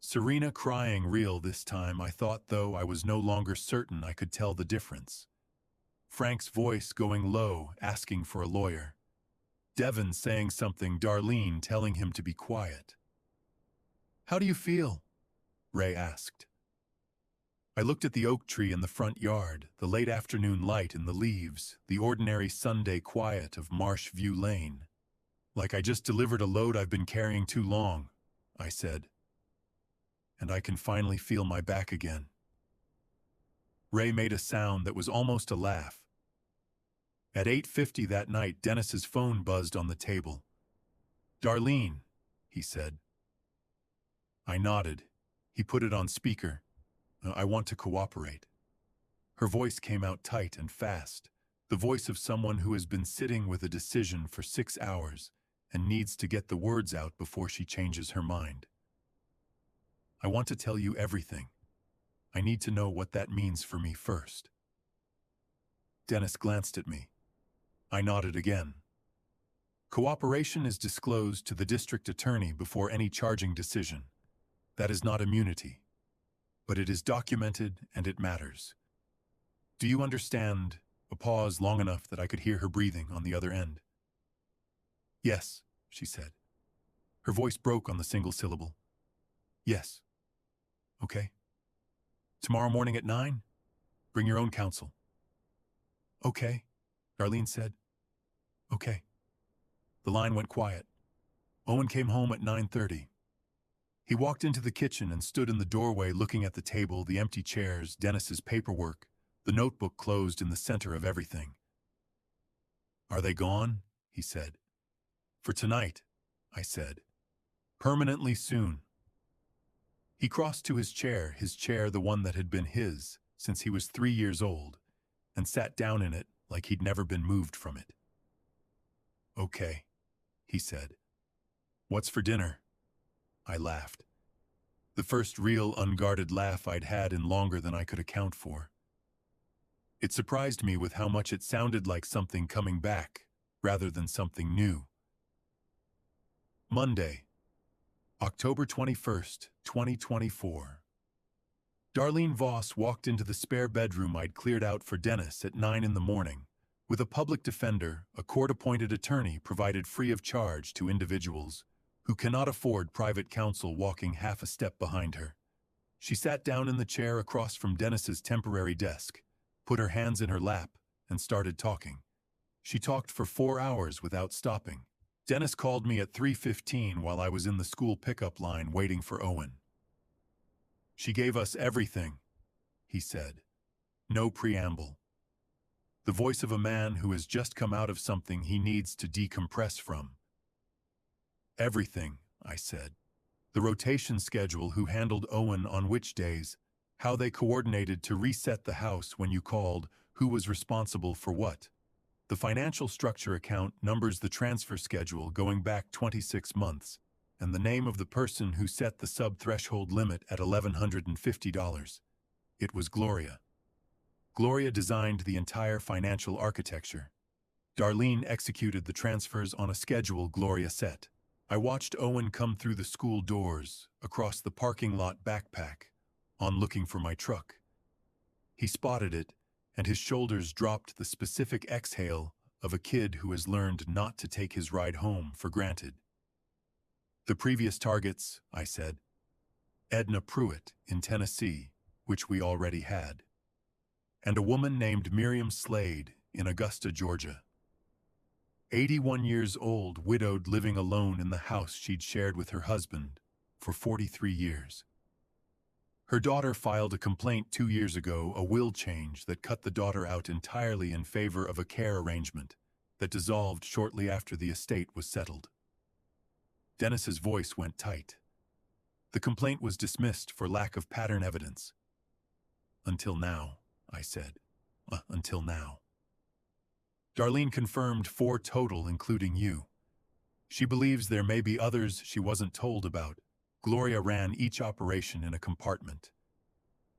Serena crying real this time, I thought, though I was no longer certain I could tell the difference. Frank's voice going low, asking for a lawyer. Devin saying something, Darlene telling him to be quiet. "How do you feel?" Ray asked. I looked at the oak tree in the front yard, the late afternoon light in the leaves, the ordinary Sunday quiet of Marsh View Lane. "Like I just delivered a load I've been carrying too long," I said. "And I can finally feel my back again." Ray made a sound that was almost a laugh. At 8:50 that night, Dennis's phone buzzed on the table. "Darlene," he said. I nodded. He put it on speaker. "I want to cooperate." Her voice came out tight and fast, the voice of someone who has been sitting with a decision for 6 hours and needs to get the words out before she changes her mind. "I want to tell you everything. I need to know what that means for me first." Dennis glanced at me. I nodded again. Cooperation is disclosed to the district attorney before any charging decision. That is not immunity. But it is documented and it matters. Do you understand? A pause long enough that I could hear her breathing on the other end. "Yes," she said. Her voice broke on the single syllable. "Yes." "Okay. Tomorrow morning at 9? Bring your own counsel." "Okay," Darlene said. "Okay." The line went quiet. Owen came home at 9:30. He walked into the kitchen and stood in the doorway looking at the table, the empty chairs, Dennis's paperwork, the notebook closed in the center of everything. "Are they gone?" he said. "For tonight," I said. "Permanently soon." He crossed to his chair, the one that had been his since he was 3 years old, and sat down in it like he'd never been moved from it. "Okay," he said. "What's for dinner?" I laughed. The first real unguarded laugh I'd had in longer than I could account for. It surprised me with how much it sounded like something coming back, rather than something new. Monday, October 21st, 2024. Darlene Voss walked into the spare bedroom I'd cleared out for Dennis at 9 in the morning, with a public defender, a court-appointed attorney provided free of charge to individuals who cannot afford private counsel, walking half a step behind her. She sat down in the chair across from Dennis's temporary desk, put her hands in her lap, and started talking. She talked for 4 hours without stopping. Dennis called me at 3:15 while I was in the school pickup line waiting for Owen. "She gave us everything," he said. No preamble. The voice of a man who has just come out of something he needs to decompress from. "Everything," I said. The rotation schedule, who handled Owen on which days, how they coordinated to reset the house when you called, who was responsible for what. The financial structure account numbers, the transfer schedule going back 26 months, and the name of the person who set the sub-threshold limit at $1,150. It was Gloria. Gloria designed the entire financial architecture. Darlene executed the transfers on a schedule Gloria set. I watched Owen come through the school doors, across the parking lot backpack, on looking for my truck. He spotted it, and his shoulders dropped the specific exhale of a kid who has learned not to take his ride home for granted. The previous targets, I said. Edna Pruitt in Tennessee, which we already had. And a woman named Miriam Slade in Augusta, Georgia. 81 years old, widowed, living alone in the house she'd shared with her husband for 43 years. Her daughter filed a complaint 2 years ago, a will change that cut the daughter out entirely in favor of a care arrangement that dissolved shortly after the estate was settled. Dennis's voice went tight. The complaint was dismissed for lack of pattern evidence. Until now, I said. Until now. Darlene confirmed 4 total, including you. She believes there may be others she wasn't told about. Gloria ran each operation in a compartment.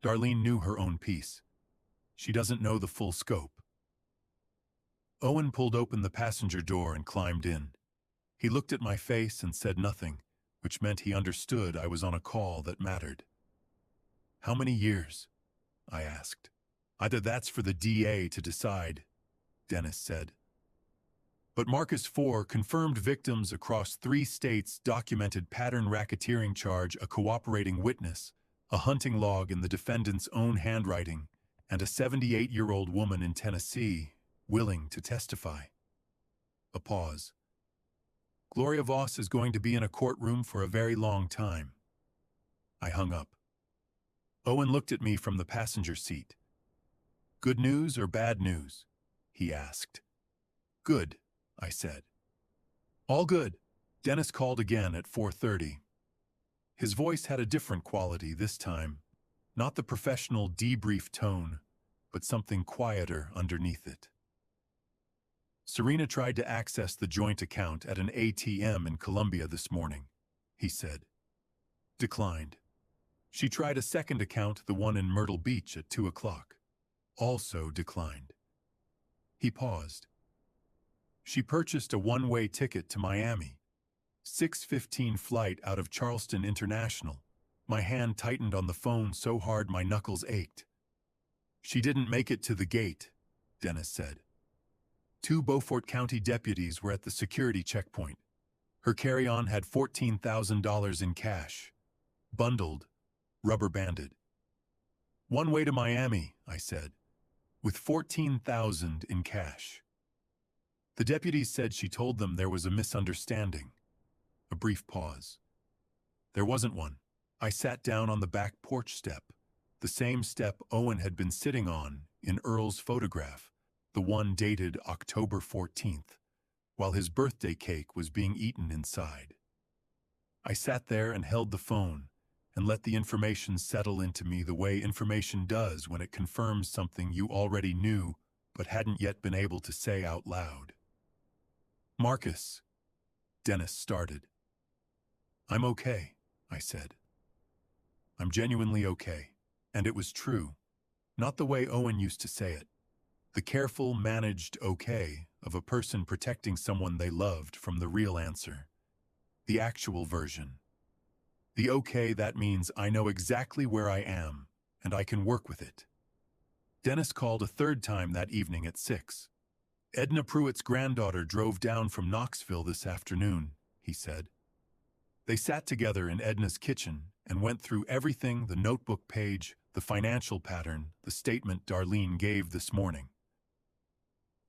Darlene knew her own piece. She doesn't know the full scope. Owen pulled open the passenger door and climbed in. He looked at my face and said nothing, which meant he understood I was on a call that mattered. How many years? I asked. Either that's for the DA to decide, Dennis said. But Marcus 4 confirmed victims across 3 states, documented pattern racketeering charge, a cooperating witness, a hunting log in the defendant's own handwriting, and a 78-year-old woman in Tennessee willing to testify. A pause. Gloria Voss is going to be in a courtroom for a very long time. I hung up. Owen looked at me from the passenger seat. Good news or bad news? He asked. Good, I said. All good. Dennis called again at 4:30. His voice had a different quality this time, not the professional debrief tone, but something quieter underneath it. Serena tried to access the joint account at an ATM in Columbia this morning, he said. Declined. She tried a second account, the one in Myrtle Beach, at 2 o'clock. Also declined. He paused. She purchased a one-way ticket to Miami. 6:15 flight out of Charleston International. My hand tightened on the phone so hard my knuckles ached. She didn't make it to the gate, Dennis said. 2 Beaufort County deputies were at the security checkpoint. Her carry-on had $14,000 in cash. Bundled, rubber-banded. One way to Miami, I said, with $14,000 in cash. The deputies said she told them there was a misunderstanding. A brief pause. There wasn't one. I sat down on the back porch step, the same step Owen had been sitting on in Earl's photograph, the one dated October 14th, while his birthday cake was being eaten inside. I sat there and held the phone and let the information settle into me the way information does when it confirms something you already knew but hadn't yet been able to say out loud. Marcus, Dennis started. I'm okay, I said. I'm genuinely okay. And it was true. Not the way Owen used to say it. The careful, managed okay of a person protecting someone they loved from the real answer. The actual version. The okay that means I know exactly where I am, and I can work with it. Dennis called a third time that evening at 6. Edna Pruitt's granddaughter drove down from Knoxville this afternoon, he said. They sat together in Edna's kitchen and went through everything, the notebook page, the financial pattern, the statement Darlene gave this morning.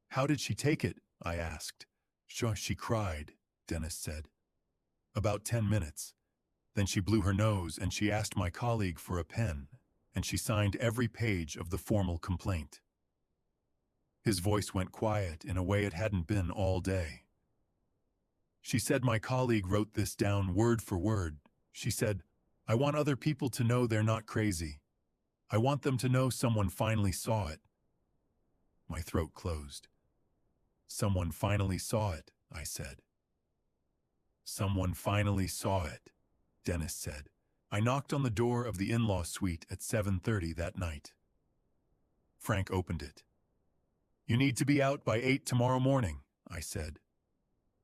How did she take it? I asked. She cried, Dennis said. About 10 minutes. Then she blew her nose and she asked my colleague for a pen, and she signed every page of the formal complaint. His voice went quiet in a way it hadn't been all day. She said my colleague wrote this down word for word. She said, I want other people to know they're not crazy. I want them to know someone finally saw it. My throat closed. Someone finally saw it, I said. Someone finally saw it, Dennis said. I knocked on the door of the in-law suite at 7:30 that night. Frank opened it. You need to be out by 8 tomorrow morning, I said.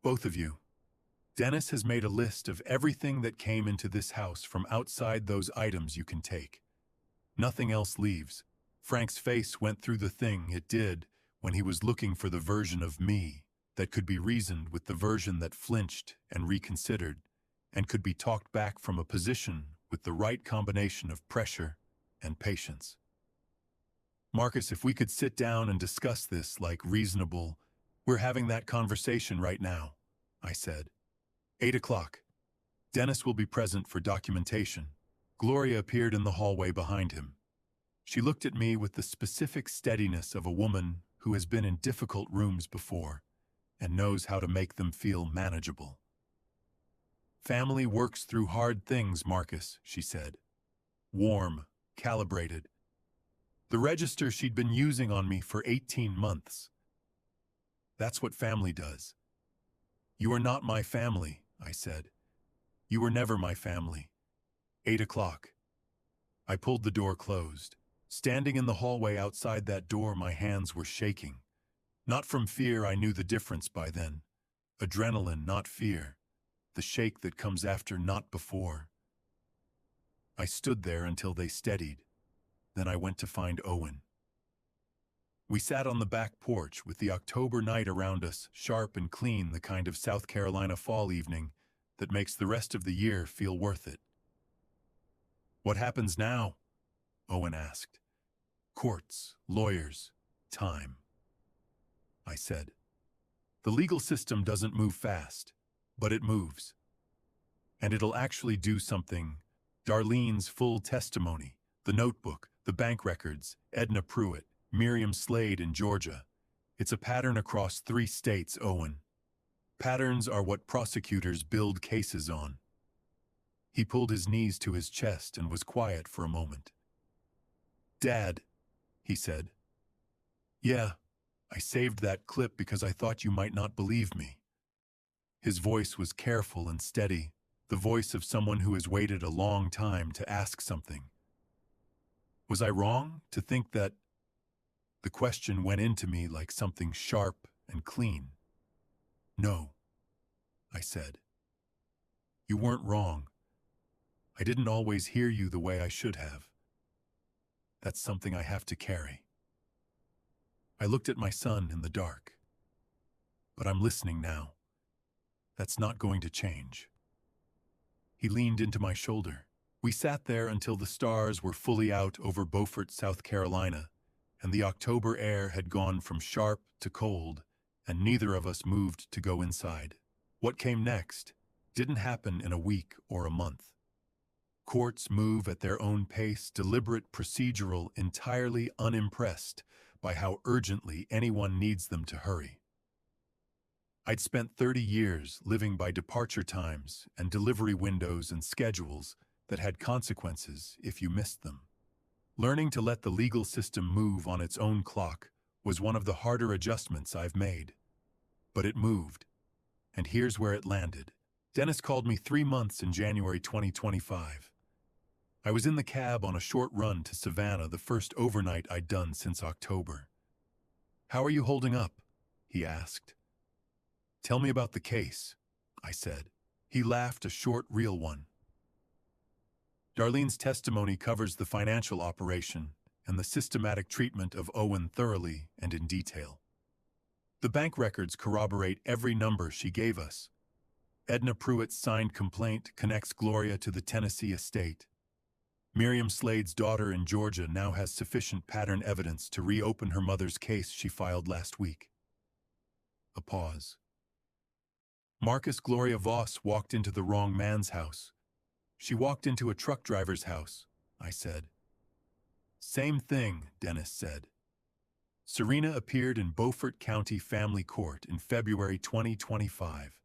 Both of you. Dennis has made a list of everything that came into this house from outside those items you can take. Nothing else leaves. Frank's face went through the thing it did when he was looking for the version of me that could be reasoned with the version that flinched and reconsidered, and could be talked back from a position with the right combination of pressure and patience. Marcus, if we could sit down and discuss this like reasonable, we're having that conversation right now, I said. 8 o'clock. Dennis will be present for documentation. Gloria appeared in the hallway behind him. She looked at me with the specific steadiness of a woman who has been in difficult rooms before and knows how to make them feel manageable. Family works through hard things, Marcus, she said. Warm, calibrated. The register she'd been using on me for 18 months. That's what family does. You are not my family, I said. You were never my family. 8 o'clock. I pulled the door closed. Standing in the hallway outside that door, my hands were shaking. Not from fear, I knew the difference by then. Adrenaline, not fear. The shake that comes after, not before. I stood there until they steadied. Then I went to find Owen. We sat on the back porch with the October night around us, sharp and clean, the kind of South Carolina fall evening that makes the rest of the year feel worth it. What happens now? Owen asked. Courts, lawyers, time. I said. The legal system doesn't move fast, but it moves. And it'll actually do something. Darlene's full testimony, the notebook, the bank records, Edna Pruitt, Miriam Slade in Georgia. It's a pattern across 3 states, Owen. Patterns are what prosecutors build cases on. He pulled his knees to his chest and was quiet for a moment. Dad, he said. Yeah, I saved that clip because I thought you might not believe me. His voice was careful and steady, the voice of someone who has waited a long time to ask something. Was I wrong to think that? The question went into me like something sharp and clean. No, I said. You weren't wrong. I didn't always hear you the way I should have. That's something I have to carry. I looked at my son in the dark. But I'm listening now. That's not going to change. He leaned into my shoulder. We sat there until the stars were fully out over Beaufort, South Carolina, and the October air had gone from sharp to cold, and neither of us moved to go inside. What came next didn't happen in a week or a month. Courts move at their own pace, deliberate, procedural, entirely unimpressed by how urgently anyone needs them to hurry. I'd spent 30 years living by departure times and delivery windows and schedules that had consequences if you missed them. Learning to let the legal system move on its own clock was one of the harder adjustments I've made. But it moved, and here's where it landed. Dennis called me 3 months in January 2025. I was in the cab on a short run to Savannah, the first overnight I'd done since October. How are you holding up? He asked. Tell me about the case, I said. He laughed, a short, real one. Darlene's testimony covers the financial operation and the systematic treatment of Owen thoroughly and in detail. The bank records corroborate every number she gave us. Edna Pruitt's signed complaint connects Gloria to the Tennessee estate. Miriam Slade's daughter in Georgia now has sufficient pattern evidence to reopen her mother's case she filed last week. A pause. Marcus, Gloria Voss walked into the wrong man's house. She walked into a truck driver's house, I said. Same thing, Dennis said. Serena appeared in Beaufort County Family Court in February 2025.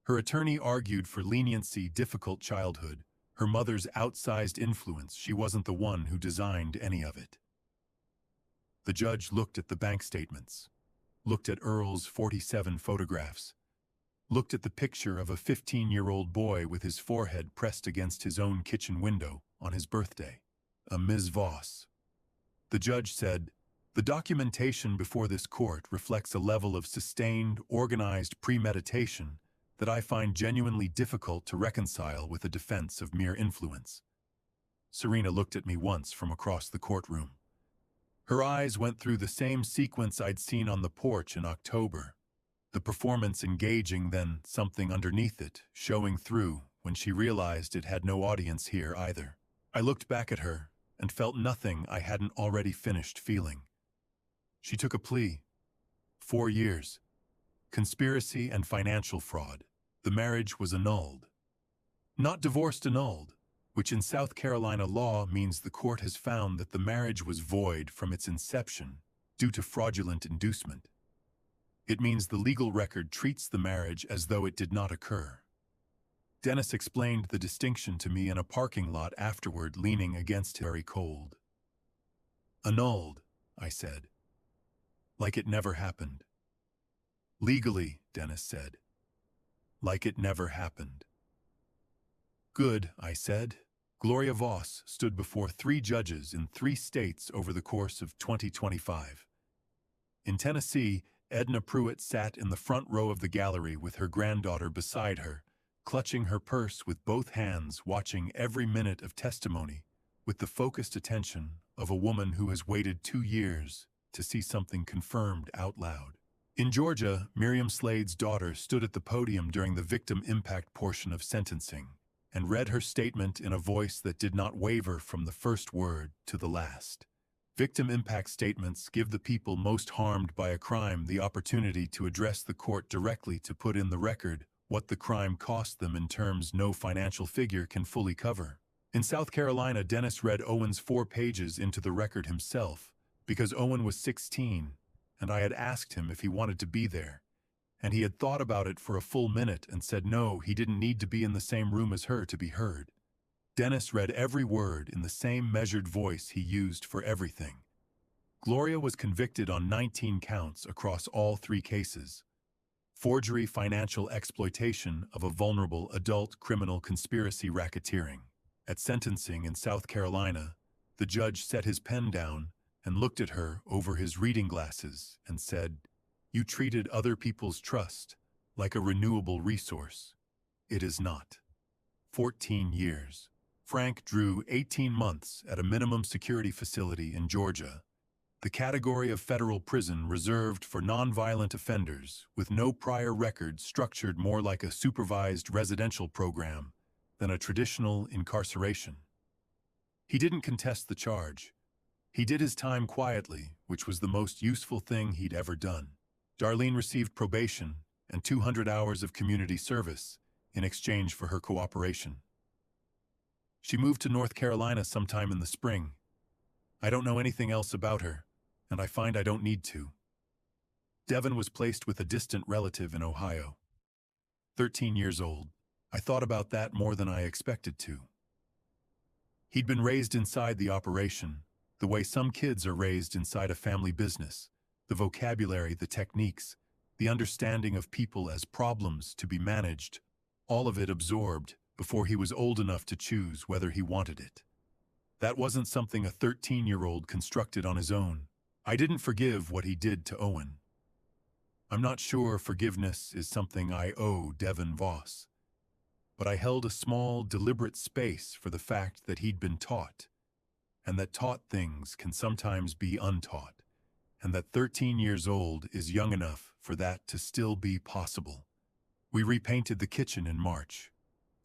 Her attorney argued for leniency, difficult childhood, her mother's outsized influence. She wasn't the one who designed any of it. The judge looked at the bank statements, looked at Earl's 47 photographs. looked at the picture of a 15-year-old boy with his forehead pressed against his own kitchen window on his birthday. Ms. Voss. The judge said, "The documentation before this court reflects a level of sustained, organized premeditation that I find genuinely difficult to reconcile with a defense of mere influence." Serena looked at me once from across the courtroom. Her eyes went through the same sequence I'd seen on the porch in October. The performance engaging, then something underneath it, showing through when she realized it had no audience here either. I looked back at her and felt nothing I hadn't already finished feeling. She took a plea. 4 years. Conspiracy and financial fraud. The marriage was annulled. Not divorced, annulled, which in South Carolina law means the court has found that the marriage was void from its inception due to fraudulent inducement. It means the legal record treats the marriage as though it did not occur. Dennis explained the distinction to me in a parking lot afterward, leaning against him, very cold. "Annulled," I said. "Like it never happened." "Legally," Dennis said. "Like it never happened." "Good," I said. Gloria Voss stood before 3 judges in 3 states over the course of 2025. In Tennessee, Edna Pruitt sat in the front row of the gallery with her granddaughter beside her, clutching her purse with both hands, watching every minute of testimony with the focused attention of a woman who has waited 2 years to see something confirmed out loud. In Georgia, Miriam Slade's daughter stood at the podium during the victim impact portion of sentencing and read her statement in a voice that did not waver from the first word to the last. Victim impact statements give the people most harmed by a crime the opportunity to address the court directly, to put in the record what the crime cost them in terms no financial figure can fully cover. In South Carolina, Dennis read Owen's 4 pages into the record himself because Owen was 16 and I had asked him if he wanted to be there, and he had thought about it for a full minute and said no, he didn't need to be in the same room as her to be heard. Dennis read every word in the same measured voice he used for everything. Gloria was convicted on 19 counts across all 3 cases. Forgery, financial exploitation of a vulnerable adult, criminal conspiracy, racketeering. At sentencing in South Carolina, the judge set his pen down and looked at her over his reading glasses and said, "You treated other people's trust like a renewable resource. It is not." 14 years. Frank Drew, 18 months at a minimum security facility in Georgia, the category of federal prison reserved for nonviolent offenders with no prior record, structured more like a supervised residential program than a traditional incarceration. He didn't contest the charge. He did his time quietly, which was the most useful thing he'd ever done. Darlene received probation and 200 hours of community service in exchange for her cooperation. She moved to North Carolina sometime in the spring. I don't know anything else about her, and I find I don't need to. Devin was placed with a distant relative in Ohio. 13 years old. I thought about that more than I expected to. He'd been raised inside the operation, the way some kids are raised inside a family business. The vocabulary, the techniques, the understanding of people as problems to be managed, all of it absorbed before he was old enough to choose whether he wanted it. That wasn't something a 13-year-old constructed on his own. I didn't forgive what he did to Owen. I'm not sure forgiveness is something I owe Devin Voss, but I held a small, deliberate space for the fact that he'd been taught, and that taught things can sometimes be untaught, and that 13 years old is young enough for that to still be possible. We repainted the kitchen in March.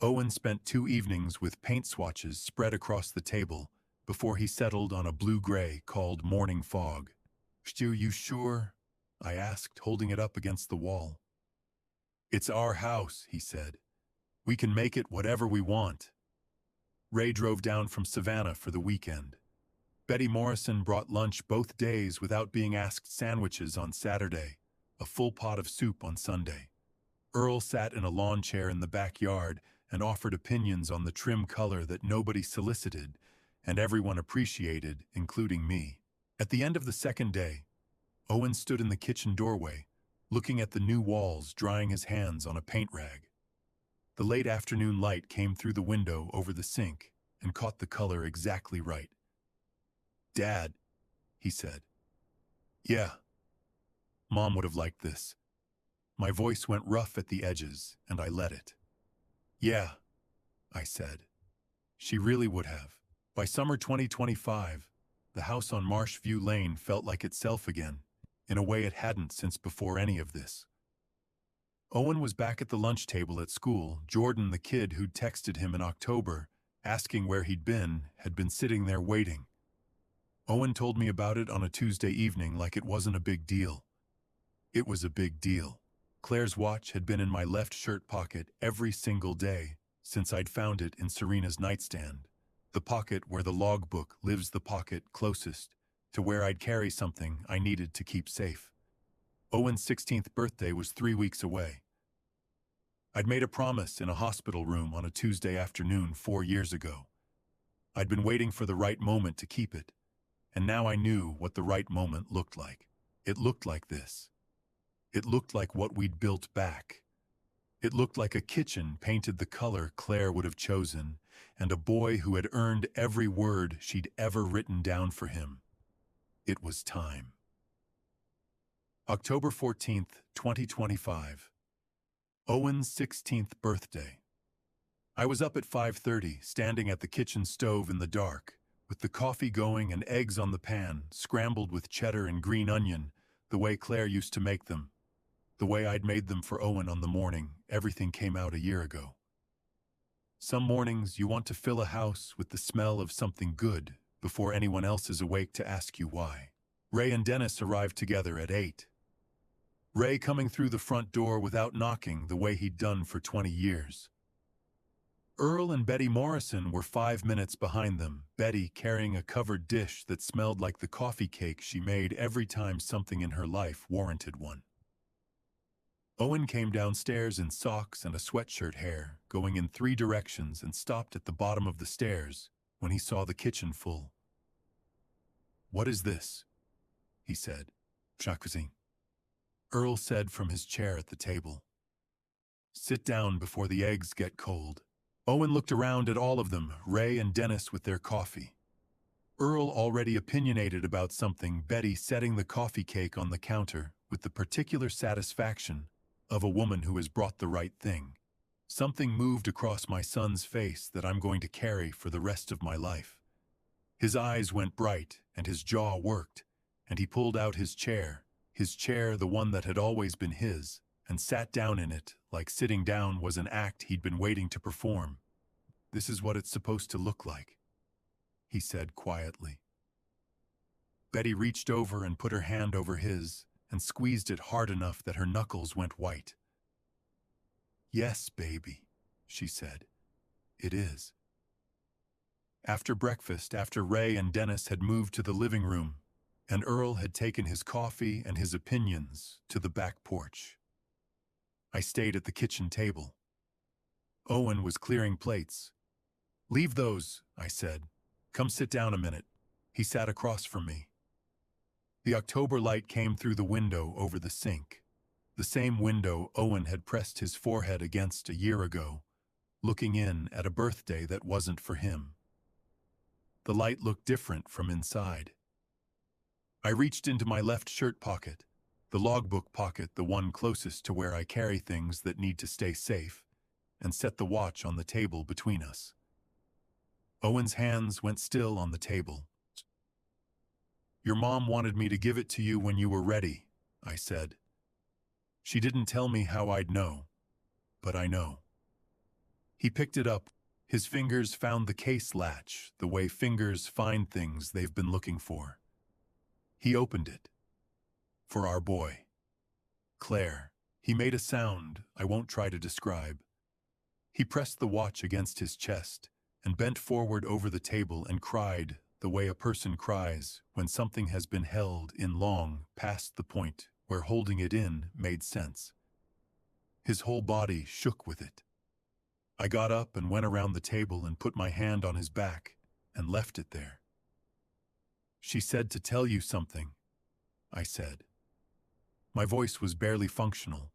Owen spent 2 evenings with paint swatches spread across the table before he settled on a blue-gray called Morning Fog. "Stu, you sure?" I asked, holding it up against the wall. "It's our house," he said. "We can make it whatever we want." Ray drove down from Savannah for the weekend. Betty Morrison brought lunch both days without being asked, sandwiches on Saturday, a full pot of soup on Sunday. Earl sat in a lawn chair in the backyard and offered opinions on the trim color that nobody solicited and everyone appreciated, including me. At the end of the second day, Owen stood in the kitchen doorway, looking at the new walls, drying his hands on a paint rag. The late afternoon light came through the window over the sink and caught the color exactly right. "Dad," he said. "Yeah, Mom would have liked this." My voice went rough at the edges, and I let it. "Yeah," I said. She really would have. By summer 2025, the house on Marshview Lane felt like itself again, in a way it hadn't since before any of this. Owen was back at the lunch table at school. Jordan, the kid who'd texted him in October, asking where he'd been, had been sitting there waiting. Owen told me about it on a Tuesday evening like it wasn't a big deal. It was a big deal. Claire's watch had been in my left shirt pocket every single day since I'd found it in Serena's nightstand. The pocket where the logbook lives, the pocket closest to where I'd carry something I needed to keep safe. Owen's 16th birthday was 3 weeks away. I'd made a promise in a hospital room on a Tuesday afternoon 4 years ago. I'd been waiting for the right moment to keep it, and now I knew what the right moment looked like. It looked like this. It looked like what we'd built back. It looked like a kitchen painted the color Claire would have chosen, and a boy who had earned every word she'd ever written down for him. It was time. October 14th, 2025. Owen's 16th birthday. I was up at 5:30, standing at the kitchen stove in the dark, with the coffee going and eggs on the pan, scrambled with cheddar and green onion, the way Claire used to make them. The way I'd made them for Owen on the morning everything came out a year ago. Some mornings you want to fill a house with the smell of something good before anyone else is awake to ask you why. Ray and Dennis arrived together at 8. Ray coming through the front door without knocking the way he'd done for 20 years. Earl and Betty Morrison were 5 minutes behind them, Betty carrying a covered dish that smelled like the coffee cake she made every time something in her life warranted one. Owen came downstairs in socks and a sweatshirt, hair going in 3 directions, and stopped at the bottom of the stairs when he saw the kitchen full. "What is this?" he said. "Cuisine," Earl said from his chair at the table. "Sit down before the eggs get cold." Owen looked around at all of them, Ray and Dennis with their coffee. Earl already opinionated about something, Betty setting the coffee cake on the counter with the particular satisfaction of a woman who has brought the right thing. Something moved across my son's face that I'm going to carry for the rest of my life. His eyes went bright and his jaw worked, and he pulled out his chair, the one that had always been his, and sat down in it like sitting down was an act he'd been waiting to perform. "This is what it's supposed to look like," he said quietly. Betty reached over and put her hand over his and squeezed it hard enough that her knuckles went white. "Yes, baby," she said. "It is." After breakfast, after Ray and Dennis had moved to the living room, and Earl had taken his coffee and his opinions to the back porch, I stayed at the kitchen table. Owen was clearing plates. "Leave those," I said. "Come sit down a minute." He sat across from me. The October light came through the window over the sink, the same window Owen had pressed his forehead against a year ago, looking in at a birthday that wasn't for him. The light looked different from inside. I reached into my left shirt pocket, the logbook pocket, the one closest to where I carry things that need to stay safe, and set the watch on the table between us. Owen's hands went still on the table. "Your mom wanted me to give it to you when you were ready," I said. "She didn't tell me how I'd know, but I know." He picked it up. His fingers found the case latch, the way fingers find things they've been looking for. He opened it. "For our boy, Claire." He made a sound I won't try to describe. He pressed the watch against his chest and bent forward over the table and cried the way a person cries when something has been held in long past the point where holding it in made sense. His whole body shook with it. I got up and went around the table and put my hand on his back and left it there. "She said to tell you something," I said. My voice was barely functional.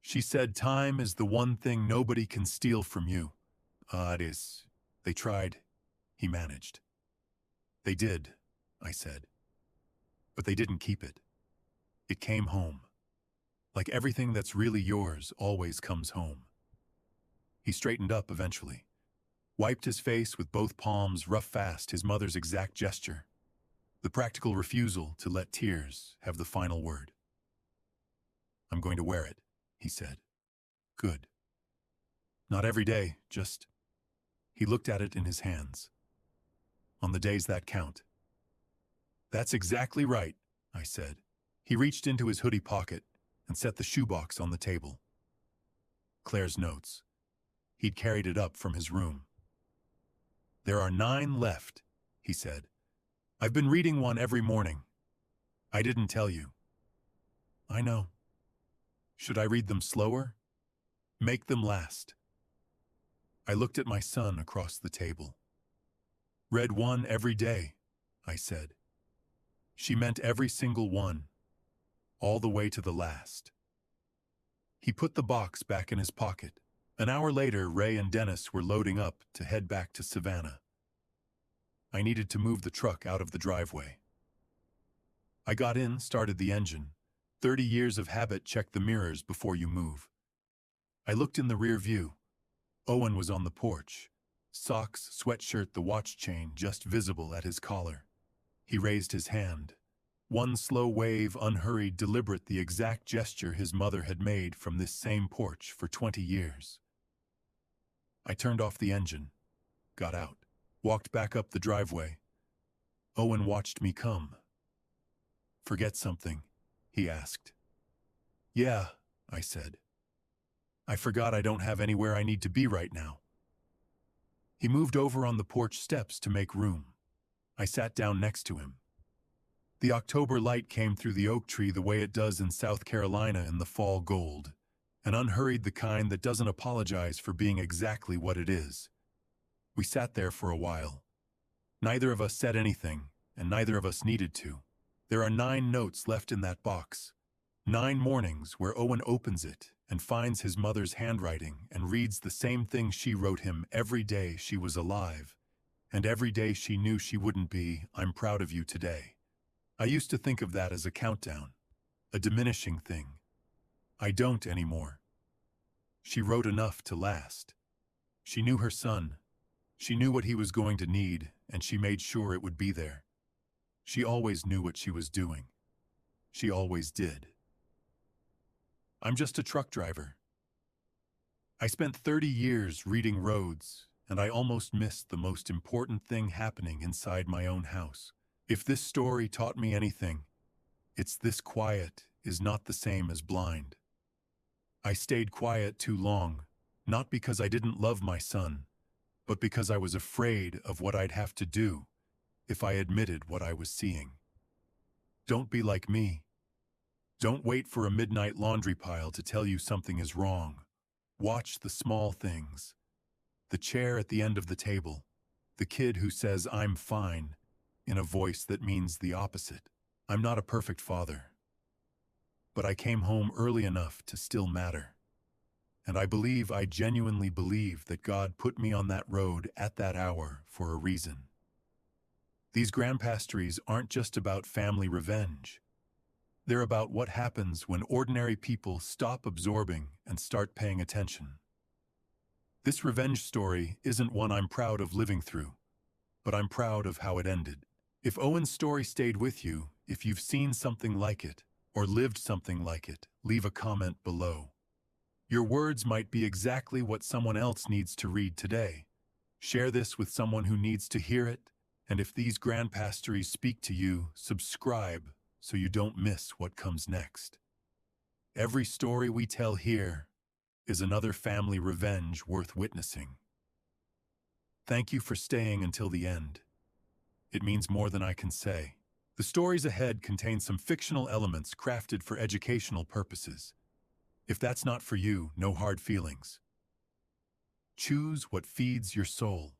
She said, "Time is the one thing nobody can steal from you." It is. They tried. He managed. They did, I said. But they didn't keep it. It came home. Like everything that's really yours always comes home. He straightened up eventually. Wiped his face with both palms, rough fast, his mother's exact gesture. The practical refusal to let tears have the final word. "I'm going to wear it," he said. "Good. Not every day, just..." He looked at it in his hands. "On the days that count." "That's exactly right," I said. He reached into his hoodie pocket and set the shoebox on the table. Claire's notes. He'd carried it up from his room. "There are 9 left," he said. "I've been reading one every morning. I didn't tell you." "I know. Should I read them slower? Make them last." I looked at my son across the table. "Read one every day," I said. She meant every single one, all the way to the last. He put the box back in his pocket. An hour later, Ray and Dennis were loading up to head back to Savannah. I needed to move the truck out of the driveway. I got in, started the engine. 30 years of habit: check the mirrors before you move. I looked in the rear view. Owen was on the porch. Socks, sweatshirt, the watch chain just visible at his collar. He raised his hand. One slow wave, unhurried, deliberate, the exact gesture his mother had made from this same porch for 20 years. I turned off the engine, got out, walked back up the driveway. Owen watched me come. "Forget something?" he asked. "Yeah," I said. "I forgot I don't have anywhere I need to be right now." He moved over on the porch steps to make room. I sat down next to him. The October light came through the oak tree the way it does in South Carolina in the fall gold, and unhurried, the kind that doesn't apologize for being exactly what it is. We sat there for a while. Neither of us said anything, and neither of us needed to. There are 9 notes left in that box. 9 mornings where Owen opens it and finds his mother's handwriting and reads the same thing she wrote him every day she was alive, and every day she knew she wouldn't be. "I'm proud of you today." I used to think of that as a countdown, a diminishing thing. I don't anymore. She wrote enough to last. She knew her son. She knew what he was going to need, and she made sure it would be there. She always knew what she was doing. She always did. I'm just a truck driver. I spent 30 years reading roads, and I almost missed the most important thing happening inside my own house. If this story taught me anything, it's this: quiet is not the same as blind. I stayed quiet too long, not because I didn't love my son, but because I was afraid of what I'd have to do if I admitted what I was seeing. Don't be like me. Don't wait for a midnight laundry pile to tell you something is wrong. Watch the small things. The chair at the end of the table. The kid who says, "I'm fine," in a voice that means the opposite. I'm not a perfect father, but I came home early enough to still matter. And I genuinely believe that God put me on that road at that hour for a reason. These grandpastries aren't just about family revenge. They're about what happens when ordinary people stop absorbing and start paying attention. This revenge story isn't one I'm proud of living through, but I'm proud of how it ended. If Owen's story stayed with you, if you've seen something like it, or lived something like it, leave a comment below. Your words might be exactly what someone else needs to read today. Share this with someone who needs to hear it, and if these grandpastries speak to you, subscribe so you don't miss what comes next. Every story we tell here is another family revenge worth witnessing. Thank you for staying until the end. It means more than I can say. The stories ahead contain some fictional elements crafted for educational purposes. If that's not for you, no hard feelings. Choose what feeds your soul.